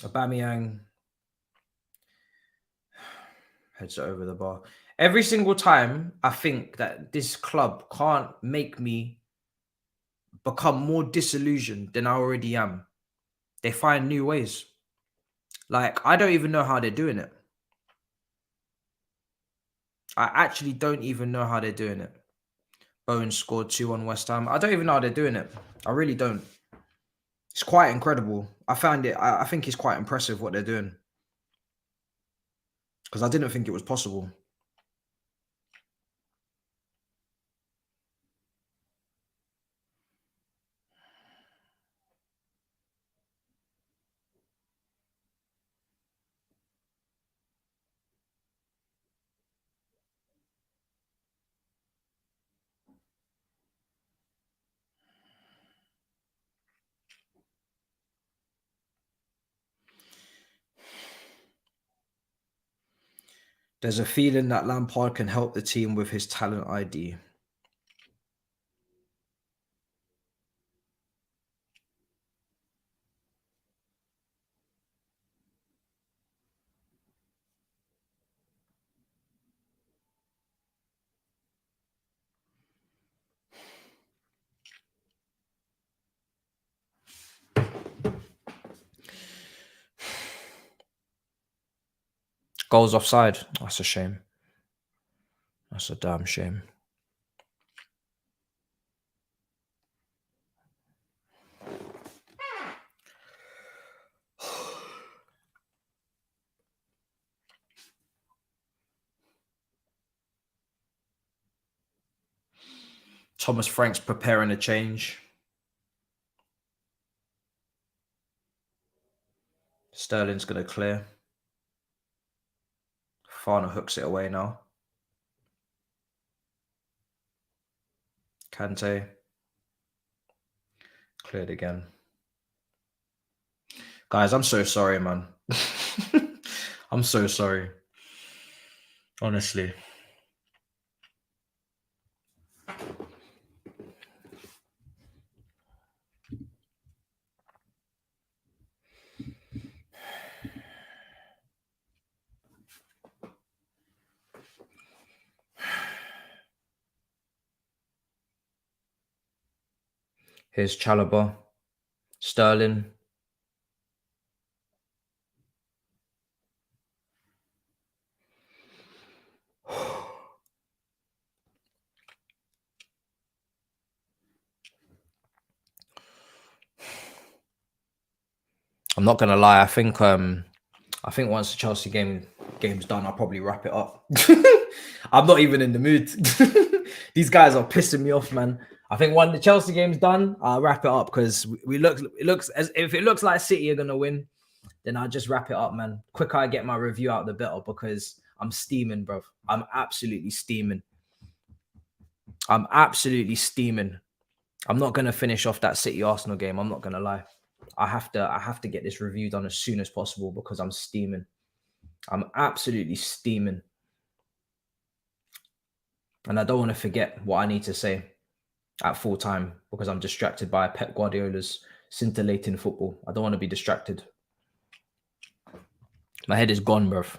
Aubameyang heads it over the bar. Every single time I think that this club can't make me become more disillusioned than I already am, they find new ways. Like, I don't even know how they're doing it. I actually don't even know how they're doing it. Bones scored 2 on West Ham. I don't even know how they're doing it. I really don't. It's quite incredible. I think it's quite impressive what they're doing, because I didn't think it was possible. There's a feeling that Lampard can help the team with his talent ID. Goals offside. That's a shame. That's a damn shame. Thomas Frank's preparing a change. Sterling's going to clear. Farner hooks it away now. Kante. Cleared again. Guys, I'm so sorry, man. I'm so sorry. Honestly. Here's Chalobah. Sterling. I'm not gonna lie. I think once the Chelsea game's done, I'll probably wrap it up. I'm not even in the mood. These guys are pissing me off, man. I think when the Chelsea game's done, I'll wrap it up because it looks as if it looks like City are gonna win, then I'll just wrap it up, man. Quicker I get my review out, the better, because I'm steaming, bro. I'm absolutely steaming. I'm absolutely steaming. I'm not gonna finish off that City Arsenal game. I'm not gonna lie. I have to get this review done as soon as possible because I'm steaming. I'm absolutely steaming. And I don't want to forget what I need to say at full time because I'm distracted by Pep Guardiola's scintillating football. I don't want to be distracted. My head is gone, bruv.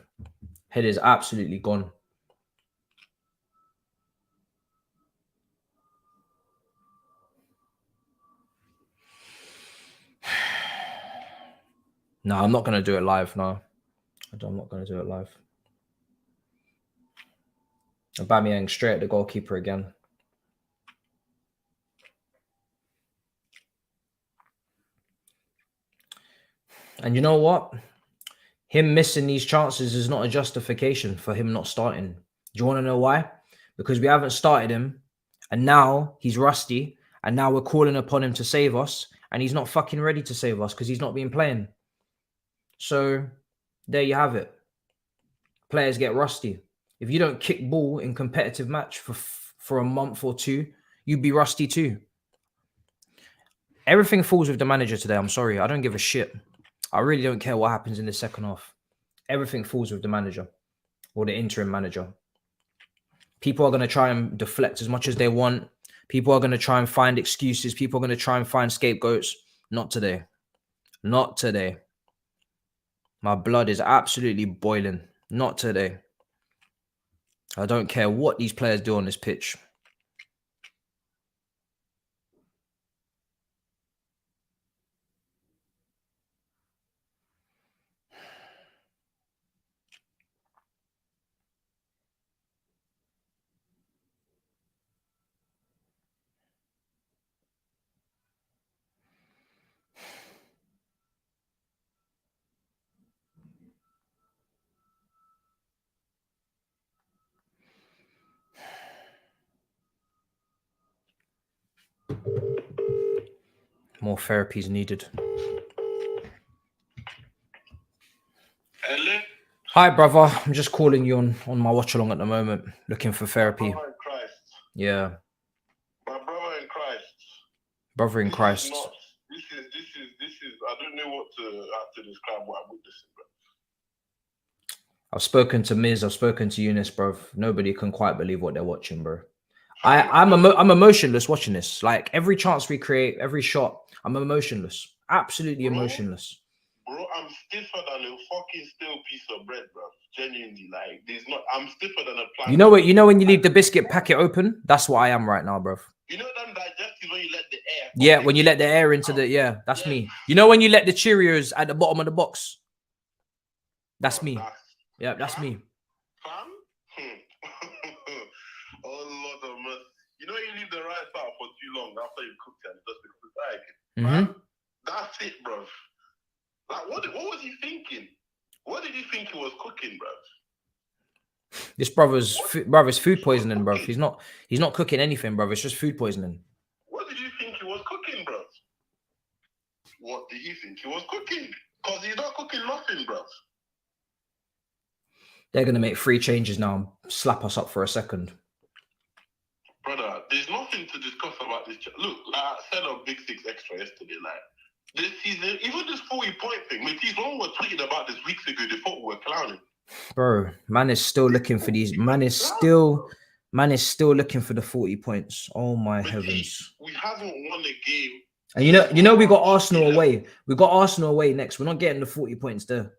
Head is absolutely gone. No, I'm not going to do it live. No, I'm not going to do it live. Aubameyang straight at the goalkeeper again. And you know what? Him missing these chances is not a justification for him not starting. Do you want to know why? Because we haven't started him, and now he's rusty, and now we're calling upon him to save us, and he's not fucking ready to save us because he's not been playing. So there you have it. Players get rusty. If you don't kick ball in competitive match for a month or two, you'd be rusty too. Everything falls with the manager today. I'm sorry. I don't give a shit. I really don't care what happens in the second half. Everything falls with the manager or the interim manager. People are going to try and deflect as much as they want. People are going to try and find excuses. People are going to try and find scapegoats. Not today. Not today. My blood is absolutely boiling. Not today. I don't care what these players do on this pitch. More therapy is needed. Hello? Hi, brother. I'm just calling you on my watch-along at the moment, looking for therapy. Brother in Christ. Yeah. My brother in Christ. Brother in Christ. This is, I don't know how to describe what I'm witnessing, bro. I've spoken to Miz, I've spoken to Eunice, bro. Nobody can quite believe what they're watching, bro. I'm emotionless watching this. Like every chance we create, every shot, I'm emotionless. Absolutely emotionless. Bro, I'm stiffer than a fucking stale piece of bread, bro. Genuinely, like I'm stiffer than a plant. You know what? You know when you leave the biscuit packet open? That's what I am right now, bro. You know them digestives when you let the air. Yeah, when you let the air into the that's me. You know when you let the Cheerios at the bottom of the box? That's me. Yeah, that's me. Fam? Oh Lord of mercy. You know you leave the rice out for too long after you cooked it and just because it's like that's it, bro. Like what was he thinking? What did he think he was cooking, bro? This brother's food poisoning, bro. He's not cooking anything, bro. It's just food poisoning. What did you think he was cooking, bro? What did he think he was cooking? Because he's not cooking nothing, bro. They're gonna make 3 changes now and slap us up for a second. Brother, there's nothing to discuss about this. Look, like I said on Big 6 Extra yesterday, like this season, even this 40-point thing, Matisse, when we were tweeting about this weeks ago, they thought we were clowning. Bro, man is still looking for these. Man is still looking for the 40 points. Oh my heavens. We haven't won a game. And you know we got Arsenal away. We got Arsenal away next. We're not getting the 40 points there.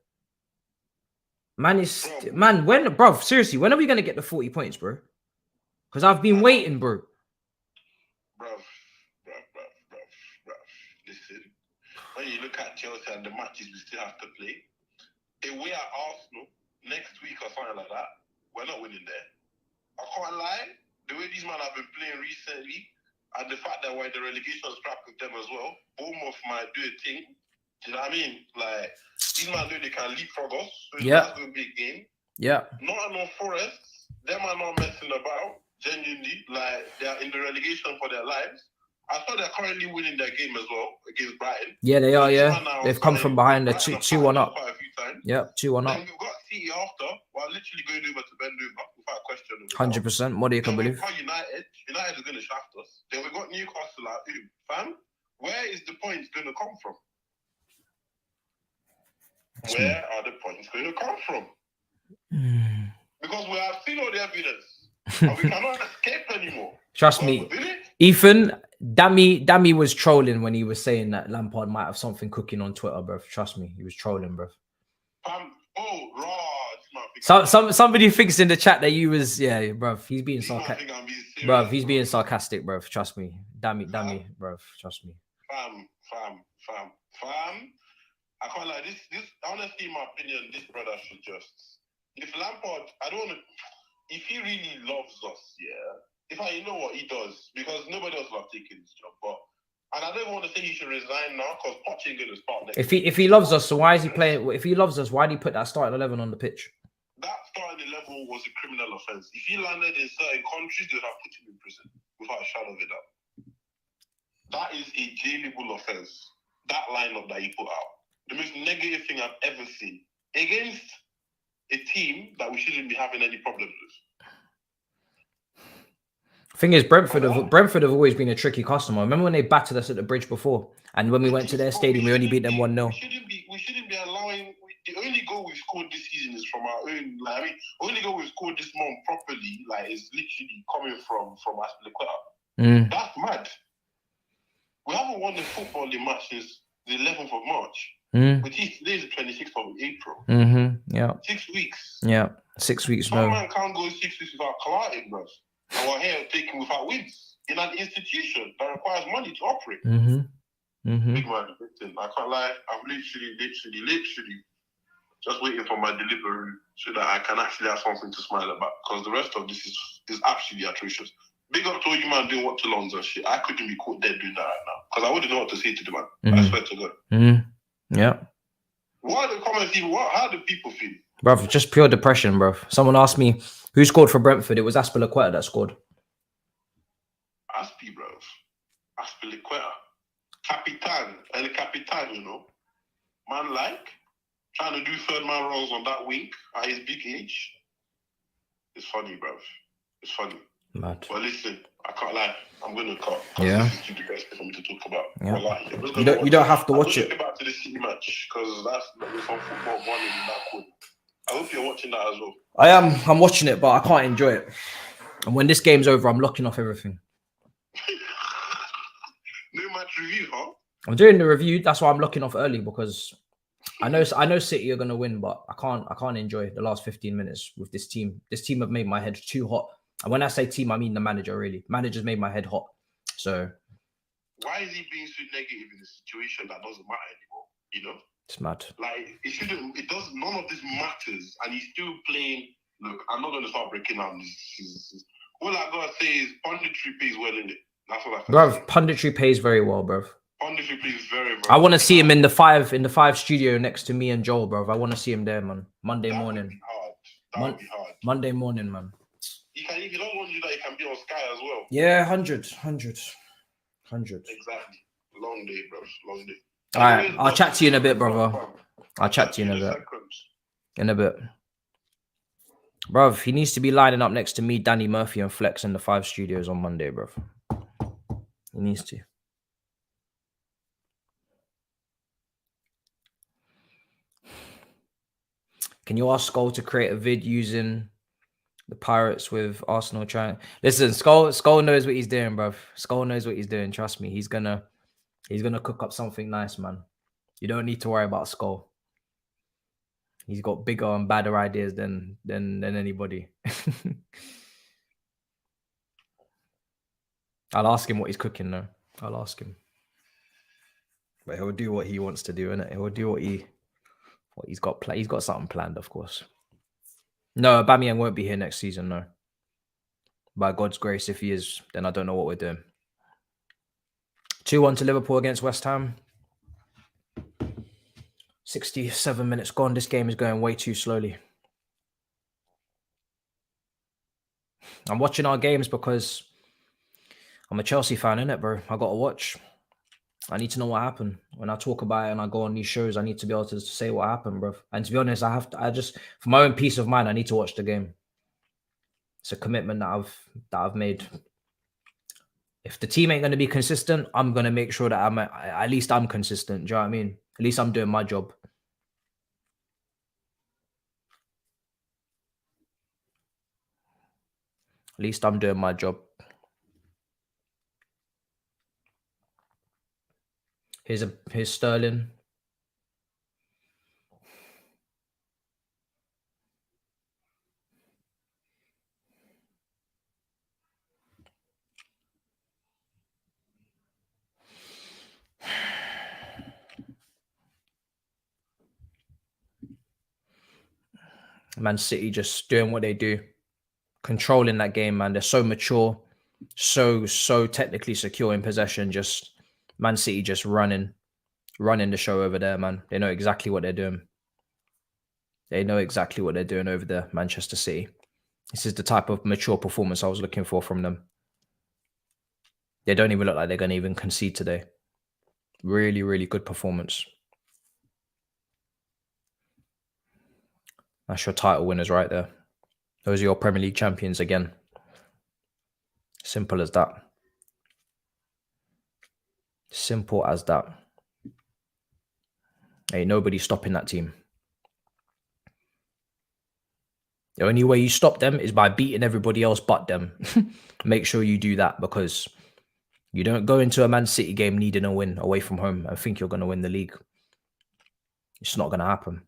Man is seriously, when are we gonna get the 40 points, bro? Because I've been waiting, bro. Bro. Listen, when you look at Chelsea and the matches we still have to play, away at Arsenal next week or something like that, we're not winning there. I can't lie, the way these men have been playing recently, and the fact that we're in the relegation strap with them as well, Bournemouth might do a thing. Do you know what I mean? Like, these men know they can leapfrog us, so that's going to be a game. Yeah. Not on Forest, them are not messing about, genuinely. Like, they're in the relegation for their lives. I thought they're currently winning their game as well against Brighton. Yeah, they are, yeah. They've come from behind. They're 2-1 up. Yep, 2-1 up. Then we've got City after, while literally going over to bend over without question. 100%. What do you can believe? United is going to shaft us. Then we've got Newcastle out. Fam, where is the points going to come from? Where are the points going to come from? Because we have seen all the evidence. And we cannot escape anymore. Trust me, Ethan, Dammy was trolling when he was saying that Lampard might have something cooking on Twitter, bro. Trust me, he was trolling, bro. Somebody thinks in the chat that you was, bro. He's being sarcastic, bro. He's being sarcastic, bro. Trust me, Dammy, bro. Trust me. Fam. I can't lie. This honestly, in my opinion, this brother should just. If Lampard, if he really loves us, you know what he does, because nobody else will have taken this job. And I don't want to say he should resign now, because Poch ain't going to start next. If he loves us, so why is he playing? If he loves us, why did he put that starting 11 on the pitch? That starting 11 was a criminal offence. If he landed in certain countries, they would have put him in prison without a shadow of a doubt. That is a jailable offence. That lineup that he put out, the most negative thing I've ever seen against a team that we shouldn't be having any problems with. Thing is, Brentford have always been a tricky customer. Remember when they battered us at the Bridge before, and when we went to their stadium, we only beat them 1-0. We shouldn't be allowing. The only goal we've scored this season is from our own. The only goal we've scored this month properly, is literally coming from Aspilicueta. That's mad. We haven't won the footballing match since the 11th of March. Which is today is the 26th of April. Yeah. 6 weeks. Yeah, 6 weeks. No man can't go 6 weeks without colliding, bro. And we're here taking without wins in an institution that requires money to operate. Big man, I can't lie. I'm literally just waiting for my delivery so that I can actually have something to smile about. Because the rest of this is absolutely atrocious. Big up to all you man doing Watchalongs and shit. I couldn't be caught dead doing that right now. Because I wouldn't know what to say to the man. I swear to God. Yeah. What are the comments even? How do people feel? Bro, just pure depression, bro. Someone asked me who scored for Brentford. It was Aspilicueta that scored. Aspi, bro. Aspilicueta. El Capitan, you know. Man trying to do third man roles on that wing at his big age. It's funny, bro. It's funny. Mad. Well, listen, I can't lie. I'm going to cut. Yeah. This is too depressing for me to talk about. You don't have to watch it. I'll go back to the City match because that's some football running in that corner. I hope you're watching that as well. I am. I'm watching it, but I can't enjoy it. And when this game's over, I'm locking off everything. No match review, huh? I'm doing the review. That's why I'm locking off early, because I know City are gonna win, but I can't enjoy the last 15 minutes with this team. This team have made my head too hot. And when I say team, I mean the manager, really. Manager's made my head hot. So why is he being so negative in a situation that doesn't matter anymore? You know? It's mad. Like, it shouldn't, it does, none of this matters. And he's still playing. Look, I'm not going to start breaking down this. All I got to say is punditry pays well, in it. That's what I can Bruv, say. punditry pays very well, bruv. Punditry pays very, very I want to well. see him in the five studio next to me and Joel, bruv. I want to see him there, man. Monday That morning. would be hard. That would be hard. Monday morning, man. If you don't want to do that, you can be on Sky as well. Yeah, 100. Exactly. Long day, bro. Long day. All right, I'll chat to you in a bit, brother. I'll chat to you in a bit. In a bit. Bruv, he needs to be lining up next to me, Danny Murphy, and Flex in the 5 studios on Monday, bruv. He needs to. Can you ask Skull to create a vid using the Pirates with Arsenal trying? Listen, Skull knows what he's doing, bruv. Skull knows what he's doing. Trust me. He's gonna cook up something nice, man. You don't need to worry about Skull. He's got bigger and badder ideas than anybody. I'll ask him what he's cooking though. I'll ask him. But he'll do what he wants to do, innit? He'll do what he's got planned. He's got something planned, of course. No, Aubameyang won't be here next season, no. By God's grace, if he is, then I don't know what we're doing. 2-1 to Liverpool against West Ham. 67 minutes gone. This game is going way too slowly. I'm watching our games because I'm a Chelsea fan, innit, bro? I got to watch. I need to know what happened. When I talk about it and I go on these shows, I need to be able to say what happened, bro. And to be honest, for my own peace of mind, I need to watch the game. It's a commitment that I've made. If the team ain't going to be consistent, I'm going to make sure that at least I'm consistent. Do you know what I mean? At least I'm doing my job. At least I'm doing my job. Here's Sterling. Man City just doing what they do. Controlling that game, man. They're so mature, so technically secure in possession. Just Man City just running the show over there, man. They know exactly what they're doing. They know exactly what they're doing over there, Manchester City. This is the type of mature performance I was looking for from them. They don't even look like they're going to even concede today. Really, really good performance. That's your title winners right there. Those are your Premier League champions again. Simple as that. Simple as that. Ain't nobody stopping that team. The only way you stop them is by beating everybody else but them. Make sure you do that, because you don't go into a Man City game needing a win away from home and think you're going to win the league. It's not going to happen.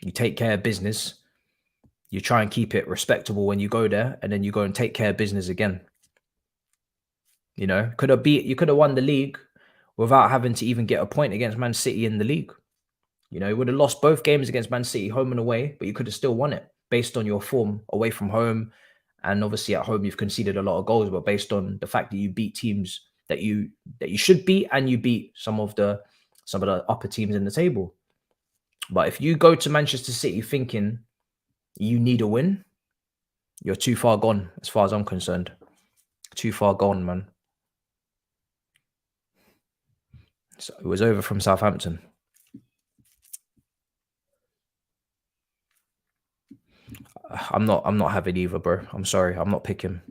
You take care of business. You try and keep it respectable when you go there, and then you go and take care of business again. You know, you could have won the league without having to even get a point against Man City in the league. You know, you would have lost both games against Man City, home and away, but you could have still won it based on your form away from home. And obviously at home, you've conceded a lot of goals, but based on the fact that you beat teams that you should beat, and you beat some of the upper teams in the table. But if you go to Manchester City thinking you need a win, you're too far gone as far as I'm concerned. Too far gone, man. So it was over from Southampton. I'm not having either, bro. I'm sorry. I'm not picking.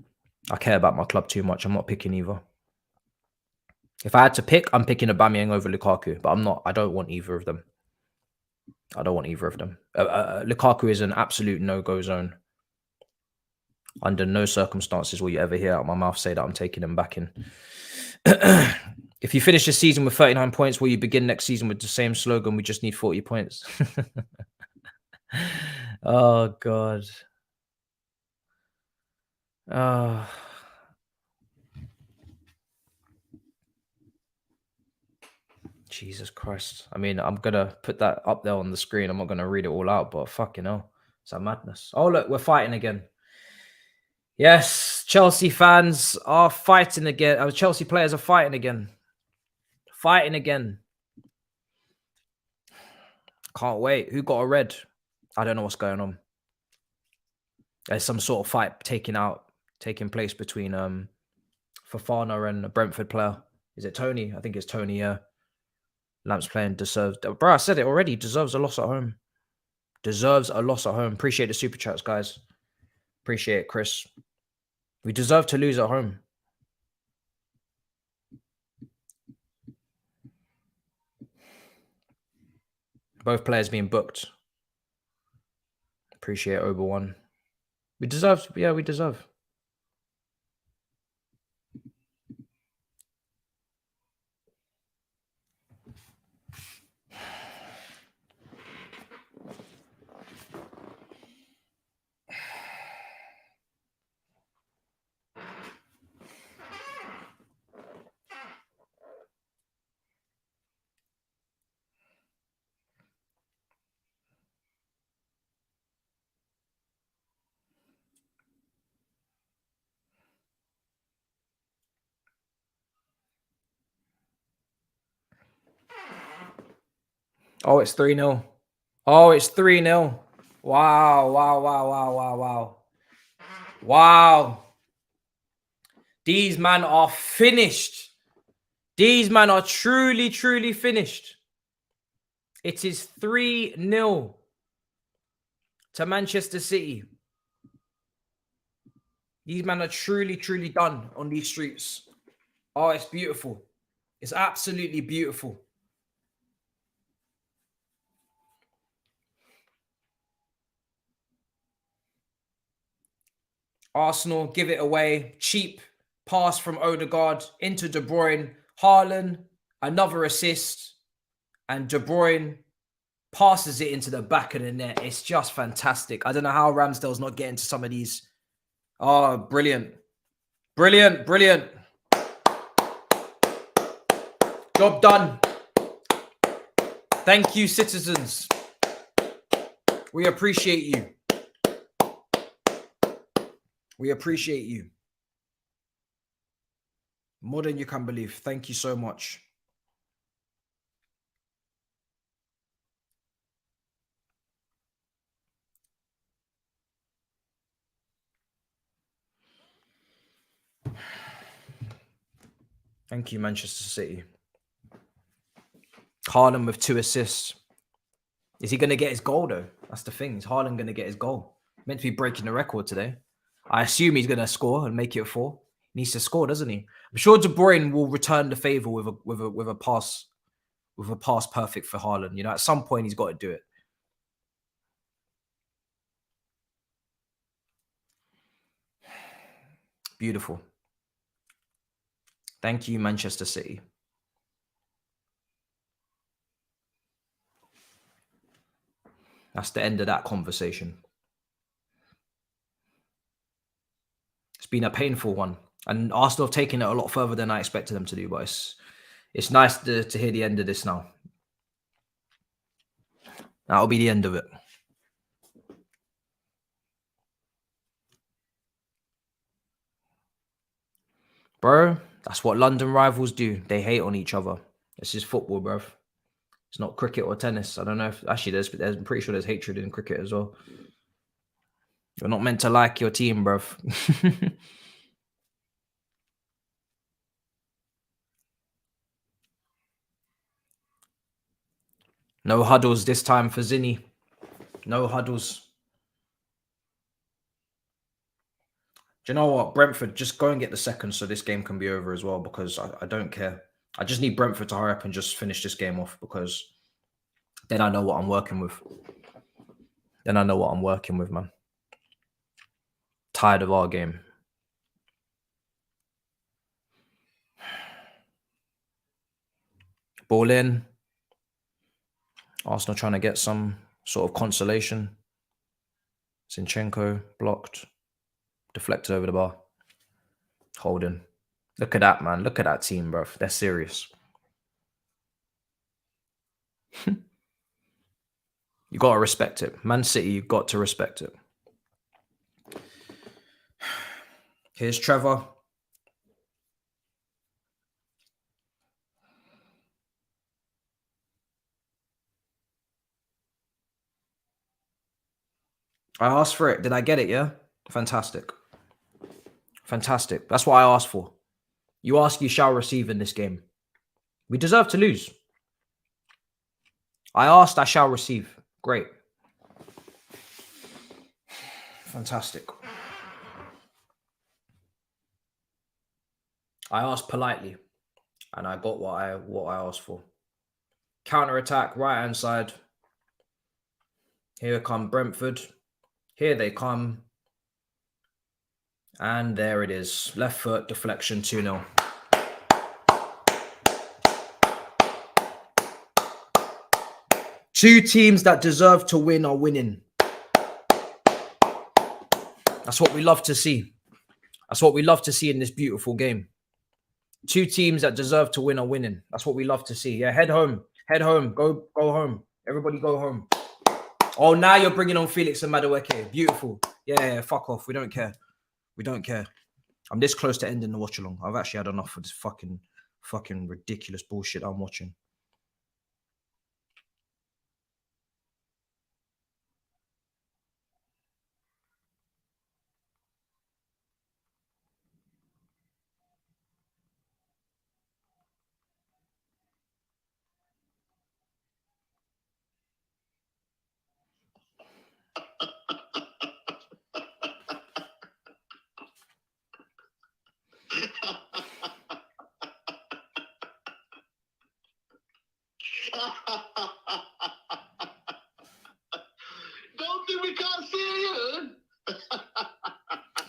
I care about my club too much. I'm not picking either. If I had to pick, I'm picking Aubameyang over Lukaku, but I'm not. I don't want either of them. I don't want either of them. Lukaku is an absolute no-go zone. Under no circumstances will you ever hear out of my mouth say that I'm taking him back in. If you finish the season with 39 points, will you begin next season with the same slogan? We just need 40 points. Oh, God. Jesus Christ. I mean, I'm going to put that up there on the screen. I'm not going to read it all out, but fucking hell. It's a madness. Oh, look, we're fighting again. Yes, Chelsea fans are fighting again. Chelsea players are fighting again. Fighting again. Can't wait. Who got a red? I don't know what's going on. There's some sort of fight taking place between Fofana and a Brentford player. Is it Tony? I think it's Tony, yeah. Lamp's playing deserves. Bro, I said it already. Deserves a loss at home. Deserves a loss at home. Appreciate the super chats, guys. Appreciate it, Chris. We deserve to lose at home. Both players being booked. Appreciate over one. We deserve. Yeah, we deserve. Oh, it's 3-0. Oh, it's 3-0. Wow, wow, wow, wow, wow, wow. Wow. These men are finished. These men are truly, truly finished. It is 3-0 to Manchester City. These men are truly, truly done on these streets. Oh, it's beautiful. It's absolutely beautiful. Arsenal give it away. Cheap pass from Odegaard into De Bruyne. Haaland, another assist. And De Bruyne passes it into the back of the net. It's just fantastic. I don't know how Ramsdale's not getting to some of these. Oh, brilliant. Brilliant, brilliant. Job done. Thank you, citizens. We appreciate you. We appreciate you. More than you can believe. Thank you so much. Thank you, Manchester City. Haaland with 2 assists. Is he going to get his goal, though? That's the thing. Is Haaland going to get his goal? Meant to be breaking the record today. I assume he's going to score and make it 4. He needs to score, doesn't he? I'm sure De Bruyne will return the favor with a pass perfect for Haaland. You know, at some point he's got to do it. Beautiful. Thank you, Manchester City. That's the end of that conversation. It's been a painful one. And Arsenal have taken it a lot further than I expected them to do. But it's nice to hear the end of this now. That'll be the end of it. Bro, that's what London rivals do. They hate on each other. This is football, bro. It's not cricket or tennis. I don't know if... Actually, I'm pretty sure there's hatred in cricket as well. You're not meant to like your team, bro. No huddles this time for Zinni. No huddles. Do you know what? Brentford, just go and get the second so this game can be over as well, because I don't care. I just need Brentford to hurry up and just finish this game off, because Then I know what I'm working with. Then I know what I'm working with, man. Tired of our game. Ball in. Arsenal trying to get some sort of consolation. Zinchenko blocked. Deflected over the bar. Holding. Look at that, man. Look at that team, bro. They're serious. You got to respect it. Man City, you've got to respect it. Here's Trevor. I asked for it. Did I get it? Yeah? Fantastic. Fantastic. That's what I asked for. You ask, you shall receive in this game. We deserve to lose. I asked, I shall receive. Great. Fantastic. I asked politely, and I got what I asked for. Counter attack, right hand side. Here come Brentford. Here they come. And there it is. Left foot, deflection, 2-0. Two teams that deserve to win are winning. That's what we love to see. That's what we love to see in this beautiful game. Two teams that deserve to win are winning. That's what we love to see. Yeah, head home. Head home. Go home. Everybody go home. Oh, now you're bringing on Felix and Madueke. Beautiful. Yeah, fuck off. We don't care. We don't care. I'm this close to ending the watch along. I've actually had enough of this fucking ridiculous bullshit I'm watching. Don't think we can't see you.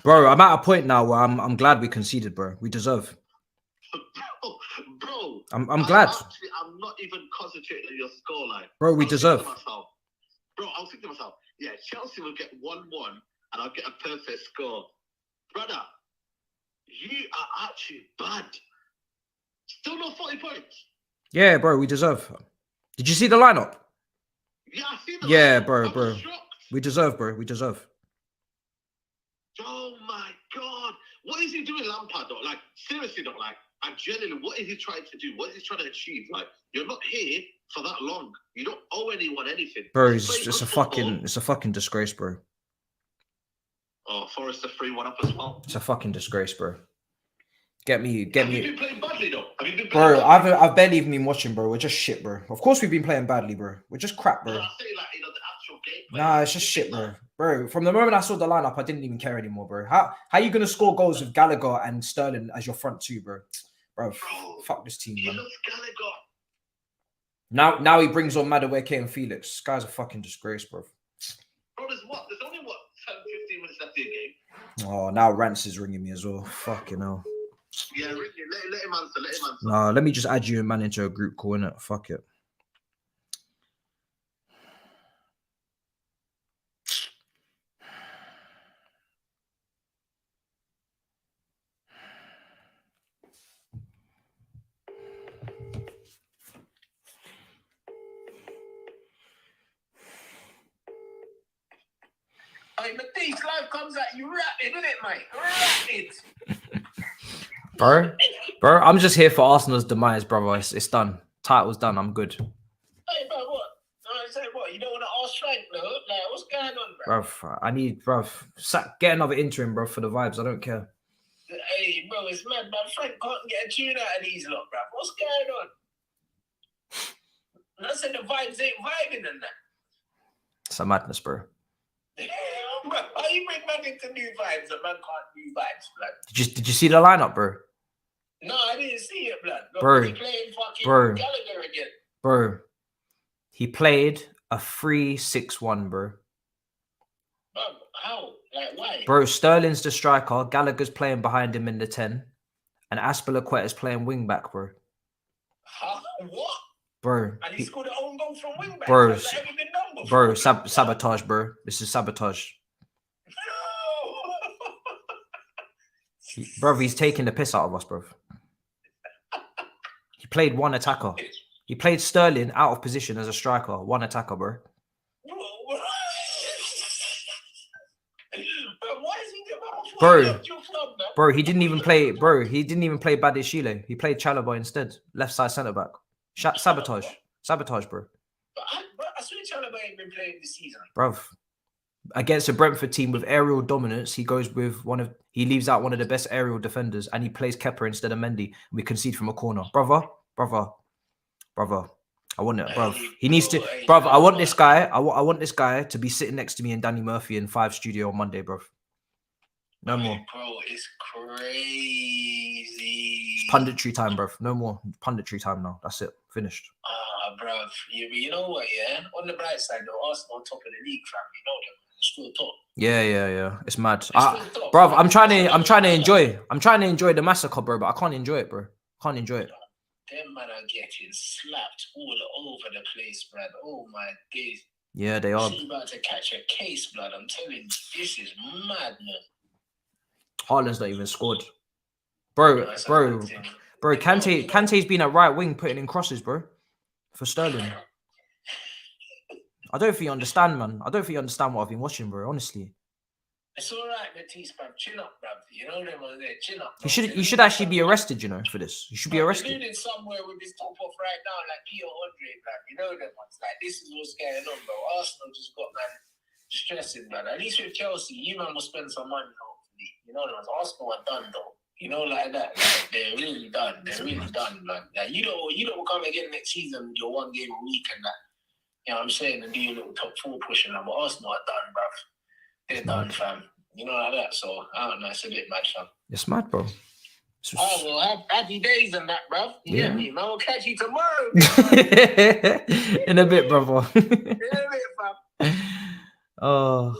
Bro, I'm at a point now where I'm glad we conceded, bro. We deserve. Bro, I'm glad. I'm not even concentrating on your scoreline. Bro, we deserve. Bro, I was thinking to myself, yeah, Chelsea will get 1-1 and I'll get a perfect score. Brother, you are actually bad. Still not 40 points. Yeah, bro, we deserve. Did you see the lineup? Yeah, I see the Yeah, lineup. bro. We deserve, bro. We deserve. Oh my God. What is he doing, Lampard, though? Like, seriously, though, like, and genuinely, what is he trying to do? What is he trying to achieve? Like, you're not here for that long. You don't owe anyone anything. Bro, it's a fucking disgrace, bro. Oh, Forrester 3-1 up as well. It's a fucking disgrace, bro. Get me. Have you been playing badly, though? Have you been playing Bro, badly? I've barely even been watching, bro. We're just shit, bro. Of course we've been playing badly, bro. We're just crap, bro. No, I say, like, you know, the actual gameplay. Nah, it's just shit, bro. Bro, from the moment I saw the lineup, I didn't even care anymore, bro. How are you gonna score goals with Gallagher and Sterling as your front two, bro? Bro, fuck this team, man. Now he brings on Madueke and Felix. This guy's a fucking disgrace, bro. Bro, there's only 10, 15 minutes left in the game. Oh, now Rance is ringing me as well. Fucking hell. Yeah, ring him. Let him answer. Nah, let me just add you and man into a group call, innit? Fuck it. Hey, Matisse, life comes at you rapid, isn't it, mate? Rapid. Bro, I'm just here for Arsenal's demise, brother. It's done. Title's done. I'm good. Hey, bro, what? I say what? You don't want to ask strike, no? Like, what's going on, bro? Bro, I need, bro. Get another interim, bro, for the vibes. I don't care. Hey, bro, it's mad, man. Frank can't get a tune out of these lot, bro. What's going on? And I said the vibes ain't vibing and that. It's a madness, bro. Bro, how you bring man into new vibes and man can't do vibes, blood? Did you see the lineup, bro? No, I didn't see it, blood. Bro, he's playing fucking bro, Gallagher again. Bro, He played a 3-6-1, bro. How? Like, why? Bro, Sterling's the striker. Gallagher's playing behind him in the 10. And Aspilicueta's playing wing back, bro. How? What? Bro. And he scored an own goal from wing back. Bro, Has that ever been done before? bro, sabotage, bro. This is sabotage. Bro, he's taking the piss out of us, bro. He played one attacker. He played Sterling out of position as a striker. One attacker, bro. Bro, he didn't even play. Bro, he didn't even play Badishile. He played Chalobah instead. Left side centre back. Sabotage, bro. But I swear Chalobah ain't been playing this season. Bro, against a Brentford team with aerial dominance, he goes with he leaves out one of the best aerial defenders, and he plays Kepa instead of Mendy. We concede from a corner, brother. I want it, bro. He needs to, brother. I want this guy. I want this guy to be sitting next to me in Danny Murphy in 5 Studio on Monday, bro. No more. Bro, it's crazy. It's punditry time, bro. No more punditry time now. That's it. Finished. Bro. You know what, yeah? On the bright side, though, Arsenal on top of the league, fam. You know them. Still top. Yeah. It's mad. Bro, I'm trying to enjoy the massacre, bro, but I can't enjoy it, bro. Can't enjoy it. Them man are getting slapped all over the place, blood. Oh my days. Yeah, they are. She's about to catch a case, blood. I'm telling you, this is mad, man. Haaland's not even scored. Bro, Kante's been at right wing putting in crosses, bro. For Sterling. I don't think you understand, man. I don't think you understand what I've been watching, bro, honestly. It's all right, Matisse, bruv. Chin up, bruv. You know them on there. Chin up. You should actually be arrested, you know, for this. You should be arrested. He's somewhere with his top off right now, like Peter Andre, bruv. You know them ones. Like, this is what's going on, bro. Arsenal just got, man, stressing, man. At least with Chelsea, you, man, will spend some money, hopefully. You know them ones. Arsenal are done, though. You know, like that. Like, they're really done. They're really done, man. Like, you don't come again next season with your 1 game a week and that. You know what I'm saying? And do your little top 4 pushing now. But Arsenal are done, bruv. They're done, fam. You know, like that. So, I don't know. It's a bit mad, fam. It's mad, bro. Oh, well, have happy days and that, bruv. You get me? Man, I'll catch you tomorrow. In a bit, brother. In a bit, fam. Oh.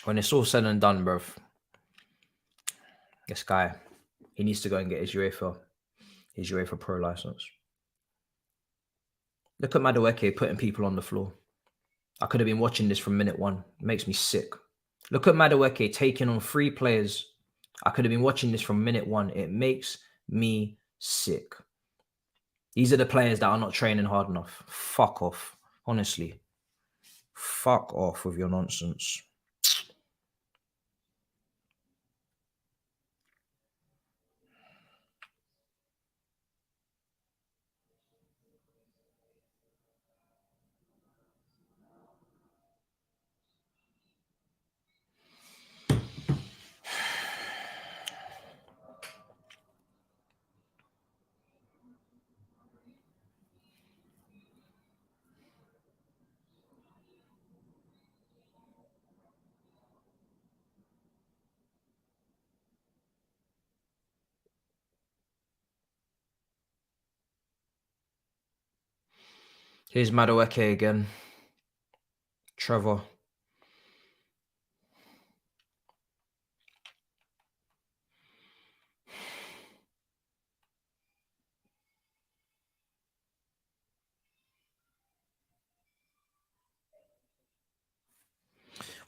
When it's all said and done, bro, this guy, he needs to go and get his UEFA Pro license. Look at Madueke putting people on the floor. I could have been watching this from minute 1. It makes me sick. Look at Madueke taking on 3 players. I could have been watching this from minute 1. It makes me sick. These are the players that are not training hard enough. Fuck off. Honestly. Fuck off with your nonsense. Here's Madueke again. Trevor.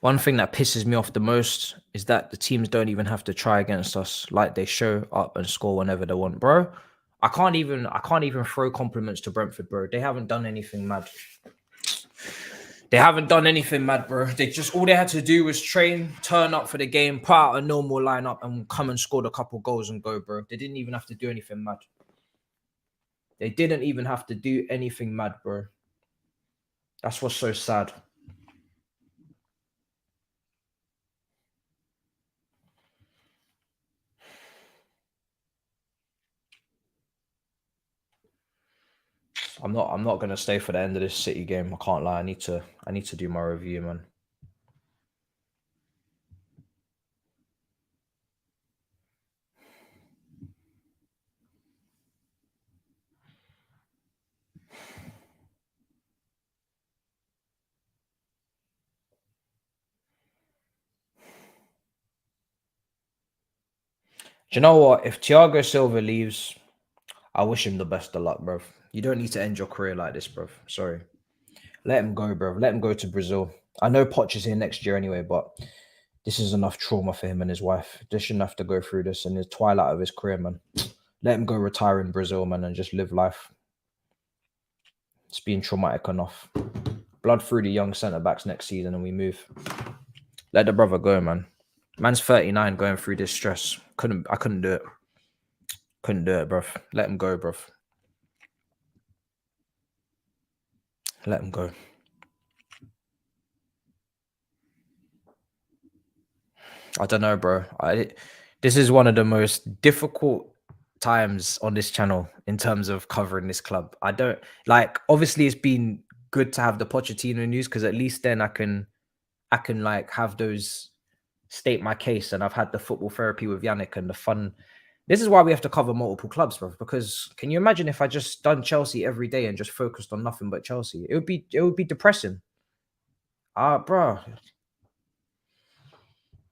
One thing that pisses me off the most is that the teams don't even have to try against us. Like, they show up and score whenever they want, bro. I can't even throw compliments to Brentford, bro. They haven't done anything mad. They haven't done anything mad, bro. They just all they had to do was train, turn up for the game, put out a normal lineup, and come and score a couple goals and go, bro. They didn't even have to do anything mad. They didn't even have to do anything mad, bro. That's what's so sad. I'm not gonna stay for the end of this City game. I can't lie. I need to do my review, man. Do you know what? If Thiago Silva leaves, I wish him the best of luck, bro. You don't need to end your career like this, bro. Sorry. Let him go, bro. Let him go to Brazil. I know Poch is here next year anyway, but this is enough trauma for him and his wife. They shouldn't have to go through this in the twilight of his career, man. Let him go retire in Brazil, man, and just live life. It's been traumatic enough. Blood through the young centre-backs next season and we move. Let the brother go, man. Man's 39 going through this stress. I couldn't do it. Couldn't do it, bruv. Let him go, bruv. Let him go. I don't know, bro. This is one of the most difficult times on this channel in terms of covering this club. I don't like. Obviously, it's been good to have the Pochettino news because at least then I can like have those state my case, and I've had the football therapy with Yannick and the fun. This is why we have to cover multiple clubs, bro. Because can you imagine if I just done Chelsea every day and just focused on nothing but Chelsea? It would be depressing. Bro.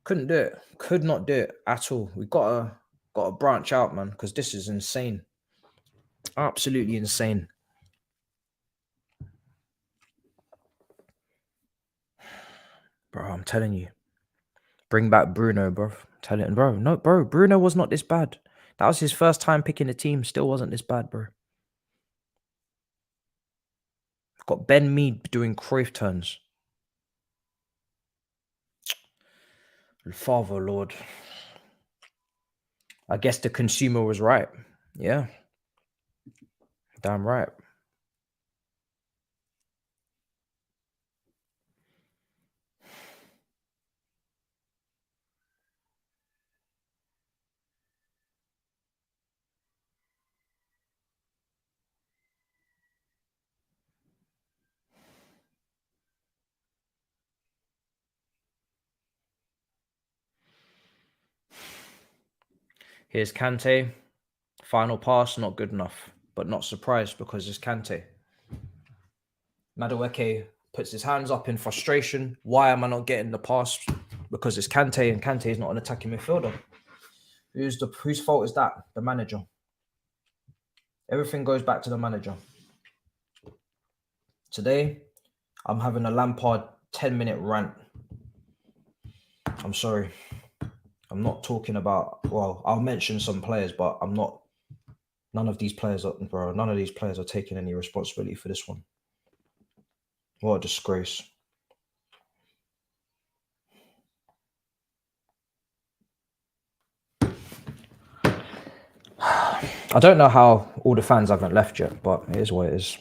Couldn't do it. Could not do it at all. We gotta branch out, man, because this is insane. Absolutely insane. Bro, I'm telling you. Bring back Bruno, bro. Tell it, bro. No, bro, Bruno was not this bad. That was his first time picking the team. Still wasn't this bad, bro. Got Ben Mead doing Cruyff turns. Father Lord. I guess the consumer was right. Yeah. Damn right. Here's Kante. Final pass, not good enough. But not surprised because it's Kante. Madueke puts his hands up in frustration. Why am I not getting the pass? Because it's Kante and Kante is not an attacking midfielder. Whose fault is that? The manager. Everything goes back to the manager. Today, I'm having a Lampard 10-minute rant. I'm sorry. I'm not talking about, well, I'll mention some players, but none of these players are taking any responsibility for this one. What a disgrace. I don't know how all the fans haven't left yet, but it is what it is.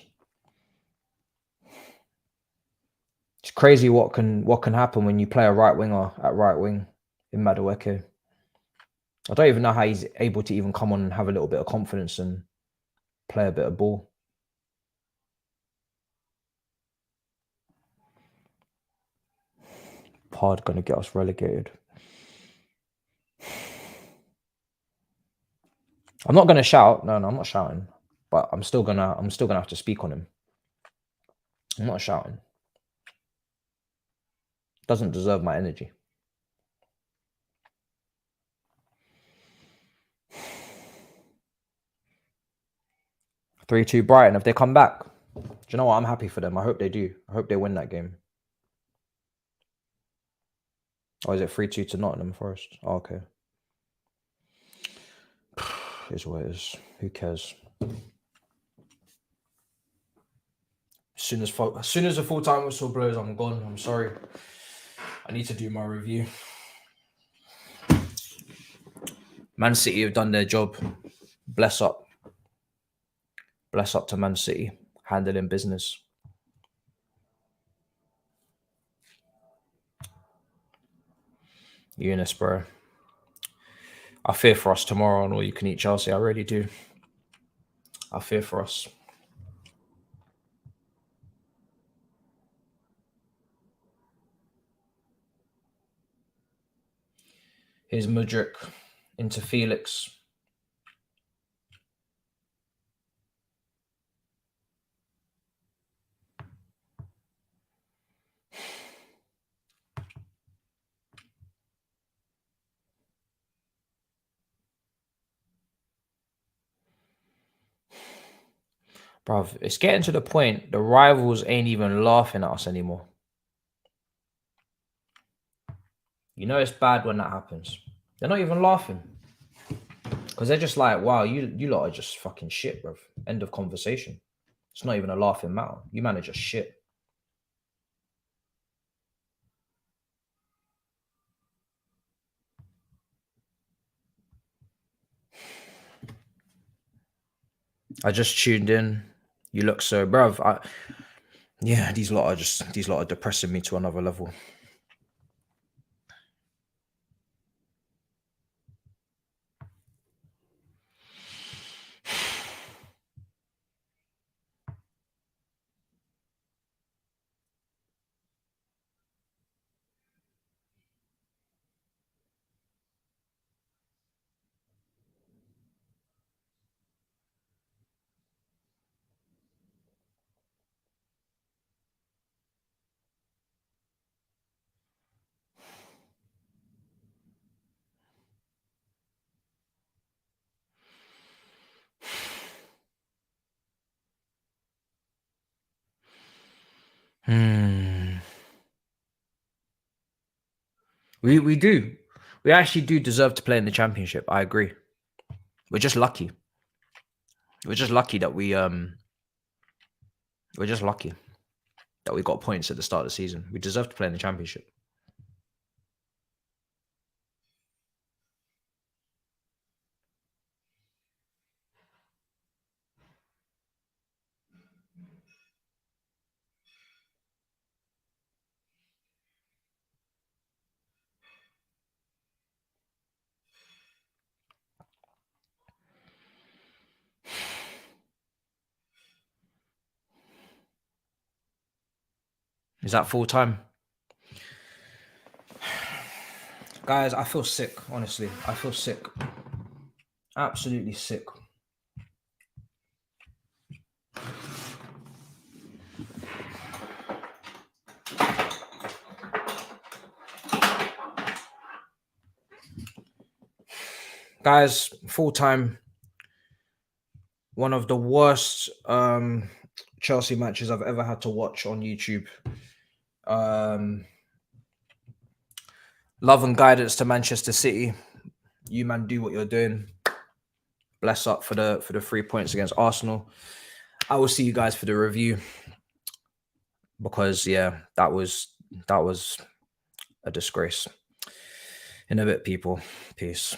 It's crazy what can happen when you play a right winger at right wing in Madueke. I don't even know how he's able to even come on and have a little bit of confidence and play a bit of ball. Pard gonna get us relegated. I'm not gonna shout. No, I'm not shouting. But I'm still gonna have to speak on him. I'm not shouting. Doesn't deserve my energy. (3-2) Brighton. If they come back, do you know what? I'm happy for them. I hope they do. I hope they win that game. Or is it 3-2 to Nottingham Forest? Oh, okay. Is what it is. Who cares? As soon as the full-time whistle blows, I'm gone. I'm sorry. I need to do my review. Man City have done their job. Bless up. Bless up to Man City. Handling business. Eunice, bro. I fear for us tomorrow on All You Can Eat Chelsea. I really do. I fear for us. Here's Mudryk into Felix. Bruv, it's getting to the point the rivals ain't even laughing at us anymore. You know it's bad when that happens. They're not even laughing. Because they're just like, wow, you lot are just fucking shit, bruv. End of conversation. It's not even a laughing matter. You man are just shit. I just tuned in. You look so, bruv. Yeah, these lot are depressing me to another level. We do. We actually do deserve to play in the championship. I agree. We're just lucky. We're just lucky that we got points at the start of the season. We deserve to play in the championship. Is that full time? Guys, I feel sick, honestly. I feel sick. Absolutely sick. Guys, full time. One of the worst Chelsea matches I've ever had to watch on YouTube. Love and guidance to Manchester City. You man, do what you're doing. Bless up for the 3 points against Arsenal. I will see you guys for the review because yeah, that was a disgrace. In a bit, people. Peace.